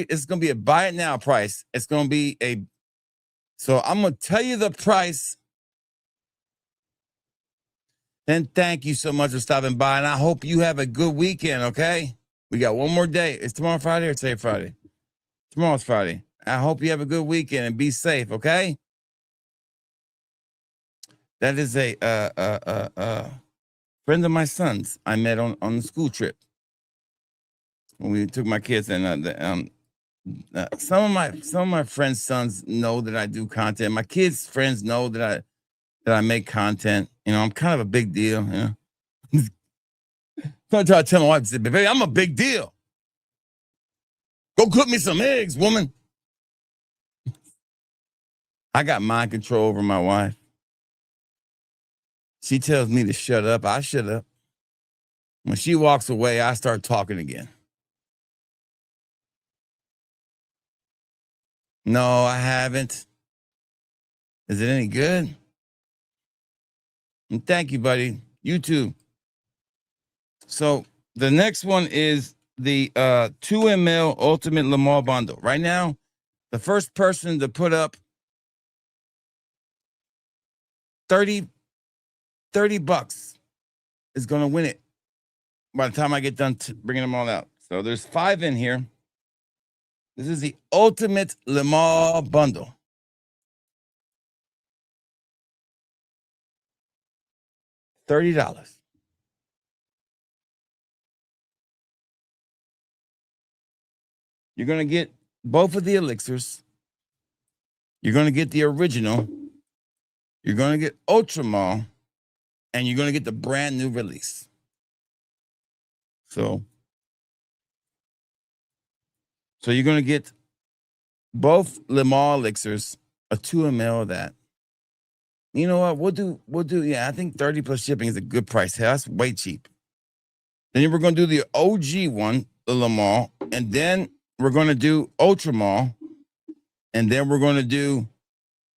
it's going to be a buy it now price. It's going to be so I'm going to tell you the price. And thank you so much for stopping by. And I hope you have a good weekend, okay? We got one more day. Is tomorrow Friday or today Friday? Tomorrow's Friday. I hope you have a good weekend and be safe, okay? That is a friend of my son's I met on the school trip when we took my kids. And some of my friends' sons know that I do content. My kids' friends know that I make content. You know, I'm kind of a big deal. You know, I try to tell my wife, baby, I'm a big deal. Go cook me some eggs, woman. I got mind control over my wife. She tells me to shut up. I shut up. When she walks away, I start talking again. No, I haven't. Is it any good? And thank you, buddy. You too. So the next one is the 2 ml Ultimate Lamar Bundle. Right now, the first person to put up 30 bucks is going to win it by the time I get done bringing them all out. So there's 5 in here. This is the Ultimate Lamar Bundle. $30. You're going to get both of the elixirs. You're going to get the original. You're going to get Ultramar. And you're going to get the brand new release. So you're going to get both Lamar elixirs, a 2 ml of that. You know what? We'll do. Yeah, I think 30 plus shipping is a good price. Hell, that's way cheap. Then we're going to do the OG one, the Lamar, and then we're going to do Ultramar, and then we're going to do.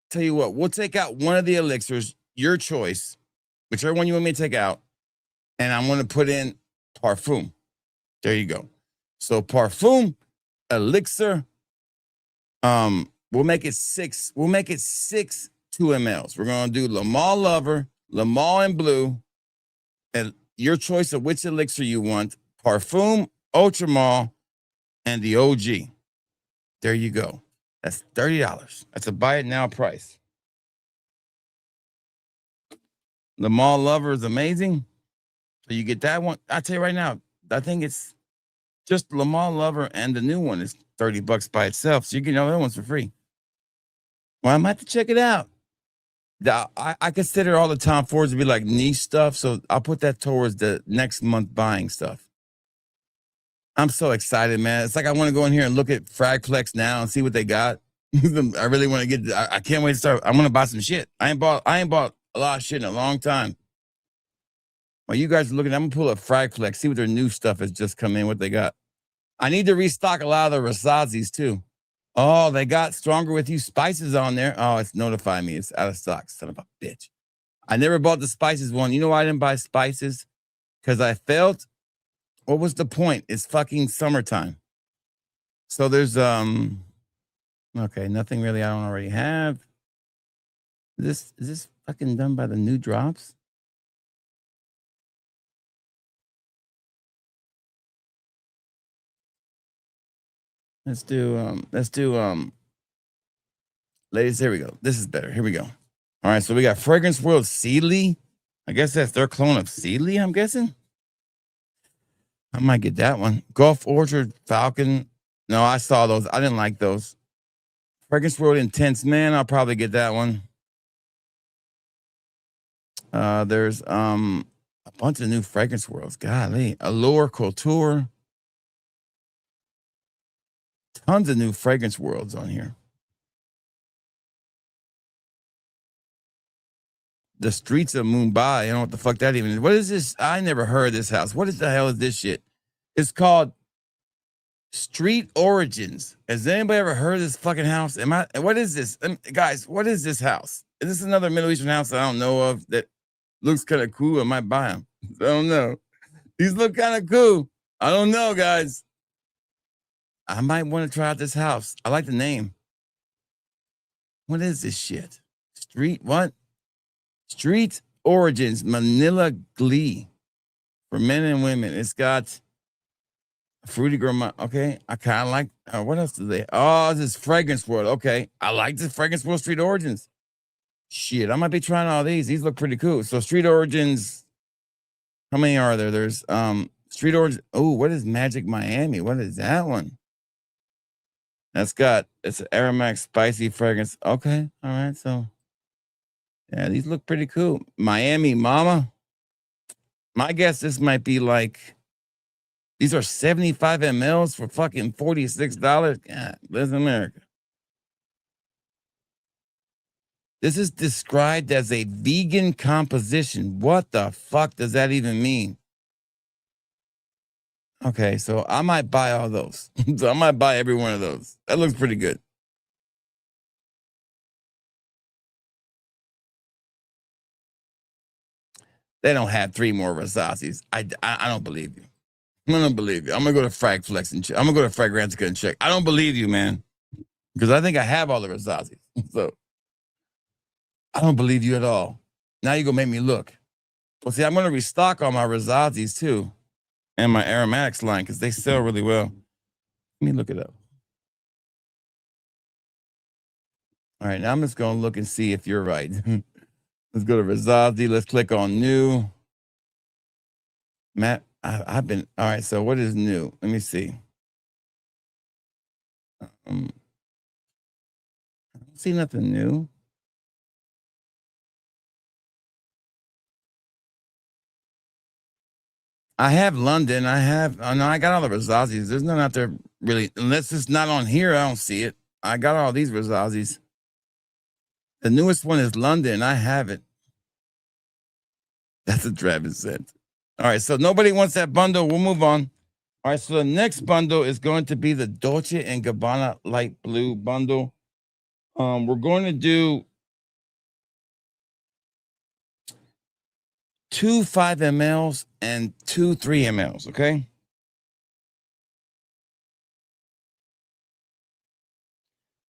Tell you what, we'll take out one of the elixirs, your choice, whichever one you want me to take out, and I'm going to put in Parfum. There you go. So Parfum, elixir. We'll make it 6. We'll make it 6 2 mls. We're going to do Lamar Lover, Lamar in blue, and your choice of which elixir you want, Parfum, Ultramar, and the OG. There you go. That's $30. That's a buy it now price. Lamar Lover is amazing. So you get that one. I tell you right now, I think it's just Lamar Lover, and the new one is $30 by itself. So you get all the other ones for free. Well, I might have to check it out. I consider all the Tom Fords to be like niche stuff, so I'll put that towards the next month buying stuff. I'm so excited, man. It's like I want to go in here and look at Fragplex now and see what they got. I really want to get. I can't wait to start. I'm gonna buy some shit. I ain't bought a lot of shit in a long time. While you guys are looking, I'm gonna pull up Fragplex, see what their new stuff has just come in, what they got. I need to restock a lot of the Rasazis too. Oh, they got Stronger With You spices on there. Oh, it's notifying me. It's out of stock. Son of a bitch. I never bought the spices one. You know why I didn't buy spices? Because I felt, what was the point? It's fucking summertime. So there's okay, nothing really I don't already have. Is this fucking done by the new drops? Let's do ladies, here we go. This is better. Here we go. All right, so we got Fragrance World Sealy. I guess that's their clone of Sealy, I'm guessing. I might get that one. Gulf Orchard Falcon. No, I saw those. I didn't like those. Fragrance World Intense Man. I'll probably get that one. There's a bunch of new Fragrance Worlds. Golly. Allure Couture. Tons of new Fragrance Worlds on here. The Streets of Mumbai. I don't know what the fuck that even is. What is this? I never heard of this house. What the hell is this shit? It's called Street Origins. Has anybody ever heard of this fucking house? What is this? Guys, what is this house? Is this another Middle Eastern house I don't know of that looks kind of cool? I might buy them. I don't know. These look kind of cool. I don't know, guys. I might want to try out this house. I like the name. What is this shit? Street what? Street Origins Manila Glee for men and women. It's got Fruity Gourmand. Okay, I kind of like. What else do they? Oh, this is Fragrance World. Okay, I like this Fragrance World Street Origins. Shit, I might be trying all these. These look pretty cool. So Street Origins. How many are there? There's Street Origins. Oh, what is Magic Miami? What is that one? It's an aromatic spicy fragrance. Okay, all right. So yeah, these look pretty cool. Miami Mama. My guess this might be like, these are 75 mLs for fucking $46. God, bless America. This is described as a vegan composition. What the fuck does that even mean? Okay, so I might buy all those. So I might buy every one of those. That looks pretty good. They don't have 3 more Rasazis. I don't believe you. I don't believe you. I'm gonna go to Fragflex and check. I'm gonna go to Fragrantica and check. I don't believe you, man, because I think I have all the Rasazis. So I don't believe you at all. Now you're gonna make me look. Well, see, I'm gonna restock all my Rasazis too, and my aromatics line because they sell really well. Let me look it up. All right, now I'm just gonna look and see if you're right. Let's go to Razazi. Let's click on new. Matt, I've been, all right, so what is new? Let me see. I don't see nothing new. I have London. No, I got all the Razazis. There's none out there really, unless it's not on here, I don't see it. I got all these Razazis. The newest one is London. I have it. That's what Travis said. All right, so nobody wants that bundle. We'll move on. All right, so the next bundle is going to be the Dolce & Gabbana light blue bundle. We're going to do 2 5 mLs and 2 3 mLs, okay?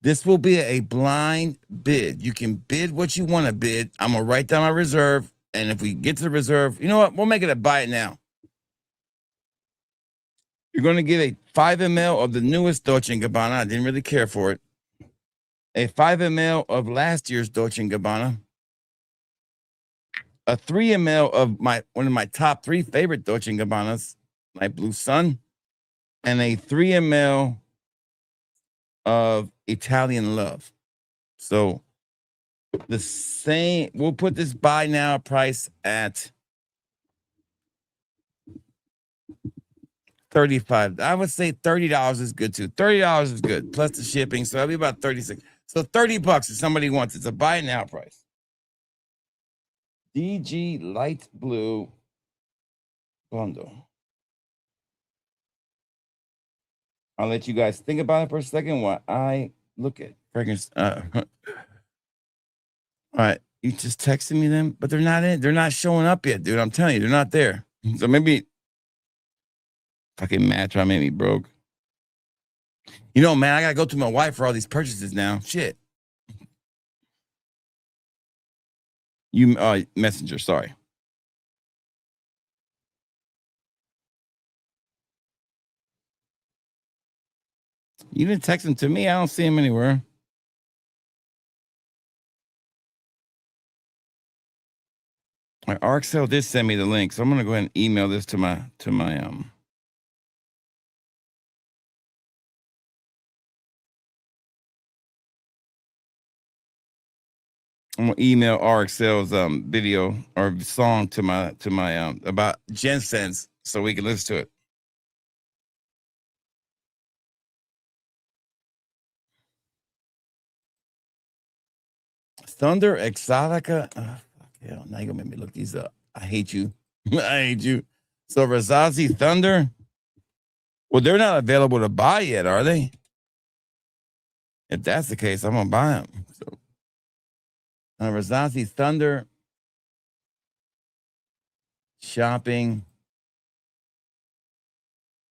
This will be a blind bid. You can bid what you want to bid. I'm going to write down my reserve. And if we get to the reserve, you know what? We'll make it a buy it now. You're going to get a 5 ml of the newest Dolce & Gabbana. I didn't really care for it. A 5 ml of last year's Dolce & Gabbana. A 3 ml of one of my top 3 favorite Dolce & Gabbanas, Light Blue Sun. And a 3 ml of Italian Love. So the same, we'll put this buy now price at 35. I would say $30 is good too. $30 is good plus the shipping, so that'll be about 36. So $30 if somebody wants it. It's a buy it now price. DG light blue bundle. I'll let you guys think about it for a second while I look at fragrance. All right, you just texted me them, but they're not in. They're not showing up yet, dude. I'm telling you, they're not there. So maybe fucking match trying to make me broke. You know, man, I gotta go to my wife for all these purchases now. Shit. You messenger, sorry. You didn't text him to me. I don't see him anywhere. My RxL did send me the link, so I'm gonna go ahead and email this to my I'm gonna email RxL's video or song to my about Jensen's so we can listen to it. Thunder Exotica. Fuck hell, now you're gonna make me look these up. I hate you. I hate you. So Versace Thunder. Well, they're not available to buy yet, are they? If that's the case, I'm gonna buy them. So Versace Thunder shopping.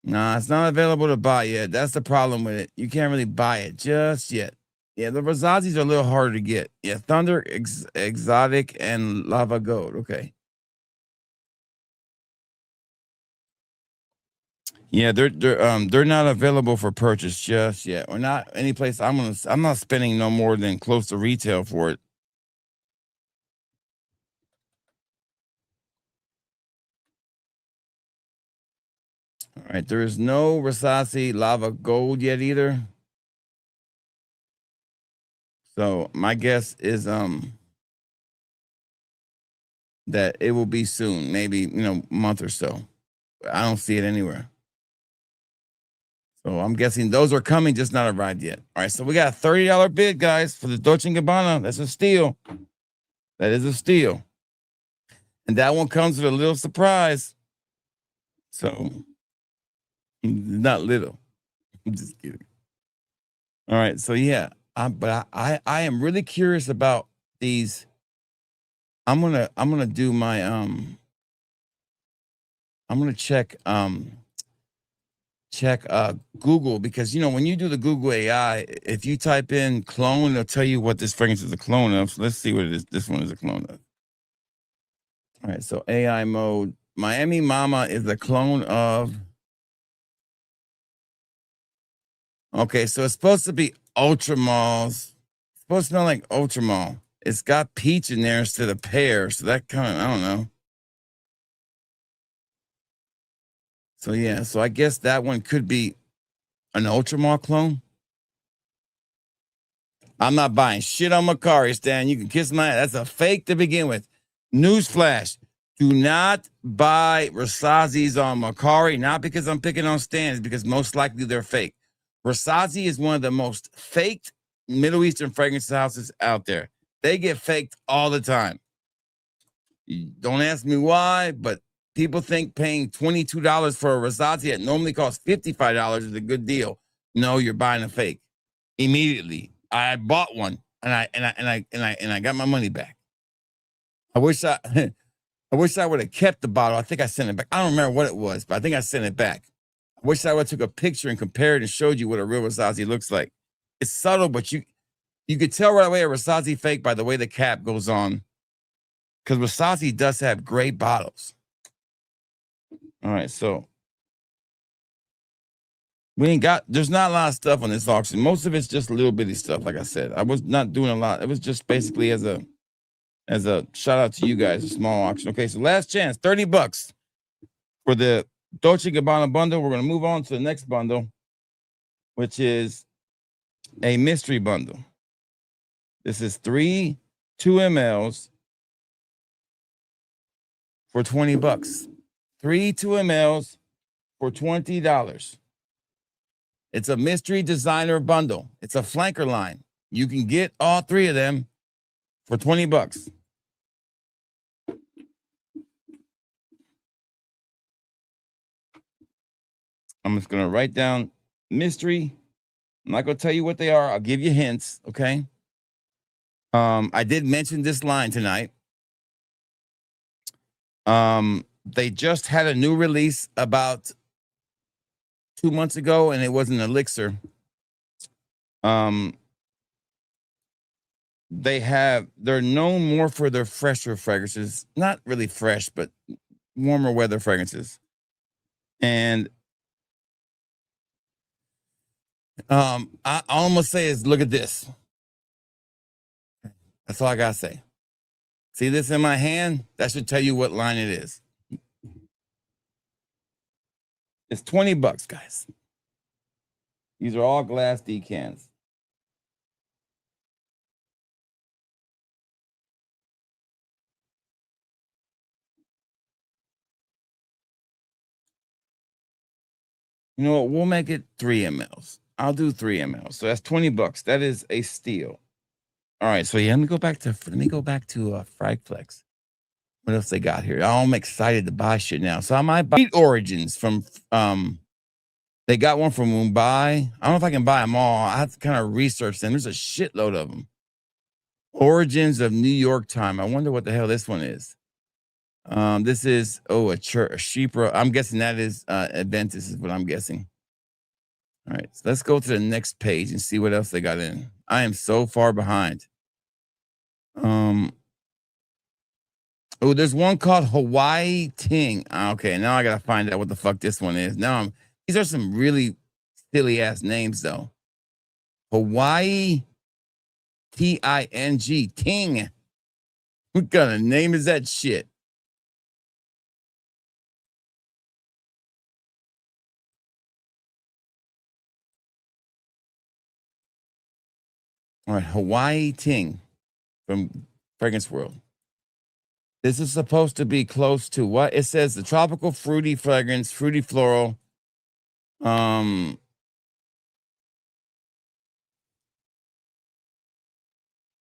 Nah, it's not available to buy yet. That's the problem with it. You can't really buy it just yet. Yeah, the Versace's are a little harder to get. Yeah, Thunder, Exotic, and Lava Gold. Okay. Yeah, they're not available for purchase just yet. Or not any place. I'm not spending no more than close to retail for it. All right, there is no Versace Lava Gold yet either. So my guess is that it will be soon, maybe month or so. I don't see it anywhere. So I'm guessing those are coming, just not arrived yet. All right, so we got a $30 bid, guys, for the Dolce & Gabbana. That's a steal. That is a steal. And that one comes with a little surprise. So not little. I'm just kidding. All right, so yeah, but I am really curious about these. I'm gonna do my I'm gonna check Google, because when you do the Google AI, if you type in clone, it'll tell you what this fragrance is a clone of. So let's see what it is. This one is a clone of. All right, so AI mode. Miami Mama is a clone of. Okay, so it's supposed to be Ultramalls. It's supposed to smell like Ultramal. It's got peach in there instead of pear, so that kind of, I don't know. So yeah, so I guess that one could be an Ultramal clone. I'm not buying shit on Macari, Stan. You can kiss my ass. That's a fake to begin with. Newsflash. Do not buy Versace's on Macari, not because I'm picking on Stan, it's because most likely they're fake. Versace is one of the most faked Middle Eastern fragrance houses out there. They get faked all the time. Don't ask me why, but people think paying $22 for a Versace that normally costs $55 is a good deal. No, you're buying a fake. Immediately, I bought one and I got my money back. I wish I would have kept the bottle. I think I sent it back. I don't remember what it was, but I think I sent it back. I wish I would have took a picture and compared and showed you what a real Versace looks like. It's subtle, but you could tell right away a Versace fake by the way the cap goes on. Because Versace does have great bottles. All right, so there's not a lot of stuff on this auction. Most of it's just little bitty stuff, like I said. I was not doing a lot. It was just basically as a shout out to you guys, a small auction. Okay, so last chance, $30 for the Dolce & Gabbana bundle. We're going to move on to the next bundle, which is a mystery bundle. This is 3 2 mLs for $20. 3 2 mLs for $20. It's a mystery designer bundle. It's a flanker line. You can get all three of them for $20. I'm just going to write down mystery. I'm not going to tell you what they are. I'll give you hints, okay? I did mention this line tonight. They just had a new release about 2 months ago, and it was an elixir. They're known more for their fresher fragrances, not really fresh, but warmer weather fragrances. And all I'm gonna say is look at this. That's all I gotta say. See this in my hand? That should tell you what line it is. It's $20, guys. These are all glass decants. You know what? We'll make it 3 mLs. I'll do 3 mLs. So that's $20. That is a steal. All right. So yeah, let me go back to Fragflex. What else they got here? Oh, I'm excited to buy shit now. So I might buy Origins from they got one from Mumbai. I don't know if I can buy them all. I have to kind of research them. There's a shitload of them. Origins of New York Time. I wonder what the hell this one is. This is a Shipra. I'm guessing that is Adventus is what I'm guessing. All right, so let's go to the next page and see what else they got in. I am so far behind. There's one called Hawaii Ting. Okay, now I gotta find out what the fuck this one is. These are some really silly ass names though. Hawaii Ting. Ting. What kind of name is that shit? All right, Hawaii Ting from Fragrance World. This is supposed to be close to what? It says the tropical fruity fragrance, fruity floral.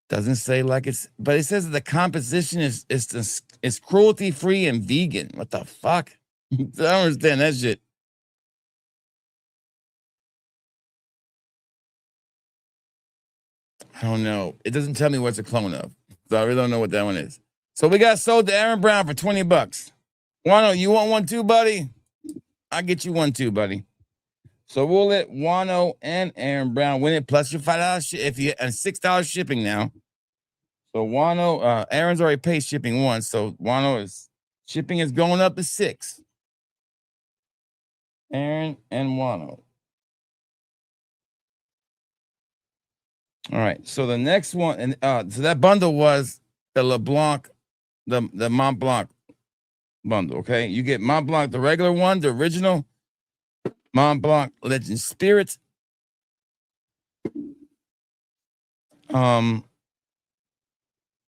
Doesn't say like it's, but it says that the composition is cruelty free and vegan. What the fuck? I don't understand that shit. I don't know. It doesn't tell me what's a clone of. So I really don't know what that one is. So we got sold to Aaron Brown for $20. Wano, you want one too, buddy? I'll get you one too, buddy. So we'll let Wano and Aaron Brown win it, plus your $5 if you and $6 shipping now. So Wano, Aaron's already paid shipping once, so Wano shipping is going up to $6. Aaron and Wano. All right. So the next one, and so that bundle was the LeBlanc, the Mont Blanc bundle. Okay, you get Mont Blanc, the regular one, the original Mont Blanc Legend Spirits. Not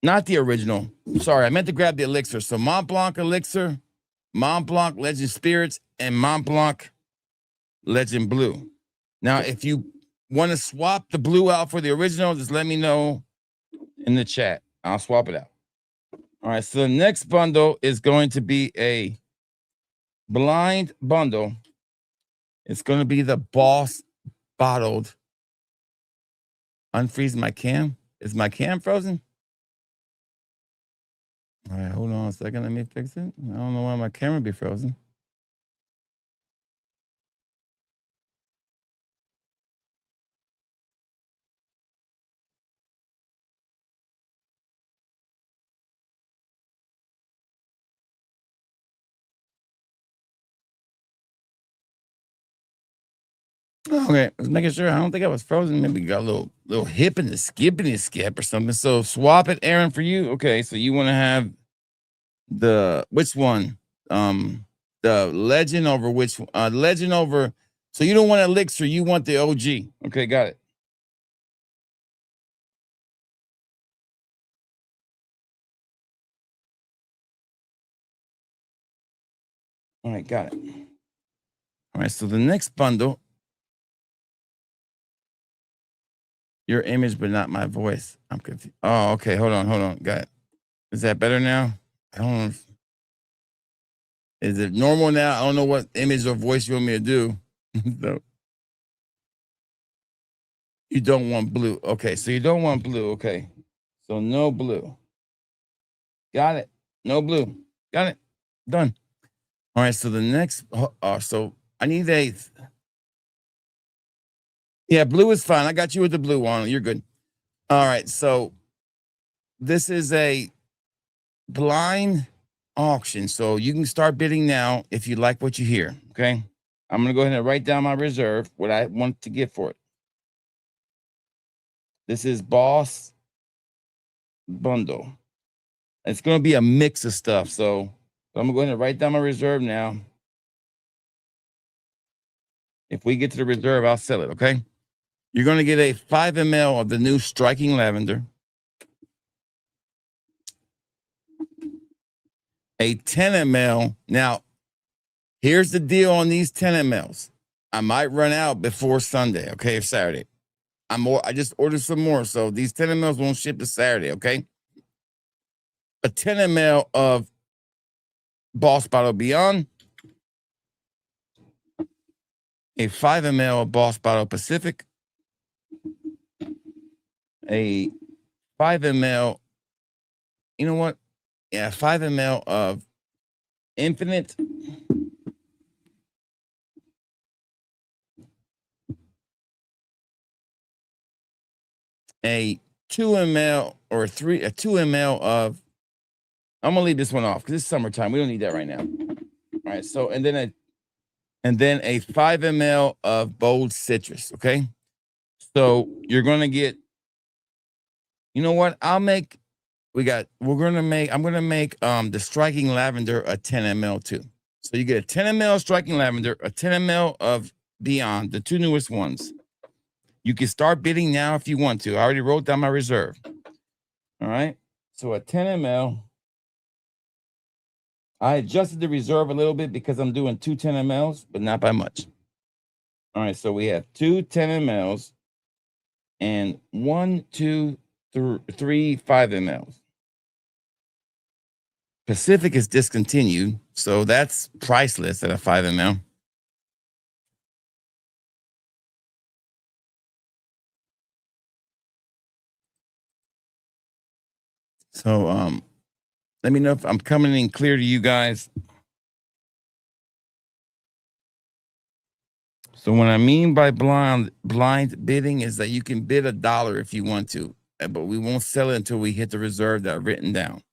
the original. Sorry, I meant to grab the elixir. So Mont Blanc elixir, Mont Blanc Legend Spirits, and Mont Blanc Legend Blue. Now, if you want to swap the blue out for the original, just let me know in the chat. I'll swap it out. All right, so the next bundle is going to be a blind bundle. It's going to be the Boss bottled. Unfreeze my cam. Is my cam frozen? All right, hold on a second. Let me fix it. I don't know why my camera be frozen. Okay, I was making sure. I don't think I was frozen. Maybe got a little hip in the skip or something. So swap it, Aaron, for you. Okay, so you want to have which one? The legend over which legend over. So you don't want elixir, you want the OG. Okay, got it. All right, got it. All right, so the next bundle, your image, but not my voice. I'm confused. Oh, okay. Hold on. Got it. Is that better now? I don't know. Is it normal now? I don't know what image or voice you want me to do. So, you don't want blue. Okay, so you don't want blue. Okay, so no blue. Got it. No blue. Got it. Done. All right, so the next, so I need a, yeah, blue is fine. I got you with the blue one. You're good. All right, so this is a blind auction. So you can start bidding now if you like what you hear. Okay. I'm going to go ahead and write down my reserve, what I want to get for it. This is Boss Bundle. It's going to be a mix of stuff. So I'm going to go ahead and write down my reserve now. If we get to the reserve, I'll sell it. Okay. You're going to get a 5 ml of the new Striking Lavender, a 10 ml. Now, here's the deal on these 10 mls. I might run out before Sunday, okay, or Saturday. I just ordered some more, so these 10 mls won't ship to Saturday, okay? A 10 ml of Boss Bottle Beyond, a 5 ml of Boss Bottle Pacific, a 5 ml, you know what? Yeah, 5 ml of Infinite, a 2 ml or a 2 ml of, I'm gonna leave this one off because it's summertime. We don't need that right now. All right, so and then a 5 ml of Bold Citrus. Okay, so you're gonna get, you know what? I'm gonna make the Striking Lavender a 10 ml too. So you get a 10 ml Striking Lavender, a 10 ml of Beyond, the 2 newest ones. You can start bidding now if you want to. I already wrote down my reserve. All right. So a 10 ml. I adjusted the reserve a little bit because I'm doing 2 10 mls, but not by much. All right. So we have 2 10 mls and 1, 2, 3 5 mls. Pacific is discontinued, so that's priceless at a 5 ml. So let me know if I'm coming in clear to you guys. So what I mean by blind bidding is that you can bid $1 if you want to, but we won't sell it until we hit the reserve that are written down.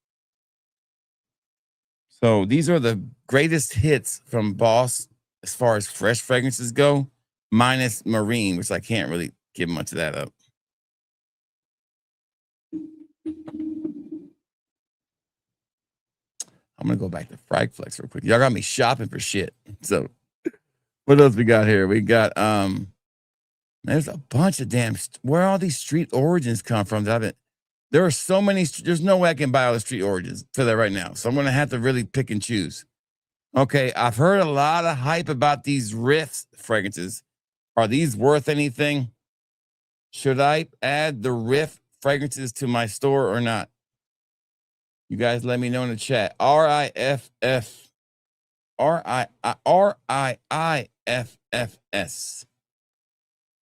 So these are the greatest hits from Boss as far as fresh fragrances go, minus Marine, which I can't really give much of that up. I'm gonna go back to Fragflex real quick. Y'all got me shopping for shit. So what else we got here? We got there's a bunch of damn where all these street origins come from. There are so many. There's no way I can buy all the street origins for that right now. So I'm gonna have to really pick and choose. Okay, I've heard a lot of hype about these Riff fragrances. Are these worth anything? Should I add the Riff fragrances to my store or not? You guys let me know in the chat. RIFF. RIIFFS.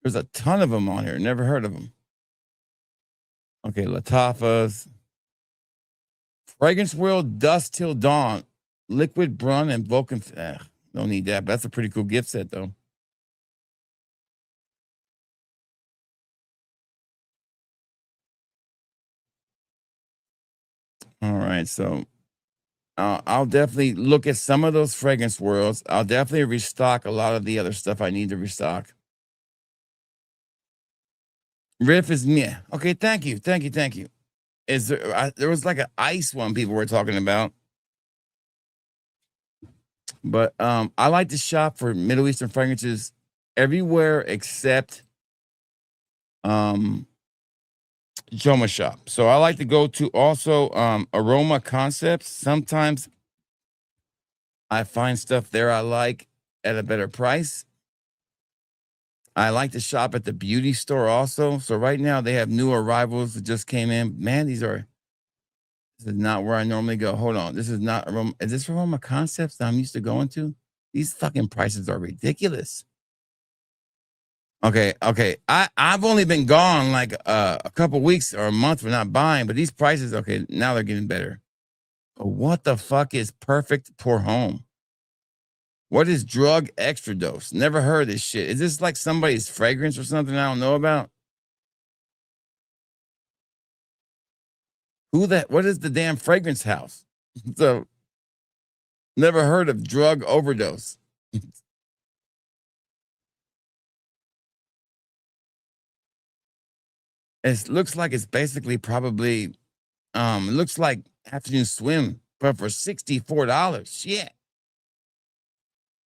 There's a ton of them on here. Never heard of them. Okay, Latafas. Fragrance World Dust Till Dawn. Liquid Brun and Vulcan. Don't need that, but that's a pretty cool gift set, though. All right, so I'll definitely look at some of those Fragrance Worlds. I'll definitely restock a lot of the other stuff I need to restock. Riff is meh. Okay, thank you. Is there was like an ice one people were talking about. But I like to shop for Middle Eastern fragrances everywhere except Joma Shop. So I like to go to also Aroma Concepts. Sometimes I find stuff there I like. at a better price. I like to shop at the beauty store also. So right now they have new arrivals that just came in. Man, this is not where I normally go. Hold on. This is not, is this Aroma Concepts that I'm used to going to? These fucking prices are ridiculous. Okay. I've only been gone like a couple weeks or a month for not buying, but these prices, okay, now they're getting better. But what the fuck is Perfect Pour Home? What is Drug Extra Dose? Never heard this shit. Is this like somebody's fragrance or something I don't know about? What is the damn fragrance house? So, never heard of Drug Overdose. It looks like it's basically probably, it looks like Afternoon Swim, but for $64. Shit.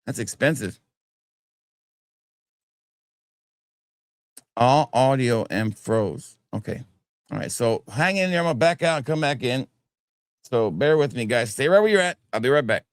That's expensive. All audio and froze. Okay. All right. So hang in there. I'm going to back out and come back in. So bear with me, guys. Stay right where you're at. I'll be right back.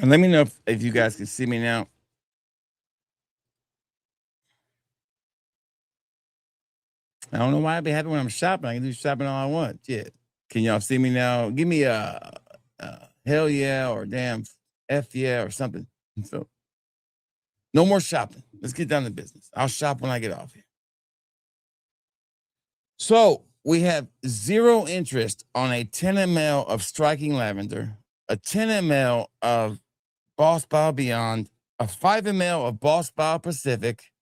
And let me know if you guys can see me now. I don't know why I be happy when I'm shopping. I can do shopping all I want. Yeah. Can y'all see me now? Give me a hell yeah or damn F yeah or something. So no more shopping. Let's get down to business. I'll shop when I get off here. So we have 0 interest on a 10 ml of Striking Lavender, a 10 ml of Boss Bio Beyond, a 5 ml of Boss Bio Pacific,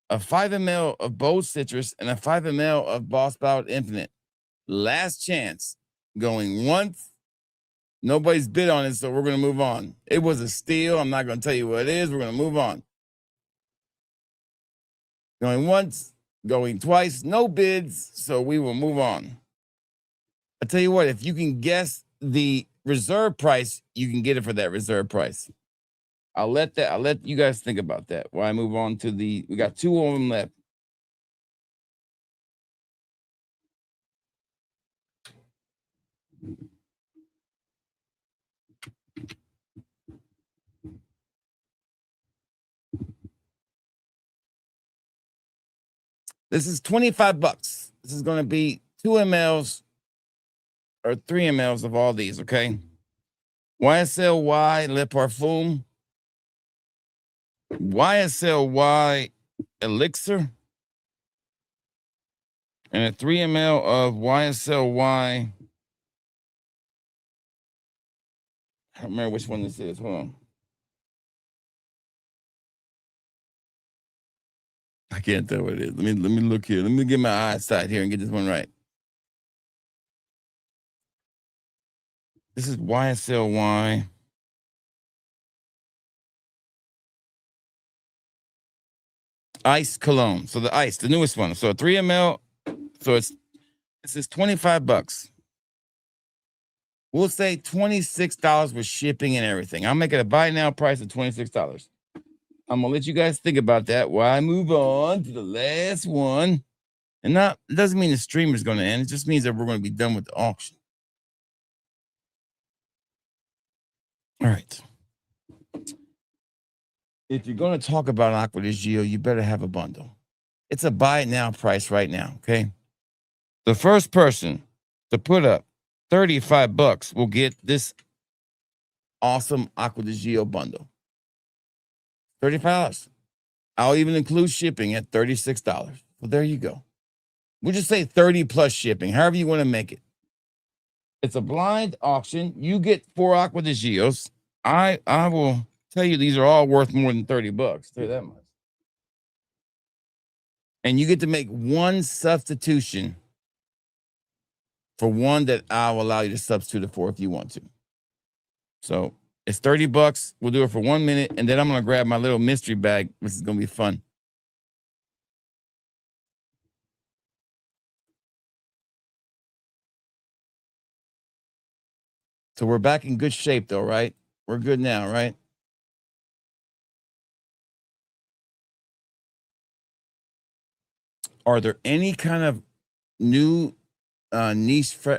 a 5 ml of Beau Citrus, and a 5 ml of Boss Bio Infinite. Last chance. Going once. Nobody's bid on it, so we're going to move on. It was a steal. I'm not going to tell you what it is. We're going to move on. Going once, going twice, no bids, so we will move on. I tell you what, if you can guess the reserve price, you can get it for that reserve price. I'll let you guys think about that while I move on to we got 2 of them left. This is $25. This is going to be 2 mLs or 3 mLs of all these, okay? YSL Le Parfum, YSL Elixir, and a 3 ml of YSL I don't remember which one this is. Hold on. I can't tell what it is. Let me look here. Let me get my eyesight here and get this one right. This is YSL Ice Cologne. So the newest one. So 3 ml. So this is $25. We'll say $26 with shipping and everything. I'll make it a buy now price of $26. I'm gonna let you guys think about that while I move on to the last one. And it doesn't mean the stream is going to end. It just means that we're going to be done with the auction. All right. If you're going to talk about Aqua di Gio, you better have a bundle. It's a buy it now price right now, okay? The first person to put up $35 will get this awesome Aqua di Gio bundle. $35. I'll even include shipping at $36. Well, there you go. We'll just say 30 plus shipping, however you want to make it. It's a blind auction. You get 4 Aqua di Gios. I will tell you these are all worth more than $30. Tell you that much. And you get to make one substitution for one that I'll allow you to substitute it for if you want to. So it's $30. We'll do it for 1 minute, and then I'm gonna grab my little mystery bag, which is gonna be fun. So we're back in good shape, though, right? We're good now, right? Are there any kind of new niche, so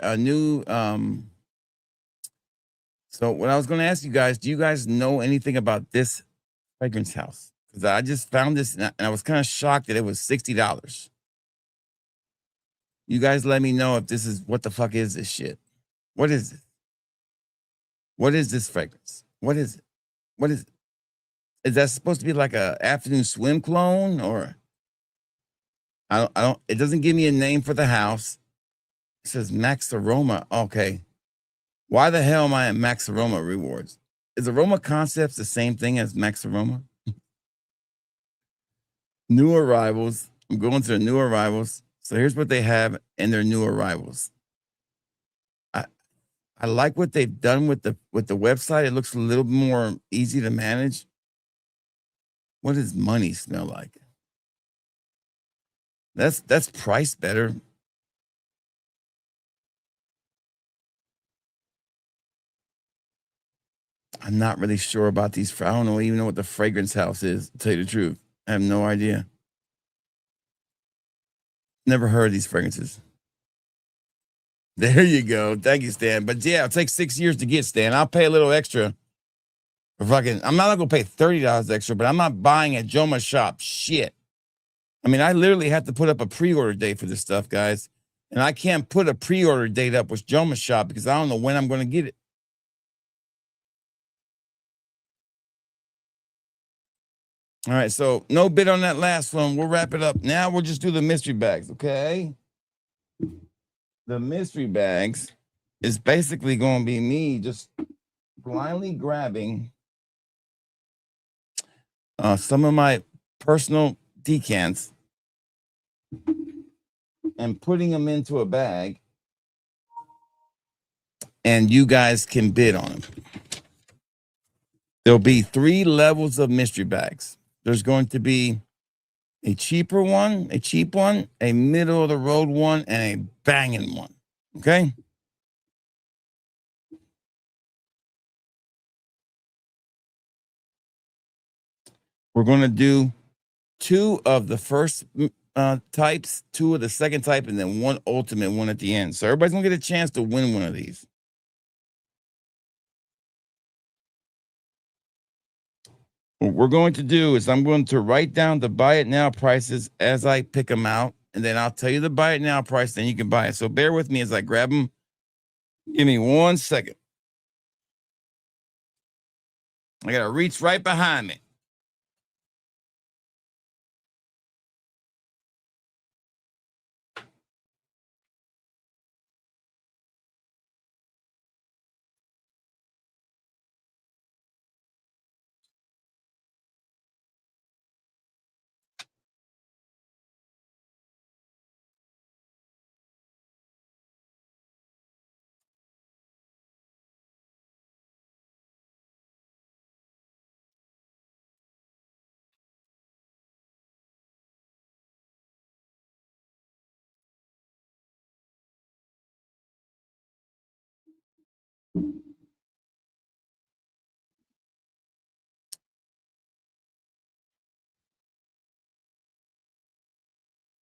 what I was going to ask you guys, do you guys know anything about this fragrance house? Because I just found this and I was kind of shocked that it was $60. You guys let me know if this is, what the fuck is this shit? What is it? What is this fragrance? What is it? What is it? Is that supposed to be like a afternoon swim clone, or I don't, it doesn't give me a name for the house. It says Max Aroma. Okay. Why the hell am I at Max Aroma Rewards? Is Aroma Concepts the same thing as Max Aroma? New arrivals. I'm going to the new arrivals. So here's what they have in their new arrivals. I like what they've done with the website. It looks a little more easy to manage. What does money smell like? That's priced better. I'm not really sure about these. I don't even know what the fragrance house is, to tell you the truth. I have no idea. Never heard of these fragrances. There you go. Thank you, Stan. But yeah, it'll take 6 years to get, Stan. I'll pay a little extra. For fucking, I'm not going to pay $30 extra, but I'm not buying at Joma's shop. Shit. I mean, I literally have to put up a pre-order date for this stuff, guys. And I can't put a pre-order date up with Joma's shop because I don't know when I'm going to get it. All right, so no bid on that last one. We'll wrap it up. Now we'll just do the mystery bags, okay? The mystery bags is basically going to be me just blindly grabbing some of my personal decants and putting them into a bag, and you guys can bid on them. There'll be 3 levels of mystery bags. There's going to be a cheaper one, a cheap one, a middle of the road one, and a banging one. Okay? We're going to do 2 of the first types, 2 of the second type, and then 1 ultimate one at the end. So everybody's going to get a chance to win one of these. What we're going to do is I'm going to write down the buy it now prices as I pick them out, and then I'll tell you the buy it now price, then you can buy it. So bear with me as I grab them. Give me 1 second. I got to reach right behind me.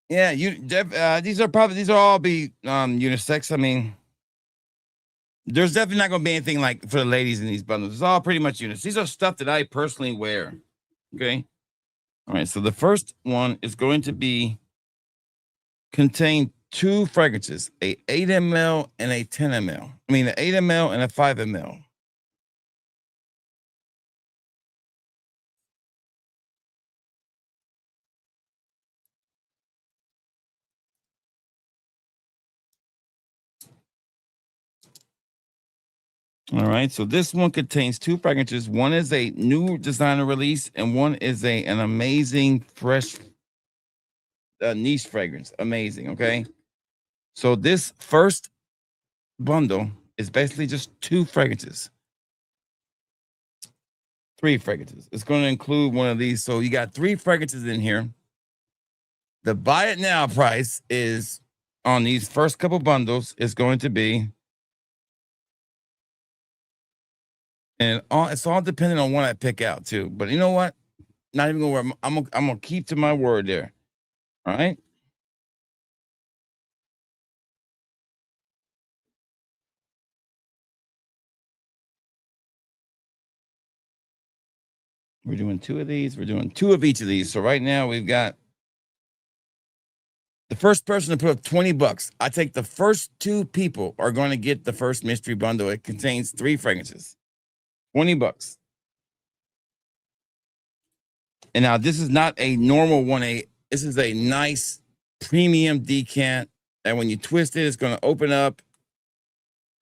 Yeah, these are all be unisex. I mean, there's definitely not going to be anything like for the ladies in these bundles. It's all pretty much unisex. These are stuff that I personally wear. Okay. All right. So the first one is going to be contain 2 fragrances, a 8 ml and a 10 ml. I mean, an 8 ml and a 5 ml. All right, so this one contains 2 fragrances. One is a new designer release, and one is an amazing fresh niche fragrance. Amazing, okay? So this first bundle is basically just 2 fragrances. 3 fragrances. It's going to include one of these. So you got 3 fragrances in here. The buy it now price is on these first couple bundles is going to be, and it's all dependent on what I pick out too. But you know what? Not even gonna worry. I'm gonna keep to my word there. All right. We're doing 2 of these. We're doing 2 of each of these. So right now we've got the first person to put up $20. I take the first 2 people are going to get the first mystery bundle. It contains 3 fragrances. $20. And now this is not a normal 1/8. This is a nice premium decant. And when you twist it, it's going to open up.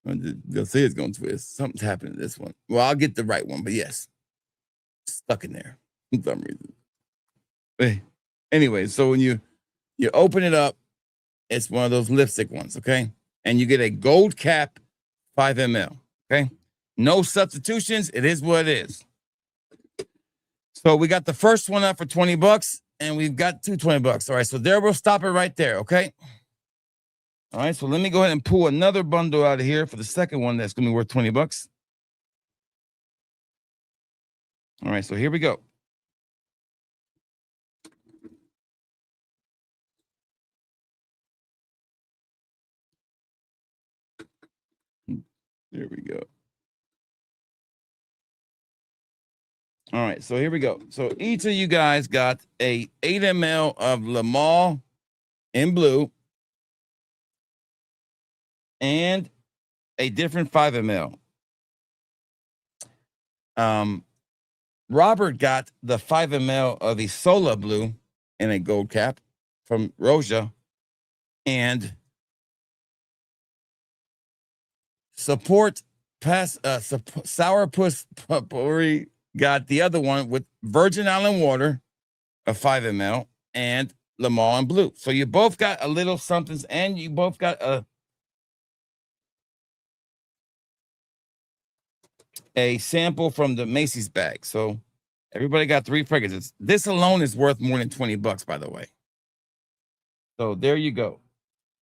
They'll say it's going to twist. Something's happening to this one. Well, I'll get the right one, but yes, stuck in there for some reason. Anyway, so when you open it up, it's one of those lipstick ones, okay? And you get a gold cap 5 ml, okay? No substitutions. It is what it is. So we got the first one up for $20, and we've got 2 $20. All right, so there we'll stop it right there, okay? All right, so let me go ahead and pull another bundle out of here for the second one that's going to be worth $20. All right, so here we go. There we go. All right, so here we go. So each of you guys got a 8 ml of Le Male in blue and a different 5 ml. Robert got the 5 ml of Isola blue in a gold cap from Roja, and Sourpuss Potpourri got the other one with Virgin Island water, a 5 ml, and Le Male in blue. So you both got a little somethings, and you both got a sample from the Macy's bag. So everybody got 3 fragrances. This alone is worth more than $20, by the way. So there you go.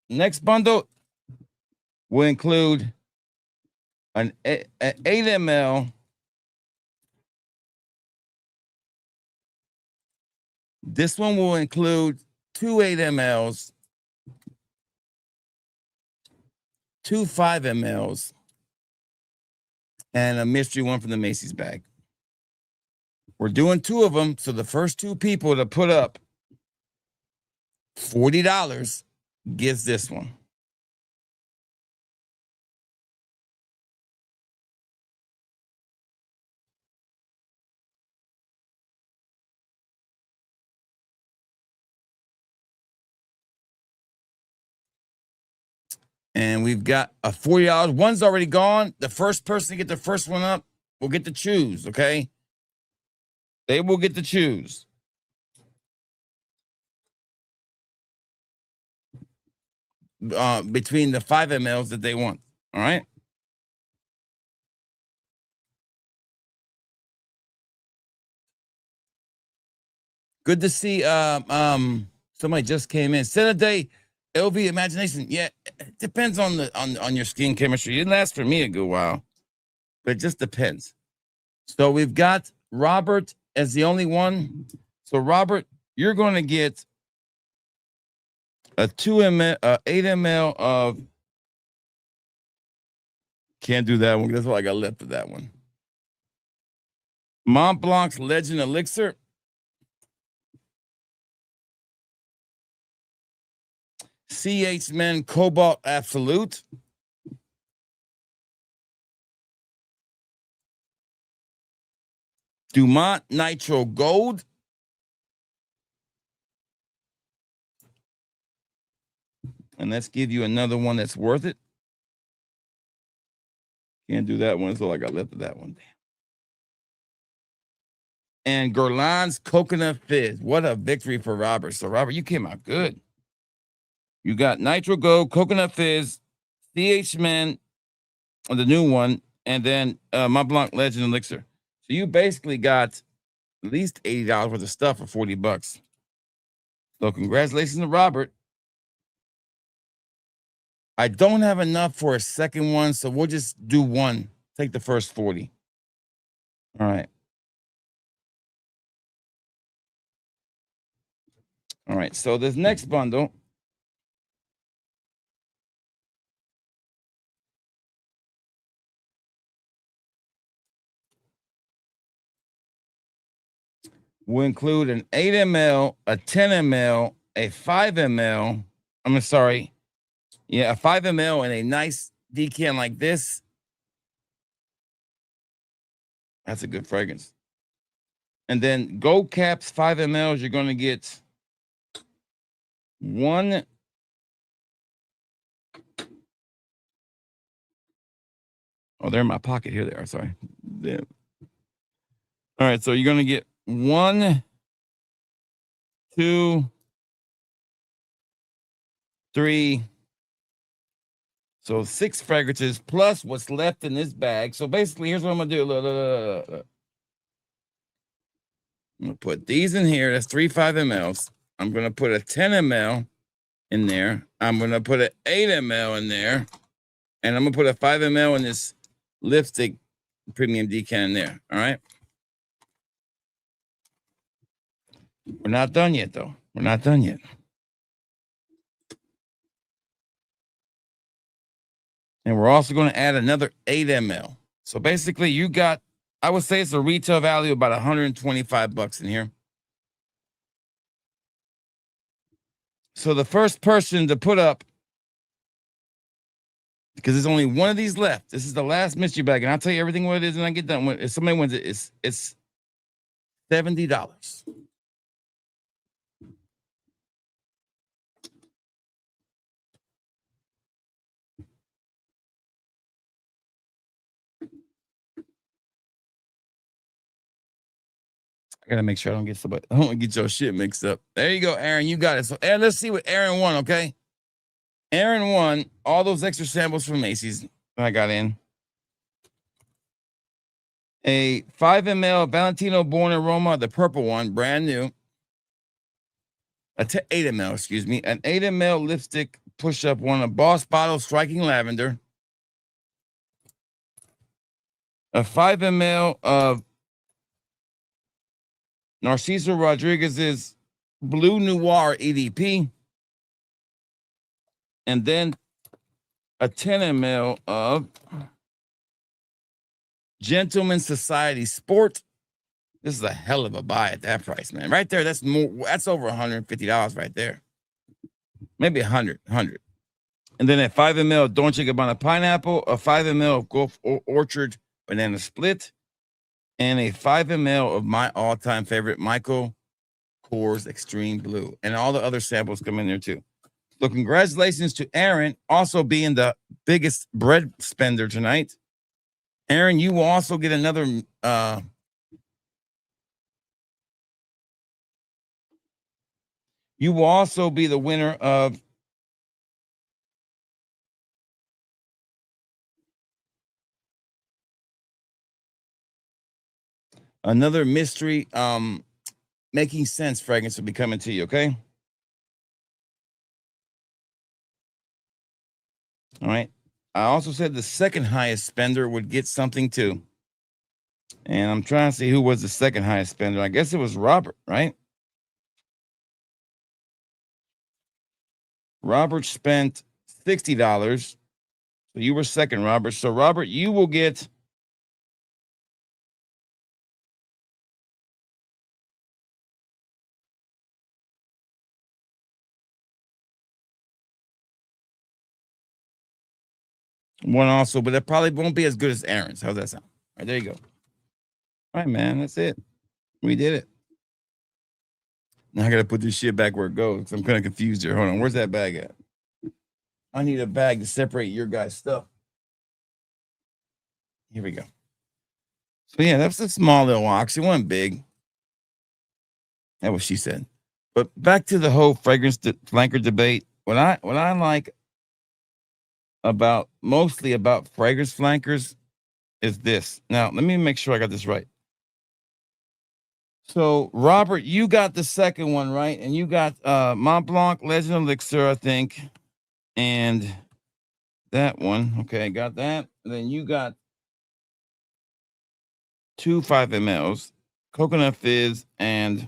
Next bundle will include an 8 ml. This one will include 2 8 mls, 2 5 mls, and a mystery one from the Macy's bag. We're doing 2 of them, so the first 2 people to put up $40 gets this one. And we've got a $40. One's already gone. The first person to get the first one up will get to choose, okay? They will get to choose. Between the 5 mls that they want, all right? Good to see somebody just came in. Saturday, LV Imagination. Yeah, it depends on your skin chemistry. It lasts for me a good while, but it just depends. So we've got Robert as the only one. So Robert, you're going to get a 8 ml of. Can't do that one. That's all I got left of that one. Mont Blanc's Legend Elixir. CH Men Cobalt Absolute. Dumont Nitro Gold. And let's give you another one that's worth it. Can't do that one. That's all I got left of that one. And Guerlain's Coconut Fizz. What a victory for Robert. So, Robert, you came out good. You got Nitro Gold, Coconut Fizz, CH Men, the new one, and then Mont Blanc Legend Elixir. So you basically got at least $80 worth of stuff for $40. So congratulations to Robert. I don't have enough for a second one, so we'll just do one. Take the first 40. All right. All right. So this next bundle will include an 8 ml, a 10 ml, a 5 ml. I'm sorry. Yeah, a 5 ml and a nice decan like this. That's a good fragrance. And then Gold Caps 5 mLs, you're going to get one. Oh, they're in my pocket. Here they are. Sorry. Yeah. All right. So you're going to get 1, 2, 3. So 6 fragrances plus what's left in this bag. So basically, here's what I'm going to do. Look. I'm going to put these in here. That's 3 5 mLs. I'm going to put a 10 ml in there. I'm going to put an 8 ml in there. And I'm going to put a 5 ml in this lipstick premium decan in there. All right. We're not done yet, though. We're not done yet. And we're also going to add another 8 ml. So basically, you got, I would say it's a retail value of about $125 in here. So the first person to put up, because there's only one of these left. This is the last mystery bag, and I'll tell you everything what it is when I get done. If somebody wins it, it's $70. I gotta make sure I don't get somebody. I don't want to get your shit mixed up. There you go, Aaron. You got it. So, Aaron, let's see what Aaron won. Okay, Aaron won all those extra samples from Macy's that I got in. A 5 ml Valentino Born Aroma, the purple one, brand new. 8 ml, excuse me. An 8 ml lipstick push-up one, a Boss Bottle Striking Lavender. A 5 ml of Narcisse Rodriguez's Blue Noir EDP. And then a 10 ml of Gentleman Society Sport. This is a hell of a buy at that price, man. Right there, that's more. That's over $150 right there. Maybe 100. And then a 5 ml of Dolce & Gabbana Pineapple, a 5 ml of Gulf Orchard Banana Split, and a 5 ml of my all-time favorite Michael Kors Extreme Blue. And all the other samples come in there too. So congratulations to Aaron, also being the biggest bread spender tonight. Aaron, you will also get another you will also be the winner of another mystery making sense fragrance will be coming to you, okay? All right. I also said the second highest spender would get something too. And I'm trying to see who was the second highest spender. I guess it was Robert, right? Robert spent $60. So you were second, Robert. So Robert, you will get one also, but it probably won't be as good as Aaron's. How's that sound? All right, there you go. All right, man. That's it. We did it. Now I gotta put this shit back where it goes. I'm kind of confused here. Hold on. Where's that bag at? I need a bag to separate your guys' stuff. Here we go. So yeah, that's a small little box. It wasn't big. That's what she said. But back to the whole fragrance flanker debate. What I like mostly about fragrance flankers is this. Now, let me make sure I got this right. So, Robert, you got the second one, right? And you got Mont Blanc Legend Elixir, I think. And that one. Okay, got that. And then you got 2 5 mLs, Coconut Fizz, and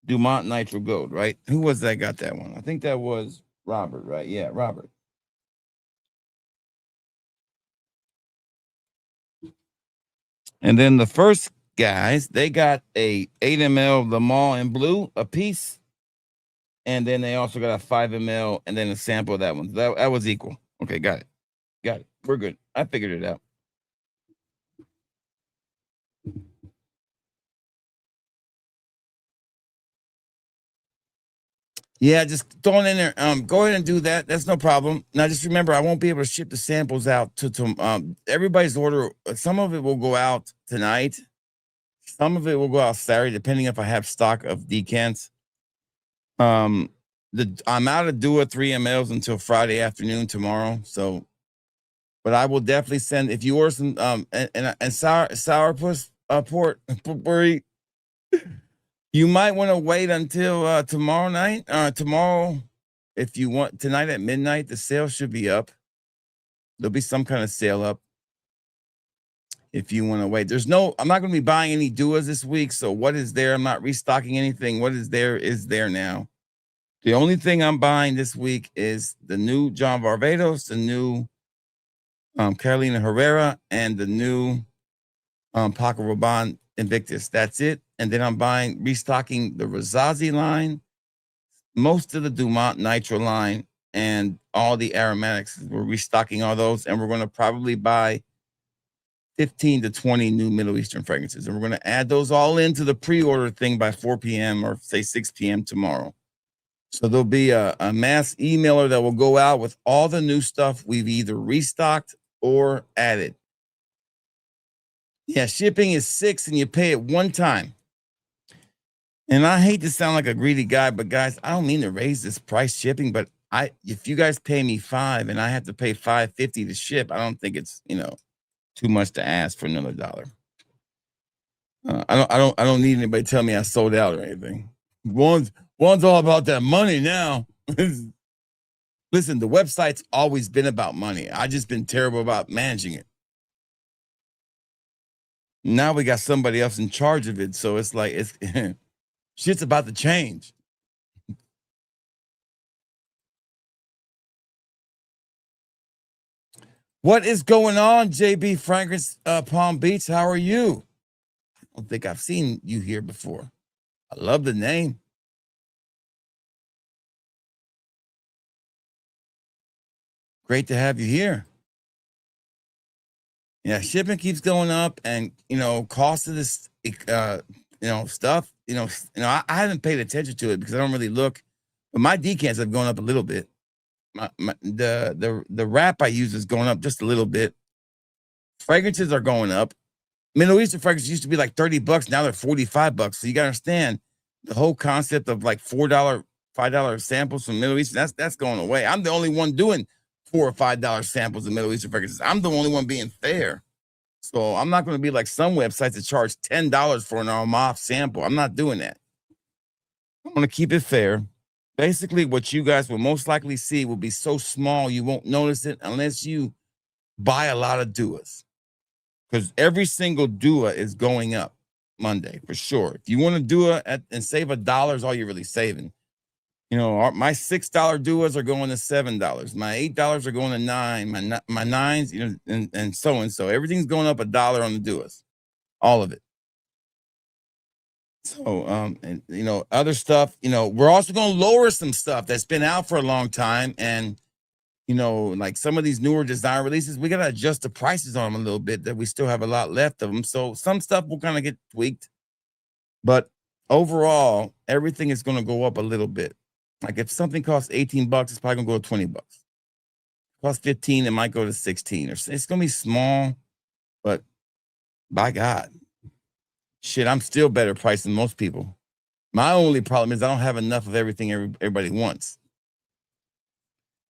Dumont Nitro Gold, right? Who was that got that one? I think that was Robert, right? Yeah, Robert. And then the first guys, they got a 8 ml Le Mans in blue, a piece. And then they also got a 5 ml and then a sample of that one. That was equal. Okay, got it. Got it. We're good. I figured it out. Yeah, just throw it in there. Go ahead and do that. That's no problem. Now, just remember, I won't be able to ship the samples out to everybody's order. Some of it will go out tonight. Some of it will go out Saturday, depending if I have stock of decants. I'm out of Dua 3 mLs until Friday afternoon tomorrow. So, but I will definitely send if you order some and sourpuss port potpourri. You might want to wait until tomorrow night. Tomorrow, if you want, tonight at midnight, the sale should be up. There'll be some kind of sale up. If you want to wait, I'm not going to be buying any Duas this week. So what is there? I'm not restocking anything. What is there now. The only thing I'm buying this week is the new John Varvatos, the new Carolina Herrera, and the new Paco Rabanne Invictus. That's it. And then I'm restocking the Rosazi line, most of the Dumont Nitro line, and all the aromatics. We're restocking all those, and we're going to probably buy 15 to 20 new Middle Eastern fragrances. And we're going to add those all into the pre-order thing by 4 p.m. or say 6 p.m. tomorrow. So there'll be a mass emailer that will go out with all the new stuff we've either restocked or added. Yeah, shipping is $6 and you pay it one time. And I hate to sound like a greedy guy, but guys, I don't mean to raise this price shipping, but if you guys pay me $5 and I have to pay $5.50 to ship, I don't think it's too much to ask for another $1. I don't need anybody to tell me I sold out or anything. One's all about that money now. Listen, the website's always been about money. I just been terrible about managing it. Now we got somebody else in charge of it, so it's like shit's about to change. What is going on, JB Fragrance Palm Beach? How are you? I don't think I've seen you here before. I love the name. Great to have you here. Yeah, shipping keeps going up, and cost of this stuff. I haven't paid attention to it because I don't really look, but my decants have gone up a little bit. The wrap I use is going up just a little bit. Fragrances are going up. Middle Eastern fragrances used to be like $30. Now they're $45. So you gotta understand the whole concept of like $4, $5 samples from Middle Eastern. That's going away. I'm the only one doing $4 or $5 samples of Middle Eastern fragrances. I'm the only one being fair. So I'm not going to be like some websites that charge $10 for an Armaf sample. I'm not doing that. I'm going to keep it fair. Basically, what you guys will most likely see will be so small you won't notice it unless you buy a lot of Duas. Because every single Dua is going up Monday for sure. If you want to Dua and save $1 is all you're really saving. My $6 Duas are going to $7. My $8 are going to $9. My nines, and so. Everything's going up $1 on the Duas. All of it. So, and other stuff, we're also going to lower some stuff that's been out for a long time. And, like some of these newer design releases, we got to adjust the prices on them a little bit, that we still have a lot left of them. So some stuff will kind of get tweaked, but overall, everything is going to go up a little bit. Like if something costs $18, it's probably gonna go to $20. Costs 15, it might go to 16, or it's gonna be small, but by God, shit, I'm still better priced than most people. My only problem is I don't have enough of everything everybody wants.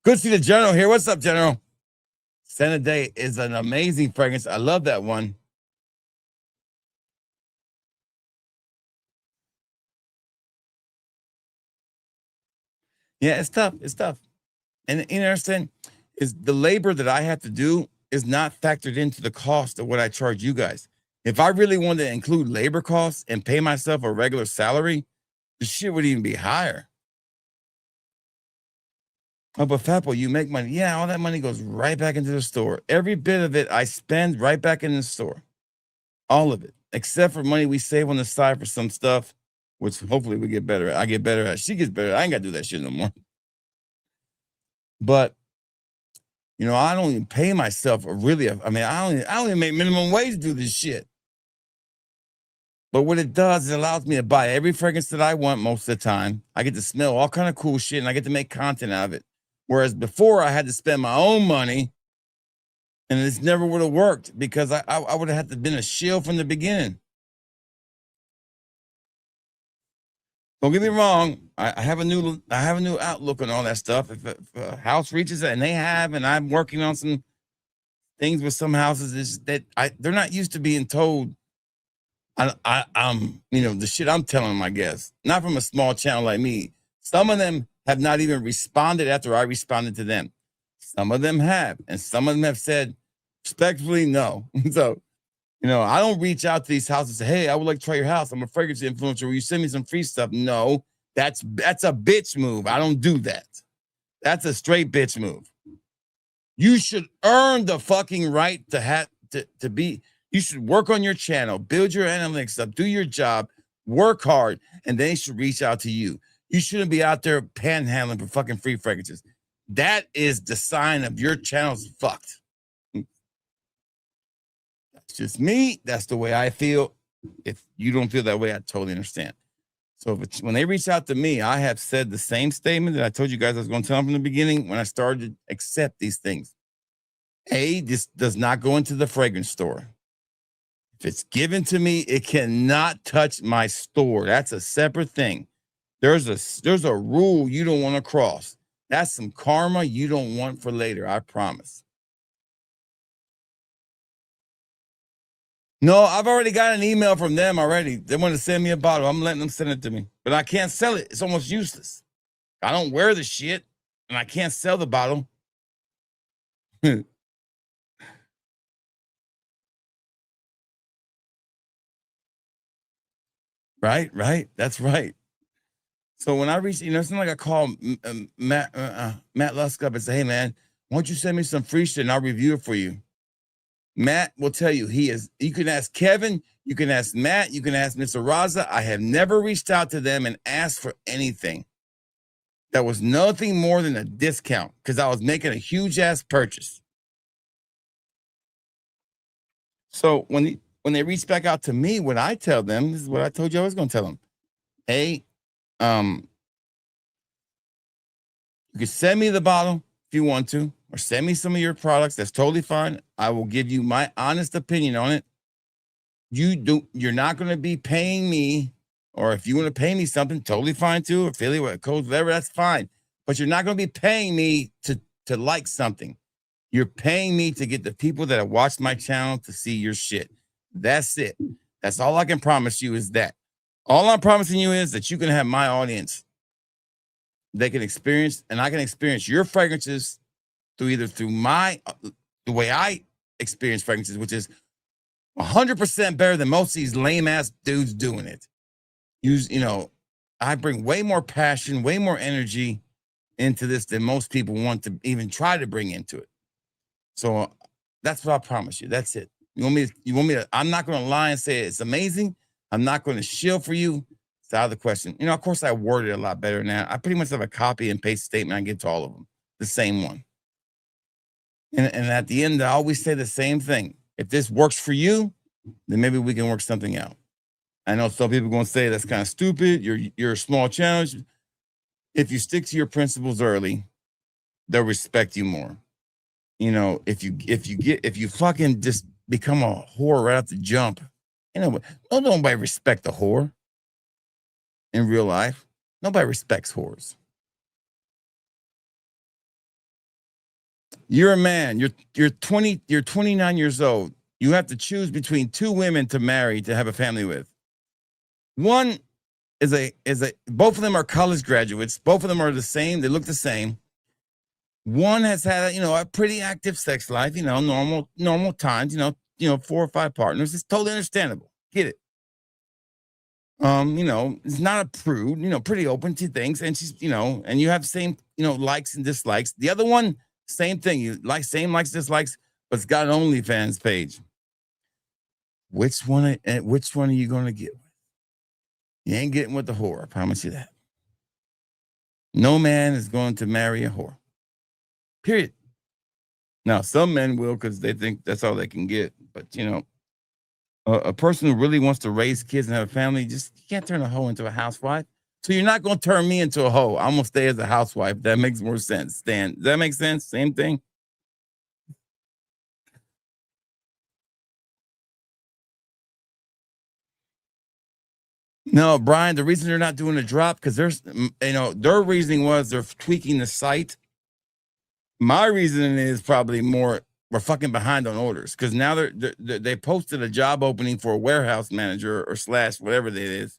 Good to see the General here. What's up, General? Santa Day is an amazing fragrance. I love that one. Yeah, it's tough. It's tough. And you understand, is the labor that I have to do is not factored into the cost of what I charge you guys. If I really wanted to include labor costs and pay myself a regular salary, the shit would even be higher. Oh, but Fatboy, you make money. Yeah, all that money goes right back into the store. Every bit of it I spend right back in the store. All of it, except for money we save on the side for some stuff, which hopefully we get better at. I get better at. She gets better. I ain't got to do that shit no more. But you know, I don't even pay myself really. I mean, I don't even make minimum wage to do this shit. But what it does is it allows me to buy every fragrance that I want most of the time. I get to smell all kind of cool shit and I get to make content out of it. Whereas before I had to spend my own money and this never would have worked because I would have had to been a shill from the beginning. Don't get me wrong. I have a new outlook on all that stuff. If a house reaches it, and they have, and I'm working on some things with some houses, is that they're not used to being told. I'm the shit I'm telling them, I guess, not from a small channel like me. Some of them have not even responded after I responded to them. Some of them have, and some of them have said respectfully no. So, I don't reach out to these houses and say, hey, I would like to try your house. I'm a fragrance influencer. Will you send me some free stuff? No, that's a bitch move. I don't do that. That's a straight bitch move. You should earn the fucking right to be. You should work on your channel, build your analytics up, do your job, work hard, and they should reach out to you. You shouldn't be out there panhandling for fucking free fragrances. That is the sign of your channel's fucked. That's just me. That's the way I feel. If you don't feel that way, I totally understand. So when they reach out to me, I have said the same statement that I told you guys I was going to tell them from the beginning when I started to accept these things. This does not go into the fragrance store. If it's given to me, it cannot touch my store. That's a separate thing. There's a rule you don't want to cross. That's some karma you don't want for later, I promise. No, I've already got an email from them already. They want to send me a bottle. I'm letting them send it to me. But I can't sell it. It's almost useless. I don't wear the shit, and I can't sell the bottle. Right. That's right. So when I reach, it's not like I call Matt Lusk up and say, hey, man, why don't you send me some free shit and I'll review it for you? Matt will tell you you can ask Kevin, you can ask Matt, you can ask Mr. Raza. I have never reached out to them and asked for anything. That was nothing more than a discount because I was making a huge ass purchase. So when they reach back out to me, what I tell them, this is what I told you I was going to tell them. Hey, you can send me the bottle if you want to, or send me some of your products. That's totally fine. I will give you my honest opinion on it. You're not going to be paying me, or if you want to pay me something, totally fine too. Affiliate code, whatever, that's fine. But you're not going to be paying me to like something. You're paying me to get the people that have watched my channel to see your shit. That's it. That's all I can promise you is that. All I'm promising you is that you can have my audience. They can experience, and I can experience your fragrances through the way I experience fragrances, which is 100% better than most of these lame ass dudes doing it. I bring way more passion, way more energy into this than most people want to even try to bring into it. So that's what I promise you. That's it. You want me to, I'm not going to lie and say it's amazing. I'm not going to shill for you. It's out of the question. Of course I worded it a lot better now. I pretty much have a copy and paste statement. I get to all of them. The same one. And at the end, I always say the same thing. If this works for you, then maybe we can work something out. I know some people are going to say that's kind of stupid. You're a small challenge. If you stick to your principles early, they'll respect you more. If you fucking just become a whore right off the jump, don't nobody respect the whore. in real life. Nobody respects whores. You're a man. You're 20. You're 29 years old. You have to choose between two women to marry to have a family with. One is a both of them are college graduates. Both of them are the same. They look the same. One has had a pretty active sex life. Normal times. 4 or 5 partners. It's totally understandable. Get it. It's not a prude. Pretty open to things, and she's and you have same likes and dislikes. The other one, same thing. You like same likes dislikes, but it's got an OnlyFans page. Which one are you going to get with? You ain't getting with the whore. I promise you that. No man is going to marry a whore. Period. Now, some men will because they think that's all they can get. But, a person who really wants to raise kids and have a family, you can't turn a hoe into a housewife. So you're not going to turn me into a hoe. I'm going to stay as a housewife. That makes more sense. Stan, does that make sense? Same thing? No, Brian, the reason they're not doing a drop, because their reasoning was they're tweaking the site. My reasoning is probably more we're fucking behind on orders because now they posted a job opening for a warehouse manager or / whatever that is.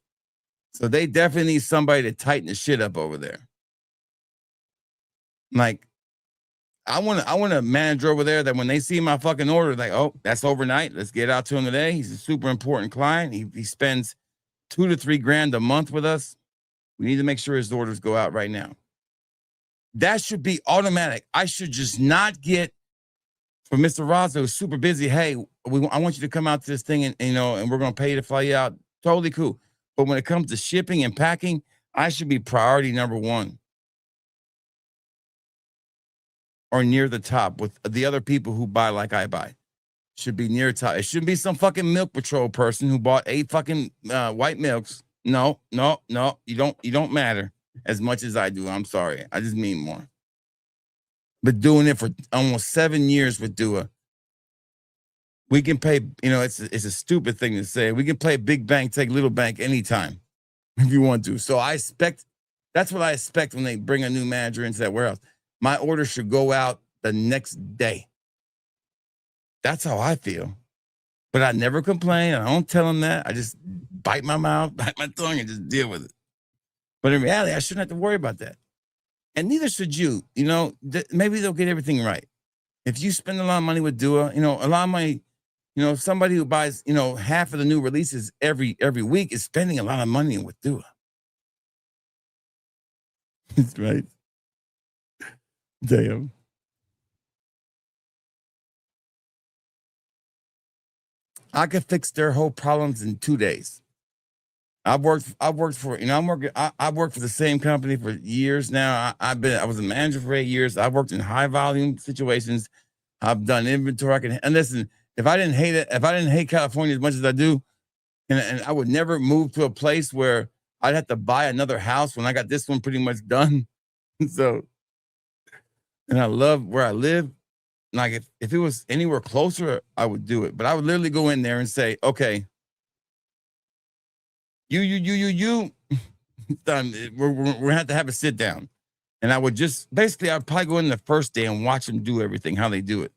So they definitely need somebody to tighten the shit up over there. Like, I want a manager over there that when they see my fucking order, like, oh, that's overnight. Let's get out to him today. He's a super important client. He spends $2 to $3 grand a month with us. We need to make sure his orders go out right now. That should be automatic. I should just not get from Mr. Raza, who's super busy. Hey, I want you to come out to this thing and we're going to pay you to fly you out. Totally cool. But when it comes to shipping and packing, I should be priority number 1 or near the top with the other people who buy like I buy. Should be near top. It shouldn't be some fucking milk patrol person who bought 8 fucking white milks. No. You don't matter as much as I do. I'm sorry. I just mean more. But doing it for almost 7 years with Dua, we can pay, it's a stupid thing to say. We can play big bank, take little bank anytime if you want to. So that's what I expect when they bring a new manager into that warehouse. My order should go out the next day. That's how I feel. But I never complain. I don't tell them that. I just bite my mouth, bite my tongue, and just deal with it. But in reality, I shouldn't have to worry about that. And neither should you. Maybe they'll get everything right. If you spend a lot of money with Dua, a lot of money, somebody who buys, half of the new releases every week is spending a lot of money with Dua. That's right. Damn. I could fix their whole problems in 2 days. I've worked for, I've worked for the same company for years now. I was a manager for 8 years. I've worked in high volume situations. I've done inventory. And listen, if I didn't hate California as much as I do, and I would never move to a place where I'd have to buy another house when I got this one pretty much done. So, and I love where I live. Like if it was anywhere closer, I would do it. But I would literally go in there and say, okay, you done. We're gonna have to have a sit down. And I would I'd probably go in the first day and watch them do everything, how they do it.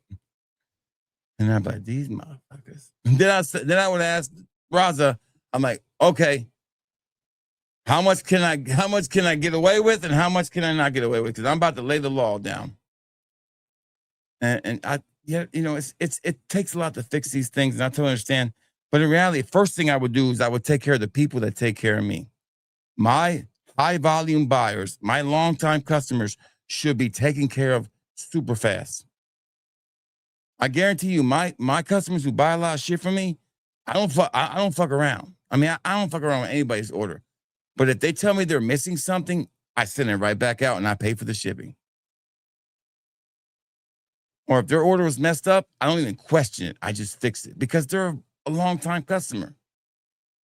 And I'm like, these motherfuckers. And then I would ask Raza, I'm like, okay, how much can I get away with and how much can I not get away with? Because I'm about to lay the law down. And it takes a lot to fix these things, and I totally understand. But in reality, first thing I would do is I would take care of the people that take care of me. My high volume buyers, my longtime customers should be taken care of super fast. I guarantee you, my customers who buy a lot of shit from me, I don't fuck around. I mean, I don't fuck around with anybody's order. But if they tell me they're missing something, I send it right back out and I pay for the shipping. Or if their order was messed up, I don't even question it. I just fix it because they're a long-time customer.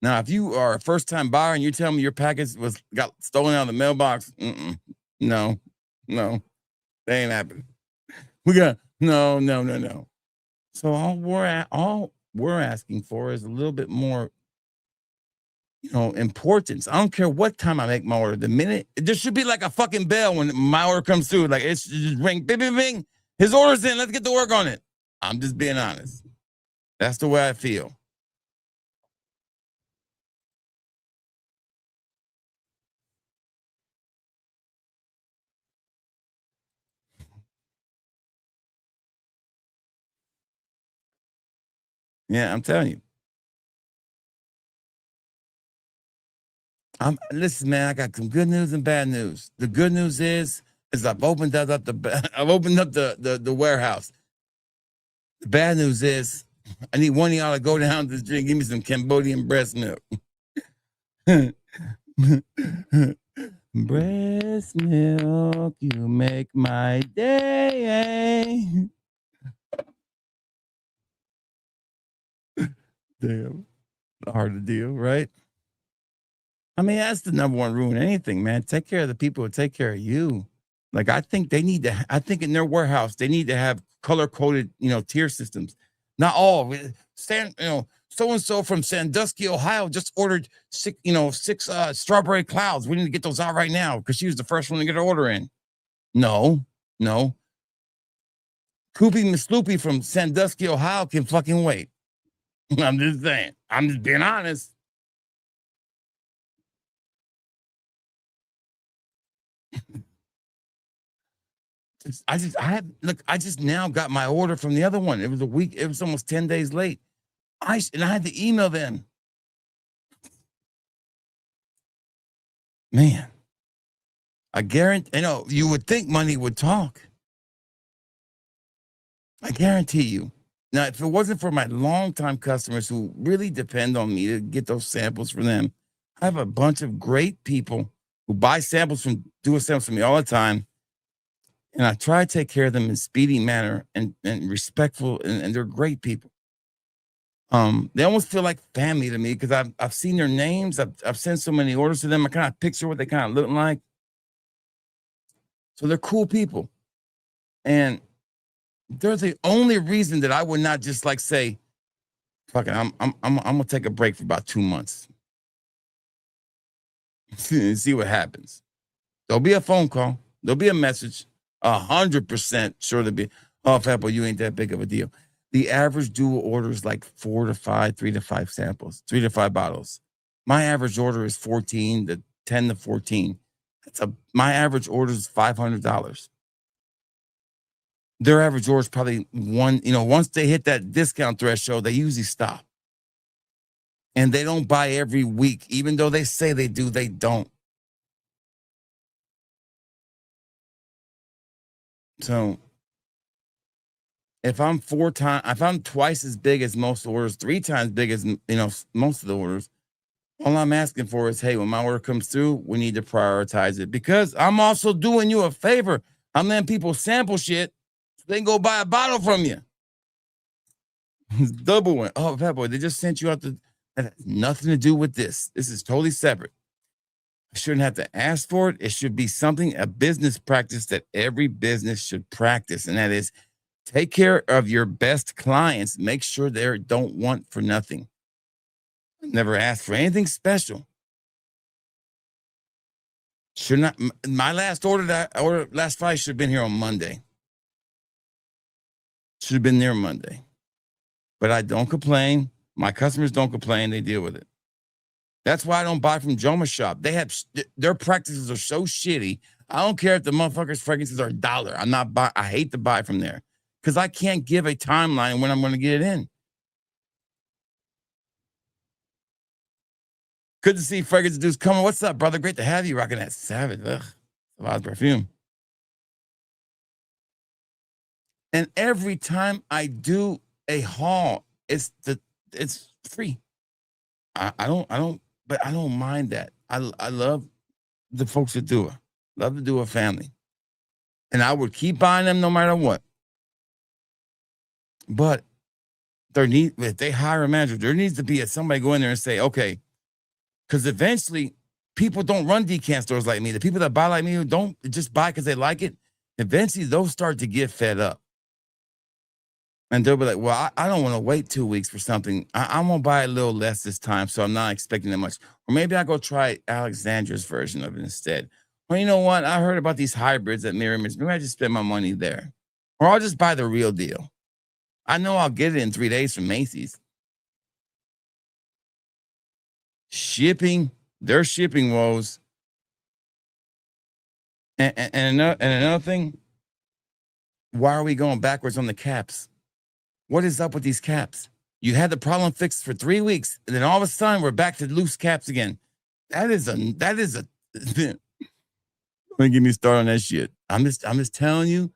Now, if you are a first-time buyer and you tell me your package got stolen out of the mailbox, no, that ain't happening. No. So all we're asking for is a little bit more importance. I don't care what time I make my order. The minute there should be like a fucking bell when my order comes through. Like it's just ring, bing, bing, bing. His order's in. Let's get to work on it. I'm just being honest. That's the way I feel. Yeah, I'm telling you. Listen, man. I got some good news and bad news. The good news is I've opened up the warehouse. The bad news is I need one of y'all to go down to the street and give me some Cambodian breast milk. Breast milk, you make my day. Damn. Hard to deal, right? I mean, that's the number one rule in anything, man. Take care of the people who take care of you. Like, I think in their warehouse, they need to have color-coded, tier systems. Not all. So-and-so from Sandusky, Ohio just ordered six strawberry clouds. We need to get those out right now because she was the first one to get her order in. No. Poopy Miss Loopy from Sandusky, Ohio can fucking wait. I'm just saying. I'm just being honest. I just now got my order from the other one. It was a week. It was almost 10 days late. I had to email them. Man, I guarantee, you would think money would talk. I guarantee you. Now, if it wasn't for my longtime customers who really depend on me to get those samples for them, I have a bunch of great people who buy samples do samples from me all the time. And I try to take care of them in a speedy manner and respectful, and they're great people. They almost feel like family to me because I've seen their names. I've sent so many orders to them. I kind of picture what they kind of look like. So they're cool people. And they're the only reason that I would not just like say, fuck it, I'm gonna take a break for about 2 months. And see what happens. There'll be a phone call, there'll be a message. 100% sure to be, Fatboy, you ain't that big of a deal. The average dual order is like 3 to 5 samples, 3 to 5 bottles. My average order is 14 to 10 to 14. My average order is $500. Their average order is probably once they hit that discount threshold, they usually stop. And they don't buy every week, even though they say they do, they don't. So if I'm twice as big as most orders, 3 times big as most of the orders, all I'm asking for is, hey, when my order comes through, we need to prioritize it because I'm also doing you a favor. I'm letting people sample shit so they can go buy a bottle from you. It's double one. Oh, Fatboy, they just sent you out that has nothing to do with this. This is totally separate. I shouldn't have to ask for it. It should be a business practice that every business should practice. And that is take care of your best clients. Make sure they don't want for nothing. Never ask for anything special. Should not. My last order last Friday should have been here on Monday. Should have been there Monday. But I don't complain. My customers don't complain. They deal with it. That's why I don't buy from Joma Shop. Their practices are so shitty. I don't care if the motherfuckers' fragrances are $1. I hate to buy from there because I can't give a timeline when I'm going to get it in. Good to see fragrance dudes coming. What's up, brother? Great to have you rocking that Savage. Ugh, a lot of perfume. And every time I do a haul, it's free. I don't mind that. I love the folks that do it. Love to do a family. And I would keep buying them no matter what. But if they hire a manager, there needs to be somebody go in there and say, okay, because eventually people don't run decant stores like me. The people that buy like me who don't just buy because they like it, eventually they'll start to get fed up. And they'll be like, well, I don't want to wait 2 weeks for something. I'm going to buy a little less this time, so I'm not expecting that much. Or maybe I'll go try Alexandra's version of it instead. Well, you know what? I heard about these hybrids at Mirror Image. Maybe I just spend my money there. Or I'll just buy the real deal. I know I'll get it in 3 days from Macy's. Shipping, their shipping woes. And another thing, why are we going backwards on the caps? What is up with these caps? You had the problem fixed for 3 weeks, and then all of a sudden we're back to loose caps again. That is a don't get me started on that shit. I'm just telling you.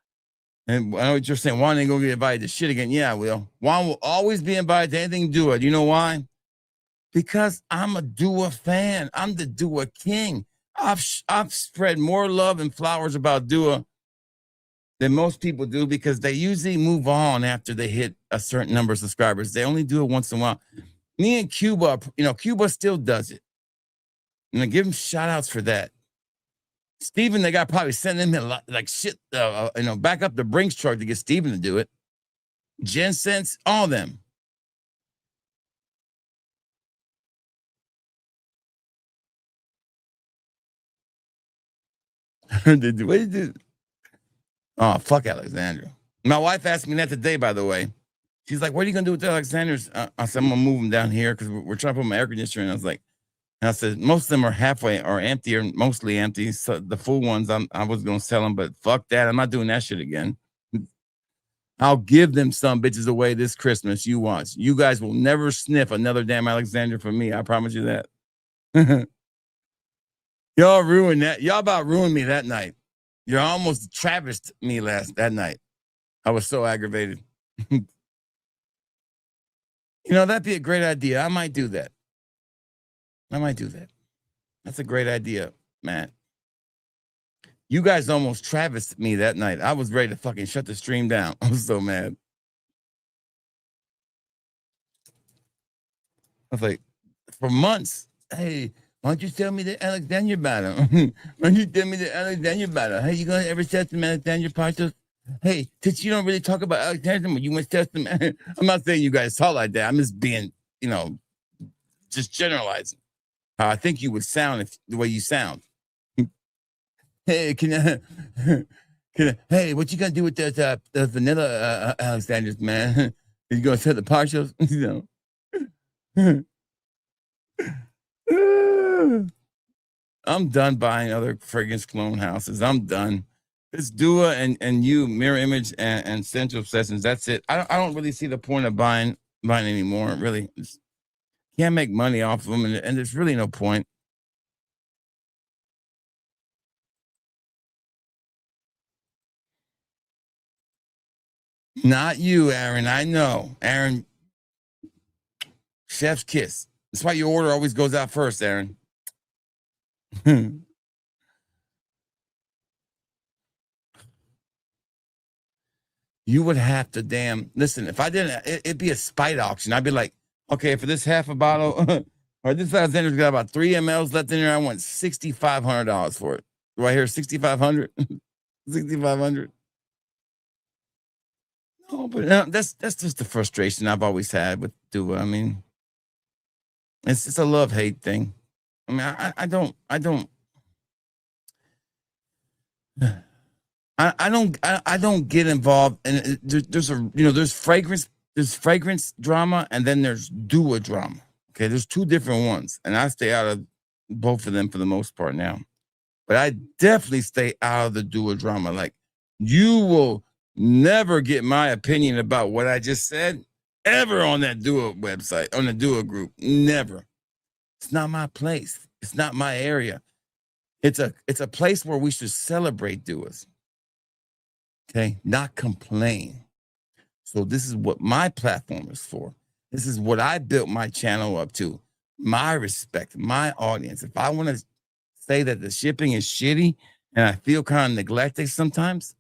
And I know what you're saying. Juan ain't gonna get invited to shit again. Yeah, I will. Juan will always be invited to anything do it. You know why? Because I'm a Dua fan. I'm the Dua king. I've spread more love and flowers about Dua than most people do, because they usually move on after they hit a certain number of subscribers. They only do it once in a while. Me and Cuba, Cuba still does it. And I give him shout outs for that. Steven, they got probably sending him like shit, back up the Brinks truck to get Steven to do it. Jen Sense, all them. What did you do? Oh, fuck Alexandra. My wife asked me that today, by the way. She's like, what are you going to do with the Alexanders? I said, I'm going to move them down here because we're trying to put my air conditioner in. I said, most of them are halfway or empty or mostly empty. So the full ones, I was going to sell them, but fuck that. I'm not doing that shit again. I'll give them some bitches away this Christmas. You watch. You guys will never sniff another damn Alexander from me. I promise you that. Y'all ruined that. Y'all about ruined me that night. You almost traversed me that night. I was so aggravated. That'd be a great idea. I might do that. That's a great idea, man. You guys almost traversed me that night. I was ready to fucking shut the stream down. I was so mad. I was like, for months, hey, why don't you tell me the Alexandria battle? Why don't you tell me the Alexandria battle? Hey, you gonna ever test some Alexandria parcels? Hey, since you don't really talk about Alexandria, you must test them. I'm not saying you guys talk like that. I'm just being, just generalizing how I think you would sound the way you sound. Hey, hey, what you gonna do with the vanilla Alexandrias, man? You gonna sell the partials? I'm done buying other fragrance clone houses. I'm done. It's Dua and you, Mirror Image and Central Sessions. That's it. I don't really see the point of buying anymore. Really, can't make money off of them, and there's really no point. Not you, Aaron. I know, Aaron. Chef's kiss. That's why your order always goes out first, Aaron. You would have to listen. If I didn't, it'd be a spite auction. I'd be like, okay, for this half a bottle, or this Alexander's got about 3 mLs left in there. I want $6,500 for it. Do I hear 6,500? 6,500. No, but that's just the frustration I've always had with Dua. I mean, it's a love-hate thing. I mean, I don't get involved, and there's fragrance drama, and then there's Dua drama. Okay, there's two different ones, and I stay out of both of them for the most part now. But I definitely stay out of the Dua drama. Like, you will never get my opinion about what I just said ever on that Dua website, on the Dua group. Never. It's not my place. It's not my area. It's a place where we should celebrate Duas. Okay, not complain. So this is what my platform is for. This is what I built my channel up to. My respect, my audience. If I want to say that the shipping is shitty and I feel kind of neglected sometimes,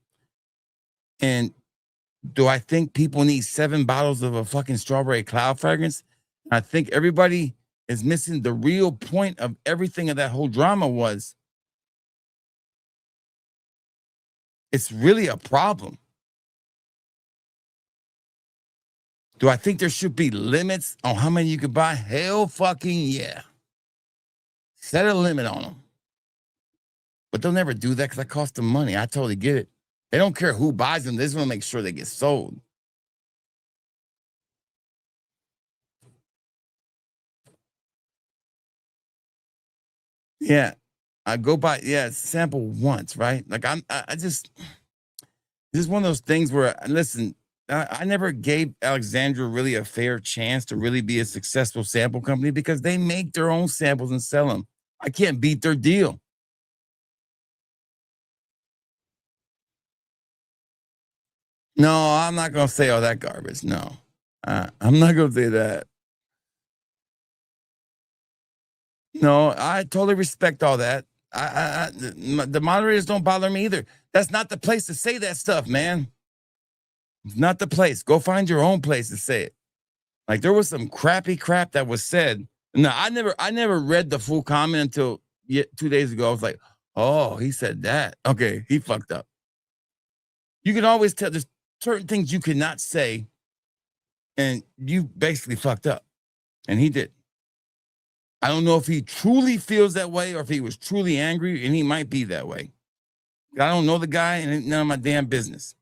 and do I think people need 7 bottles of a fucking strawberry cloud fragrance? I think everybody is missing the real point of everything of that whole drama was. It's really a problem. Do I think there should be limits on how many you can buy? Hell fucking yeah. Set a limit on them. But they'll never do that because that costs them money. I totally get it. They don't care who buys them. They just want to make sure they get sold. Yeah. I go by, sample once, right? Like I just, this is one of those things where, listen, I never gave Alexandra really a fair chance to really be a successful sample company because they make their own samples and sell them. I can't beat their deal. No, I'm not going to say all that garbage. No, I'm not going to say that. No, I totally respect all that. The moderators don't bother me either. That's not the place to say that stuff, man. It's not the place. Go find your own place to say it. Like there was some crappy crap that was said. No, I never read the full comment until 2 days ago. I was like, oh, he said that. Okay, he fucked up. You can always tell there's certain things you cannot say, and you basically fucked up. And he did. I don't know if he truly feels that way or if he was truly angry, and he might be that way. I don't know the guy, and it's none of my damn business.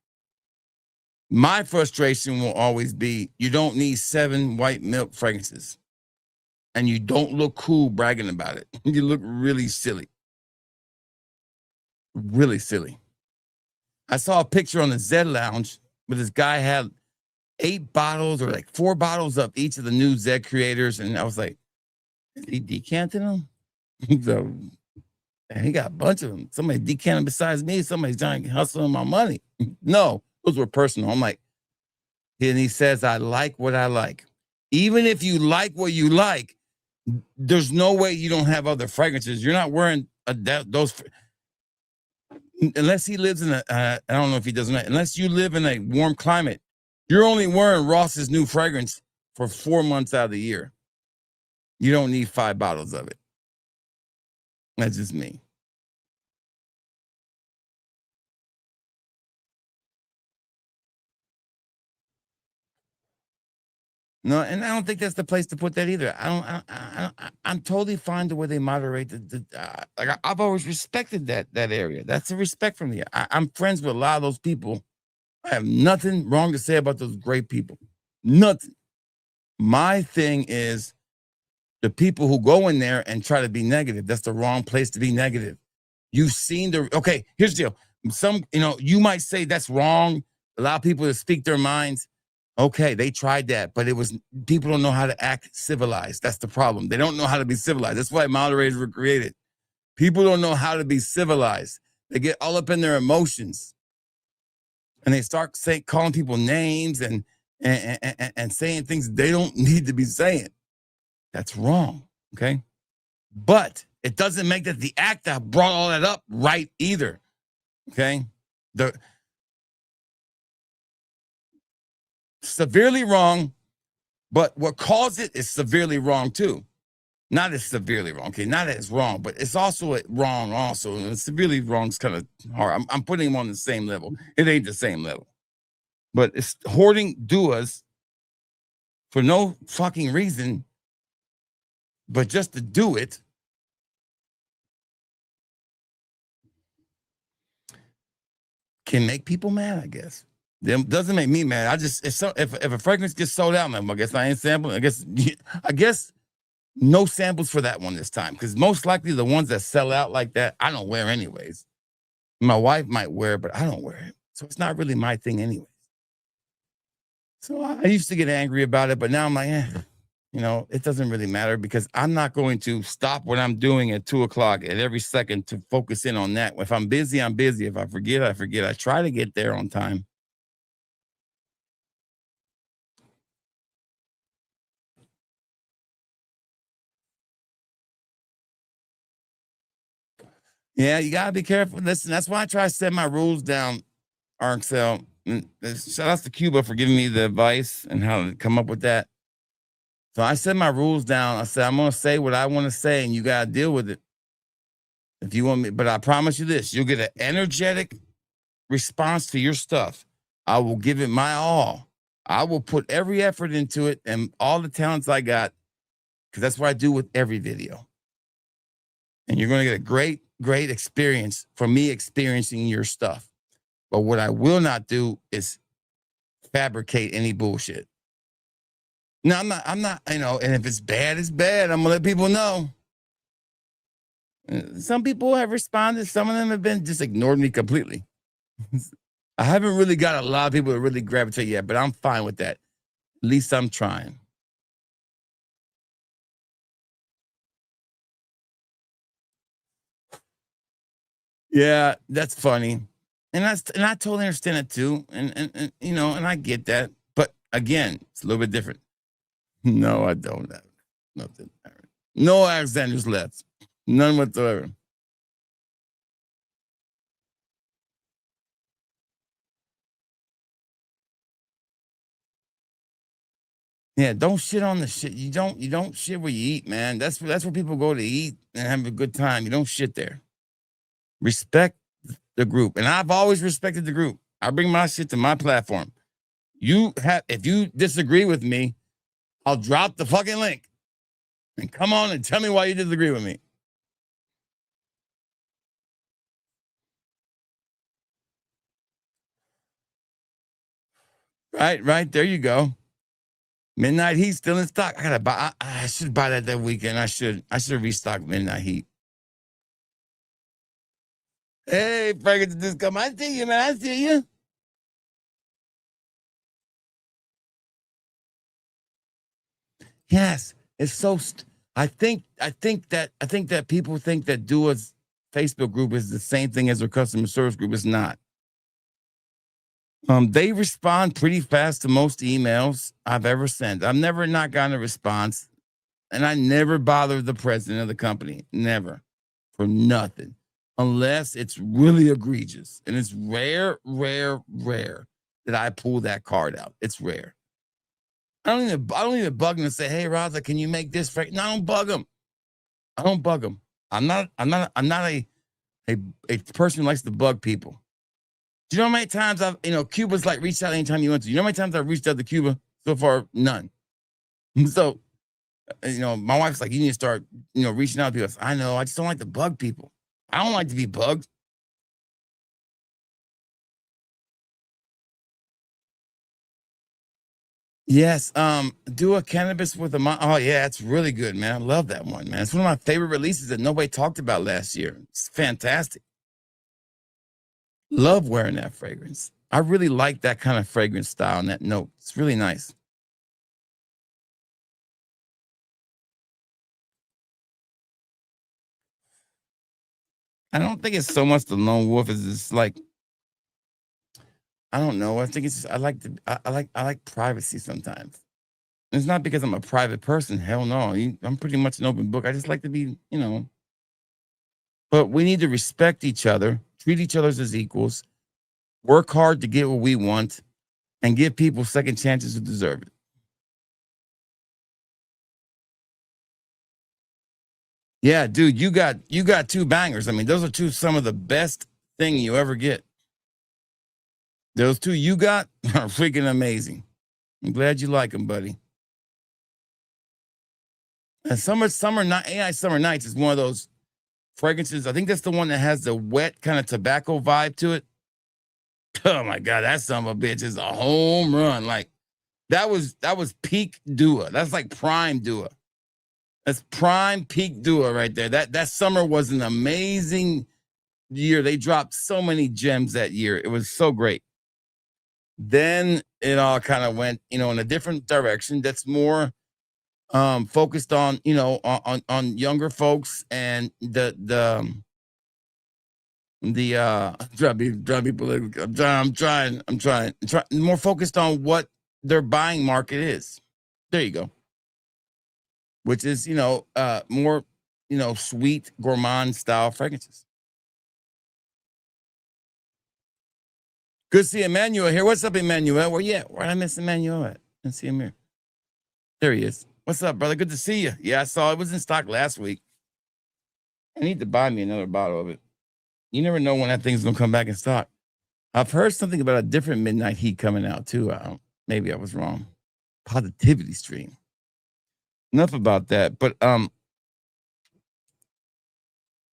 My frustration will always be you don't need 7 white milk fragrances, and you don't look cool bragging about it. You look really silly. Really silly. I saw a picture on the Zed Lounge where this guy had 8 bottles or like 4 bottles of each of the new Zed creators, and I was like, is he decanting them? So, he got a bunch of them. Somebody decanting besides me. Somebody's trying to hustle my money. No, those were personal. I'm like, and he says, I like what I like. Even if you like what you like, there's no way you don't have other fragrances. You're not wearing those. Unless he lives in I don't know if he doesn't. Unless you live in a warm climate, you're only wearing Ross's new fragrance for 4 months out of the year. You don't need 5 bottles of it. That's just me. No, and I don't think that's the place to put that either. I'm totally fine the way they moderate like I've always respected that area. That's a respect from me. I'm friends with a lot of those people. I have nothing wrong to say about those great people. Nothing. My thing is the people who go in there and try to be negative. That's the wrong place to be negative. You've seen okay, here's the deal. You might say that's wrong. Allow people to speak their minds. Okay, they tried that, but people don't know how to act civilized. That's the problem. They don't know how to be civilized. That's why moderators were created. People don't know how to be civilized. They get all up in their emotions, and they start calling people names and saying things they don't need to be saying. That's wrong. Okay, but it doesn't make that the act that brought all that up right either. Okay, severely wrong, but what caused it is severely wrong too. Not as severely wrong, okay? Not as wrong, but it's also wrong also. And severely wrong is kind of hard. I'm putting them on the same level. It ain't the same level. But it's hoarding duas for no fucking reason, but just to do it. Can make people mad, I guess. It doesn't make me mad. If a fragrance gets sold out, I guess I ain't sampling. I guess no samples for that one this time, because most likely the ones that sell out like that, I don't wear anyways. My wife might wear it, but I don't wear it, so it's not really my thing anyways. So I used to get angry about it, but now I'm like, it doesn't really matter because I'm not going to stop what I'm doing at 2:00 at every second to focus in on that. If I'm busy, I'm busy. If I forget, I forget. I try to get there on time. Yeah, you gotta be careful. Listen, that's why I try to set my rules down, Arxel. Shout out to Cuba for giving me the advice and how to come up with that. So I set my rules down. I said, I'm gonna say what I want to say, and you gotta deal with it. If you want me, but I promise you this, you'll get an energetic response to your stuff. I will give it my all. I will put every effort into it and all the talents I got, because that's what I do with every video. And you're going to get a great, great experience from me experiencing your stuff. But what I will not do is fabricate any bullshit. No, I'm not, and if it's bad, it's bad. I'm going to let people know. Some people have responded. Some of them have been just ignored me completely. I haven't really got a lot of people that really gravitate yet, but I'm fine with that. At least I'm trying. Yeah, that's funny. And I totally understand it too. And and I get that. But again, it's a little bit different. No, I don't have nothing. No Alexander's left. None whatsoever. Yeah, don't shit on the shit. You don't shit where you eat, man. That's where people go to eat and have a good time. You don't shit there. Respect the group. And I've always respected the group. I bring my shit to my platform. If you disagree with me, I'll drop the fucking link. And come on and tell me why you disagree with me. Right. There you go. Midnight Heat still in stock. I gotta buy. I should buy that weekend. I should restock Midnight Heat. Hey, Ferguson, just come. I see you, man. I see you. Yes, it's so. I think that people think that Dua's Facebook group is the same thing as their customer service group. It's not. They respond pretty fast to most emails I've ever sent. I've never not gotten a response, and I never bother the president of the company. Never, for nothing, unless it's really egregious, and it's rare that I pull that card out. It's rare. I don't even bug them and say, "Hey, Raza, can you make this?" For no, I don't bug them. I don't bug them. I'm not a person who likes to bug people. Do you know how many times Cuba's like reached out anytime you want to? You know how many times I've reached out to Cuba? So far, none. So, my wife's like, you need to start, reaching out to people. I know, I just don't like to bug people. I don't like to be bugged. Yes, do a cannabis with a oh yeah, it's really good, man. I love that one, man. It's one of my favorite releases that nobody talked about last year. It's fantastic. Love wearing that fragrance. I really like that kind of fragrance style and that note. It's really nice. I don't think it's so much the lone wolf as it's like, I don't know. I think it's I like privacy sometimes. It's not because I'm a private person. Hell no. I'm pretty much an open book. I just like to be, But we need to respect each other, treat each other as equals, work hard to get what we want, and give people second chances who deserve it. Yeah, dude, you got two bangers. I mean, those are some of the best thing you ever get. Those two you got are freaking amazing. I'm glad you like them, buddy. And summer night, AI Summer Nights is one of those fragrances. I think that's the one that has the wet kind of tobacco vibe to it. Oh my God, that son of a bitch is a home run. Like that was peak Dua. That's like prime Dua. That's prime peak Dua right there. That summer was an amazing year. They dropped so many gems that year. It was so great. Then it all kind of went, in a different direction. That's more focused on, on younger folks and the try to be political. I'm trying more focused on what their buying market is. There you go. Which is, more, sweet gourmand style fragrances. Good to see Emmanuel here. What's up, Emmanuel? Where you at? Where did I miss Emmanuel at? Let's see him here. There he is. What's up, brother? Good to see you. Yeah, I saw it was in stock last week. I need to buy me another bottle of it. You never know when that thing's gonna come back in stock. I've heard something about a different Midnight Heat coming out too. Maybe I was wrong. Positivity stream. Enough about that. But and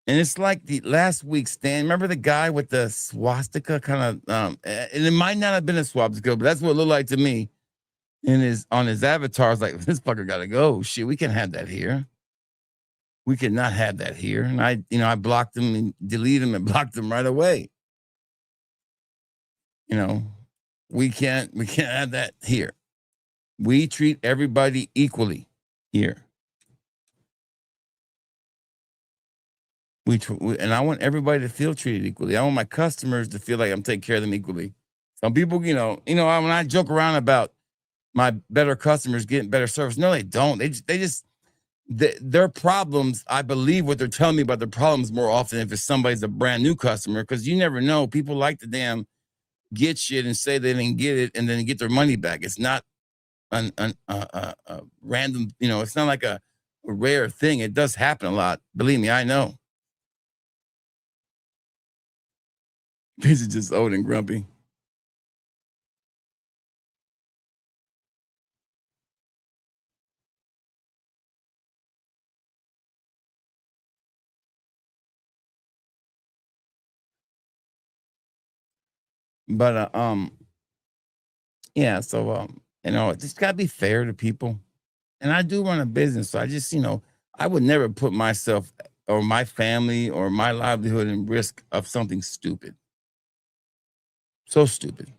it's like the last week, Stan. Remember the guy with the swastika kind of and it might not have been a swastika, but that's what it looked like to me. In his on his avatar, I was like, this fucker gotta go. Shit, we can't have that here. We cannot have that here. And I blocked him and deleted him and blocked him right away. We can't have that here. We treat everybody equally here. And I want everybody to feel treated equally. I want my customers to feel like I'm taking care of them equally. Some people, when I joke around about my better customers getting better service, no, they don't. Their problems, I believe what they're telling me about their problems more often if it's somebody's a brand new customer, because you never know. People like to damn get shit and say they didn't get it and then get their money back. It's not a random, it's not like a rare thing. It does happen a lot. Believe me, I know. This is just old and grumpy. But yeah, so it just gotta be fair to people. And I do run a business, so I just, I would never put myself or my family or my livelihood in risk of something stupid. So stupid.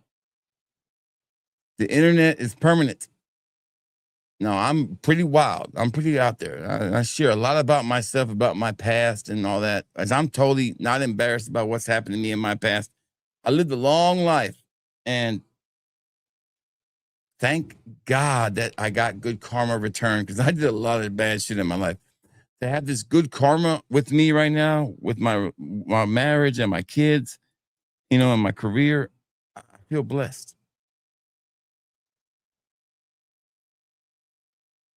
The internet is permanent. No, I'm pretty wild. I'm pretty out there. I share a lot about myself, about my past and all that. As I'm totally not embarrassed about what's happened to me in my past. I lived a long life, and thank God that I got good karma return, because I did a lot of bad shit in my life. To have this good karma with me right now, with my marriage and my kids, and my career, I feel blessed.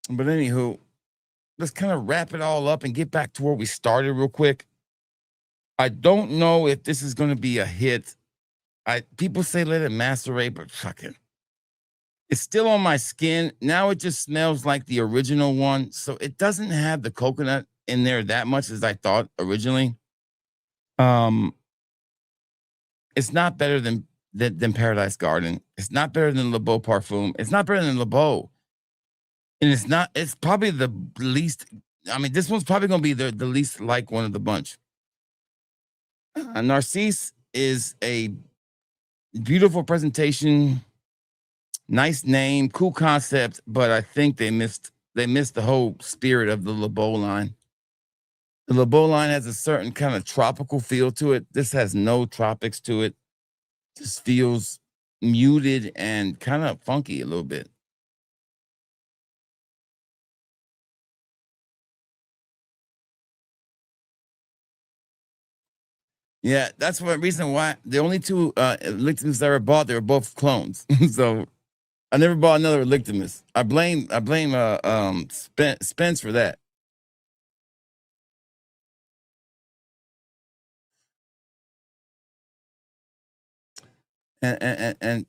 But anywho, let's kind of wrap it all up and get back to where we started real quick. I don't know if this is going to be a hit. People say let it macerate, but fucking, it's still on my skin. Now it just smells like the original one. So it doesn't have the coconut in there that much as I thought originally. It's not better than Paradise Garden. It's not better than Le Beau Parfum. It's not better than Le Beau. And it's probably the least. I mean, this one's probably going to be the least like one of the bunch. Narcisse is a beautiful presentation, nice name, cool concept, but I think they missed the whole spirit of the Le Beau line. The Le Beau line has a certain kind of tropical feel to it. This has no tropics to it. Just feels muted and kind of funky a little bit. Yeah, that's one reason why the only two Lictimus I ever bought, they were both clones. So I never bought another Lictimus. I blame Spence for that. And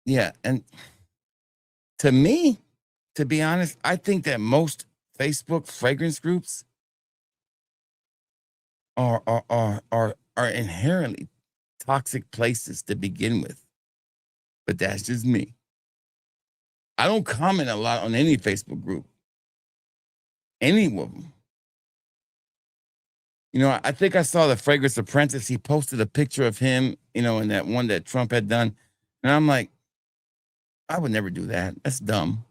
yeah, and to me, to be honest, I think that most Facebook fragrance groups are inherently toxic places to begin with. But that's just me. I don't comment a lot on any Facebook group. Any of them. I think I saw the Fragrance Apprentice. He posted a picture of him, in that one that Trump had done. And I'm like, I would never do that. That's dumb.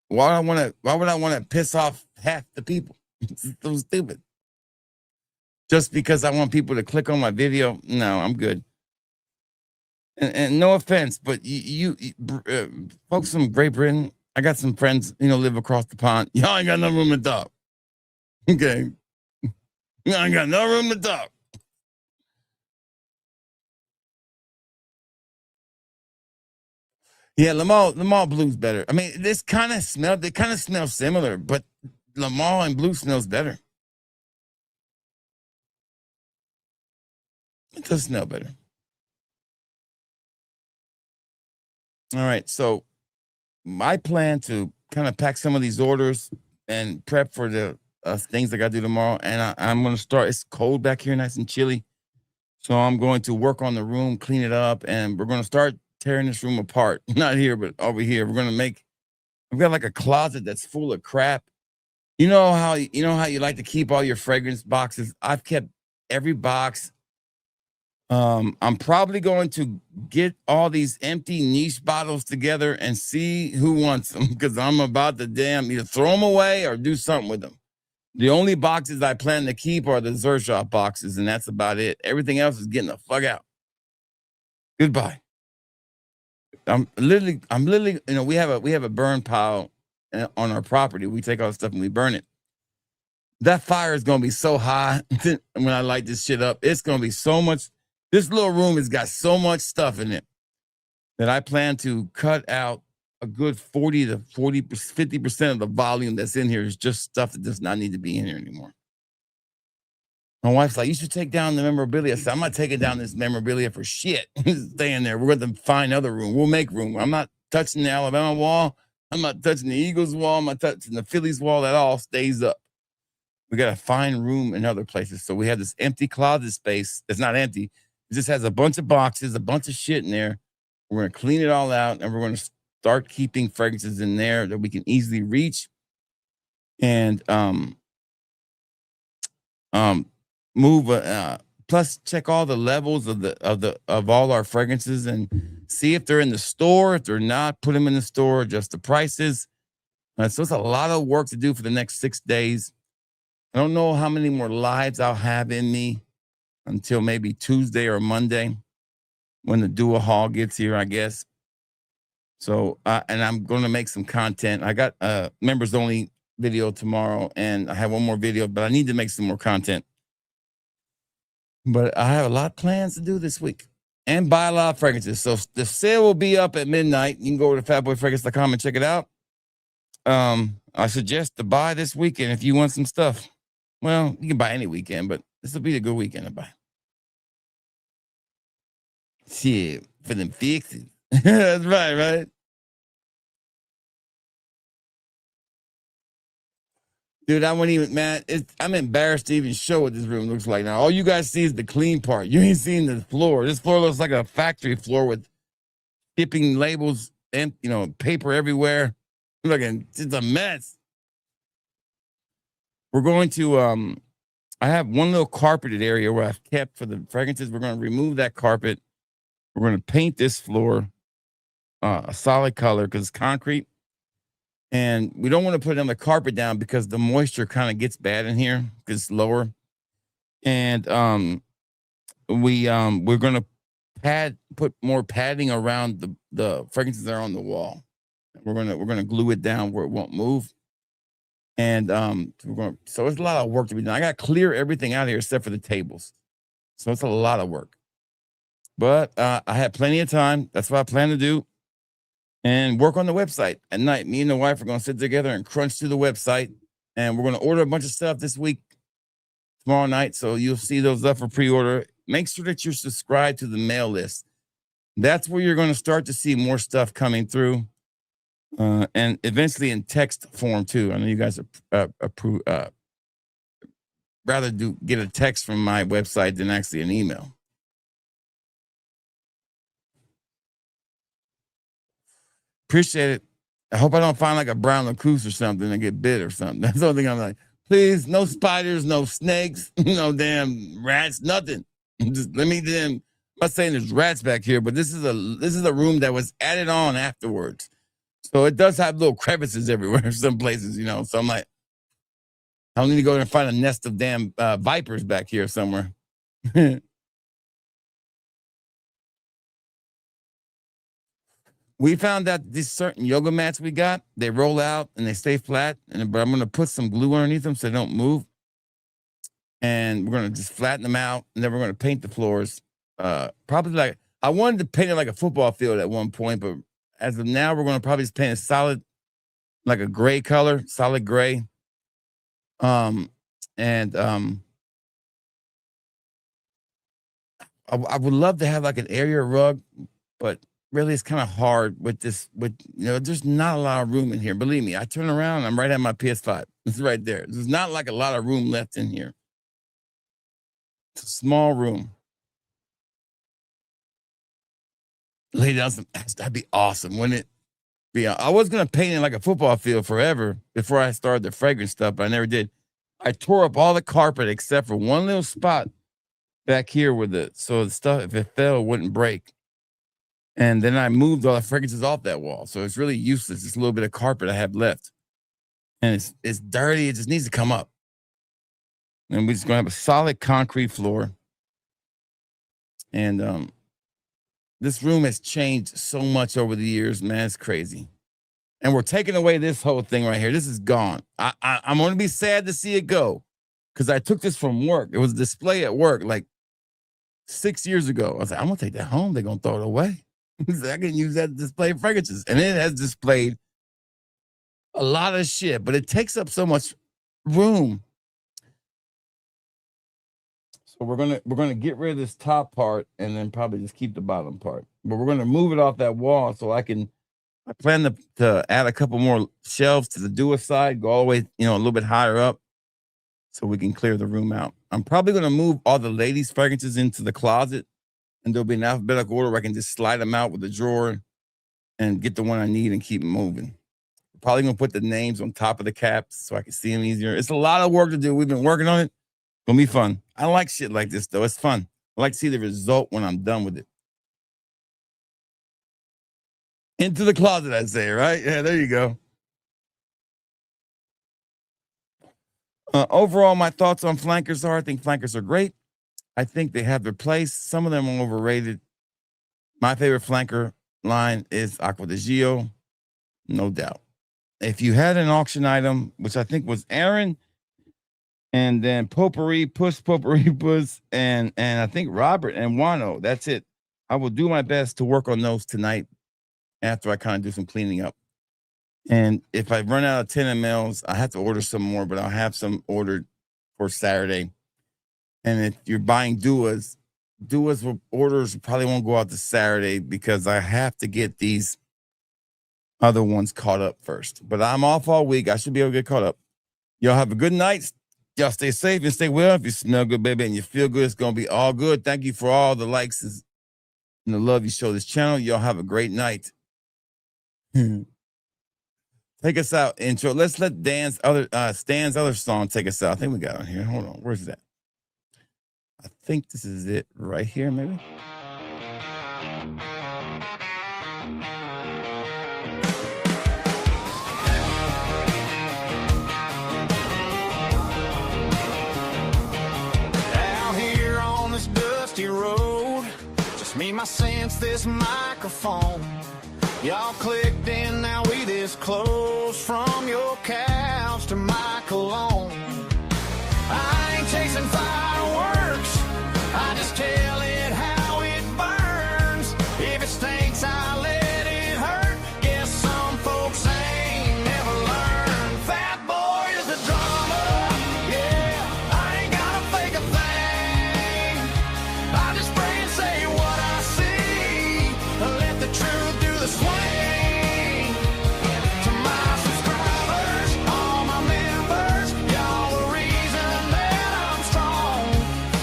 Why would I want to piss off half the people? It's so stupid. Just because I want people to click on my video? No, I'm good. And no offense, but you folks from Great Britain, I got some friends, live across the pond. Y'all ain't got no room to talk. Okay. Y'all ain't got no room to talk. Yeah, Lamar Blue's better. I mean, they kind of smell similar, but Lamar and Blue smells better. It does smell better. All right. So my plan to kind of pack some of these orders and prep for the things I got to do tomorrow. And I'm going to start. It's cold back here, nice and chilly. So I'm going to work on the room, clean it up, and we're going to start tearing this room apart. Not here, but over here. We're going to make, I've got like a closet that's full of crap. You know how you like to keep all your fragrance boxes? I've kept every box. I'm probably going to get all these empty niche bottles together and see who wants them, because I'm about to either throw them away or do something with them. The only boxes I plan to keep are the Zershop boxes, and that's about it. Everything else is getting the fuck out. Goodbye. I'm literally, we have a burn pile on our property. We take all the stuff and we burn it. That fire is going to be so high when I light this shit up. It's going to be so much. This little room has got so much stuff in it that I plan to cut out a good 40 to 50% of the volume that's in here is just stuff that does not need to be in here anymore. My wife's like, you should take down the memorabilia. I said, I'm not taking down this memorabilia for shit. Stay in there. We're going to find other room. We'll make room. I'm not touching the Alabama wall. I'm not touching the Eagles wall. I'm not touching the Phillies wall. That all stays up. We got to find room in other places. So we have this empty closet space. It's not empty. It just has a bunch of boxes, a bunch of shit in there. We're going to clean it all out, and we're going to start keeping fragrances in there that we can easily reach. And move plus check all the levels of all our fragrances and see if they're in the store. If they're not, put them in the store, adjust the prices. So it's a lot of work to do for the next 6 days. I don't know how many more lives I'll have in me until maybe Tuesday or Monday when the dual haul gets here, I guess. So and I'm going to make some content. I got members only video tomorrow, and I have one more video, but I need to make some more content. But I have a lot of plans to do this week and buy a lot of fragrances. So the sale will be up at midnight. You can go to fatboyfragrance.com and check it out. I suggest to buy this weekend if you want some stuff. Well, you can buy any weekend, but this will be a good weekend to buy. Shit, for them fixes. That's right? Dude, I wouldn't even, man, I'm embarrassed to even show what this room looks like now. All you guys see is the clean part. You ain't seen the floor. This floor looks like a factory floor with shipping labels and, paper everywhere. It's a mess. We're going to, I have one little carpeted area where I've kept for the fragrances. We're going to remove that carpet. We're going to paint this floor a solid color because it's concrete. And we don't want to put the carpet down because the moisture kind of gets bad in here because it's lower. And we're going to put more padding around the fragrances that are on the wall. We're going to glue it down where it won't move. And so it's a lot of work to be done. I got to clear everything out of here except for the tables. So it's a lot of work. But I had plenty of time. That's what I plan to do. And work on the website at night. Me and the wife are going to sit together and crunch through the website. And we're going to order a bunch of stuff this week, tomorrow night. So you'll see those up for pre-order. Make sure that you're subscribed to the mail list. That's where you're going to start to see more stuff coming through. And eventually in text form too. I know you guys rather get a text from my website than actually an email. Appreciate it. I hope I don't find like a brown lacrosse or something and get bit or something. That's the only thing I'm like, please, no spiders, no snakes, no damn rats, nothing. Just let me damn. I'm not saying there's rats back here, but this is a room that was added on afterwards. So it does have little crevices everywhere, some places, So I'm like, I don't need to go there and find a nest of damn vipers back here somewhere. We found that these certain yoga mats we got, they roll out and they stay flat. But I'm going to put some glue underneath them so they don't move. And we're going to just flatten them out. And then we're going to paint the floors. Probably I wanted to paint it like a football field at one point, but as of now, we're going to probably just paint a solid, like a gray color, solid gray. I would love to have like an area rug, but really it's kind of hard with this. There's not a lot of room in here. Believe me, I turn around, I'm right at my PS5. It's right there. There's not like a lot of room left in here. It's a small room. Lay down some. That'd be awesome, wouldn't it? I was gonna paint it like a football field forever before I started the fragrance stuff, but I never did. I tore up all the carpet except for one little spot back here so the stuff, if it fell, it wouldn't break. And then I moved all the fragrances off that wall, so it's really useless. It's a little bit of carpet I have left, and it's dirty. It just needs to come up. And we're just gonna have a solid concrete floor. And this room has changed so much over the years, man. It's crazy. And we're taking away this whole thing right here. This is gone. I'm going to be sad to see it go because I took this from work. It was a display at work like 6 years ago. I was like, I'm going to take that home. They're going to throw it away. I can use that to display fragrances. And it has displayed a lot of shit, but it takes up so much room. So we're gonna get rid of this top part and then probably just keep the bottom part. But we're gonna move it off that wall so I plan to add a couple more shelves to the Dua side, go all the way, a little bit higher up so we can clear the room out. I'm probably gonna move all the ladies' fragrances into the closet, and there'll be an alphabetical order where I can just slide them out with the drawer and get the one I need and keep moving. Probably gonna put the names on top of the caps so I can see them easier. It's a lot of work to do. We've been working on it. Gonna be fun. I like shit like this though. It's fun. I like to see the result when I'm done with it. Into the closet, I say, right? Yeah, there you go. Overall, my thoughts on flankers are, I think flankers are great. I think they have their place. Some of them are overrated. My favorite flanker line is Acqua di Gio, no doubt. If you had an auction item, which I think was Aaron, and then Potpourri Puss, and I think Robert and Wano. That's it. I will do my best to work on those tonight after I kind of do some cleaning up. And if I run out of 10 mLs, I have to order some more, but I'll have some ordered for Saturday. And if you're buying Duas orders probably won't go out to Saturday because I have to get these other ones caught up first. But I'm off all week. I should be able to get caught up. Y'all have a good night. Y'all stay safe and stay well. If you smell good, baby, and you feel good, it's going to be all good. Thank you for all the likes and the love you show this channel. Y'all have a great night. Take us out, intro. Let's let Stan's other song take us out. I think we got it on here. Hold on. Where's that? I think this is it right here, maybe. Road, just me, my sense, this microphone. Y'all clicked in, now we this close from your couch to my cologne. I ain't chasing fireworks, I just tell it how it burns. If it stinks, I let it hurt. Guess some folks ain't never learned. Fat boy is the drama, yeah, I ain't gotta fake a thing. I just pray and say what I see. Let the truth do the swing. To my subscribers, all my members, y'all the reason that I'm strong.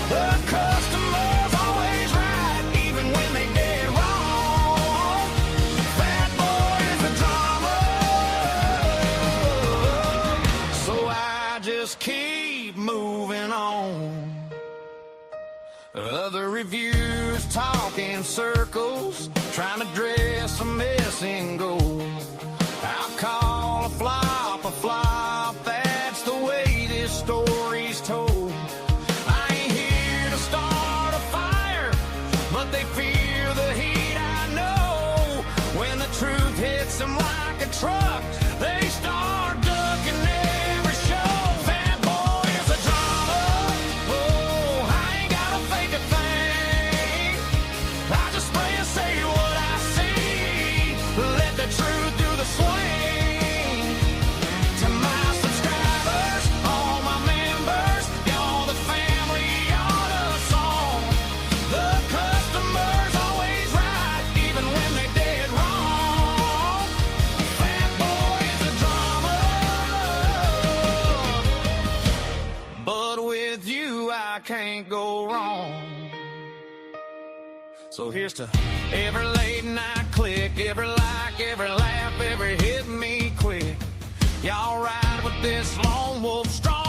The customer's always right, even when they did wrong. Fat boy is the drama, so I just keep moving on. Other reviews talk in circles, trying to dress a mess in gold. I'll call a flop, that's the way this story's told. I ain't here to start a fire, but they fear the heat, I know. When the truth hits them like a truck, they start ducking every show. Fat boy is a drama, oh, I ain't gotta fake a thing. I just pray and say what I see. Let the truth I can't go wrong. So here's to every late night click, every like, every laugh, every hit me quick. Y'all ride with this lone wolf strong.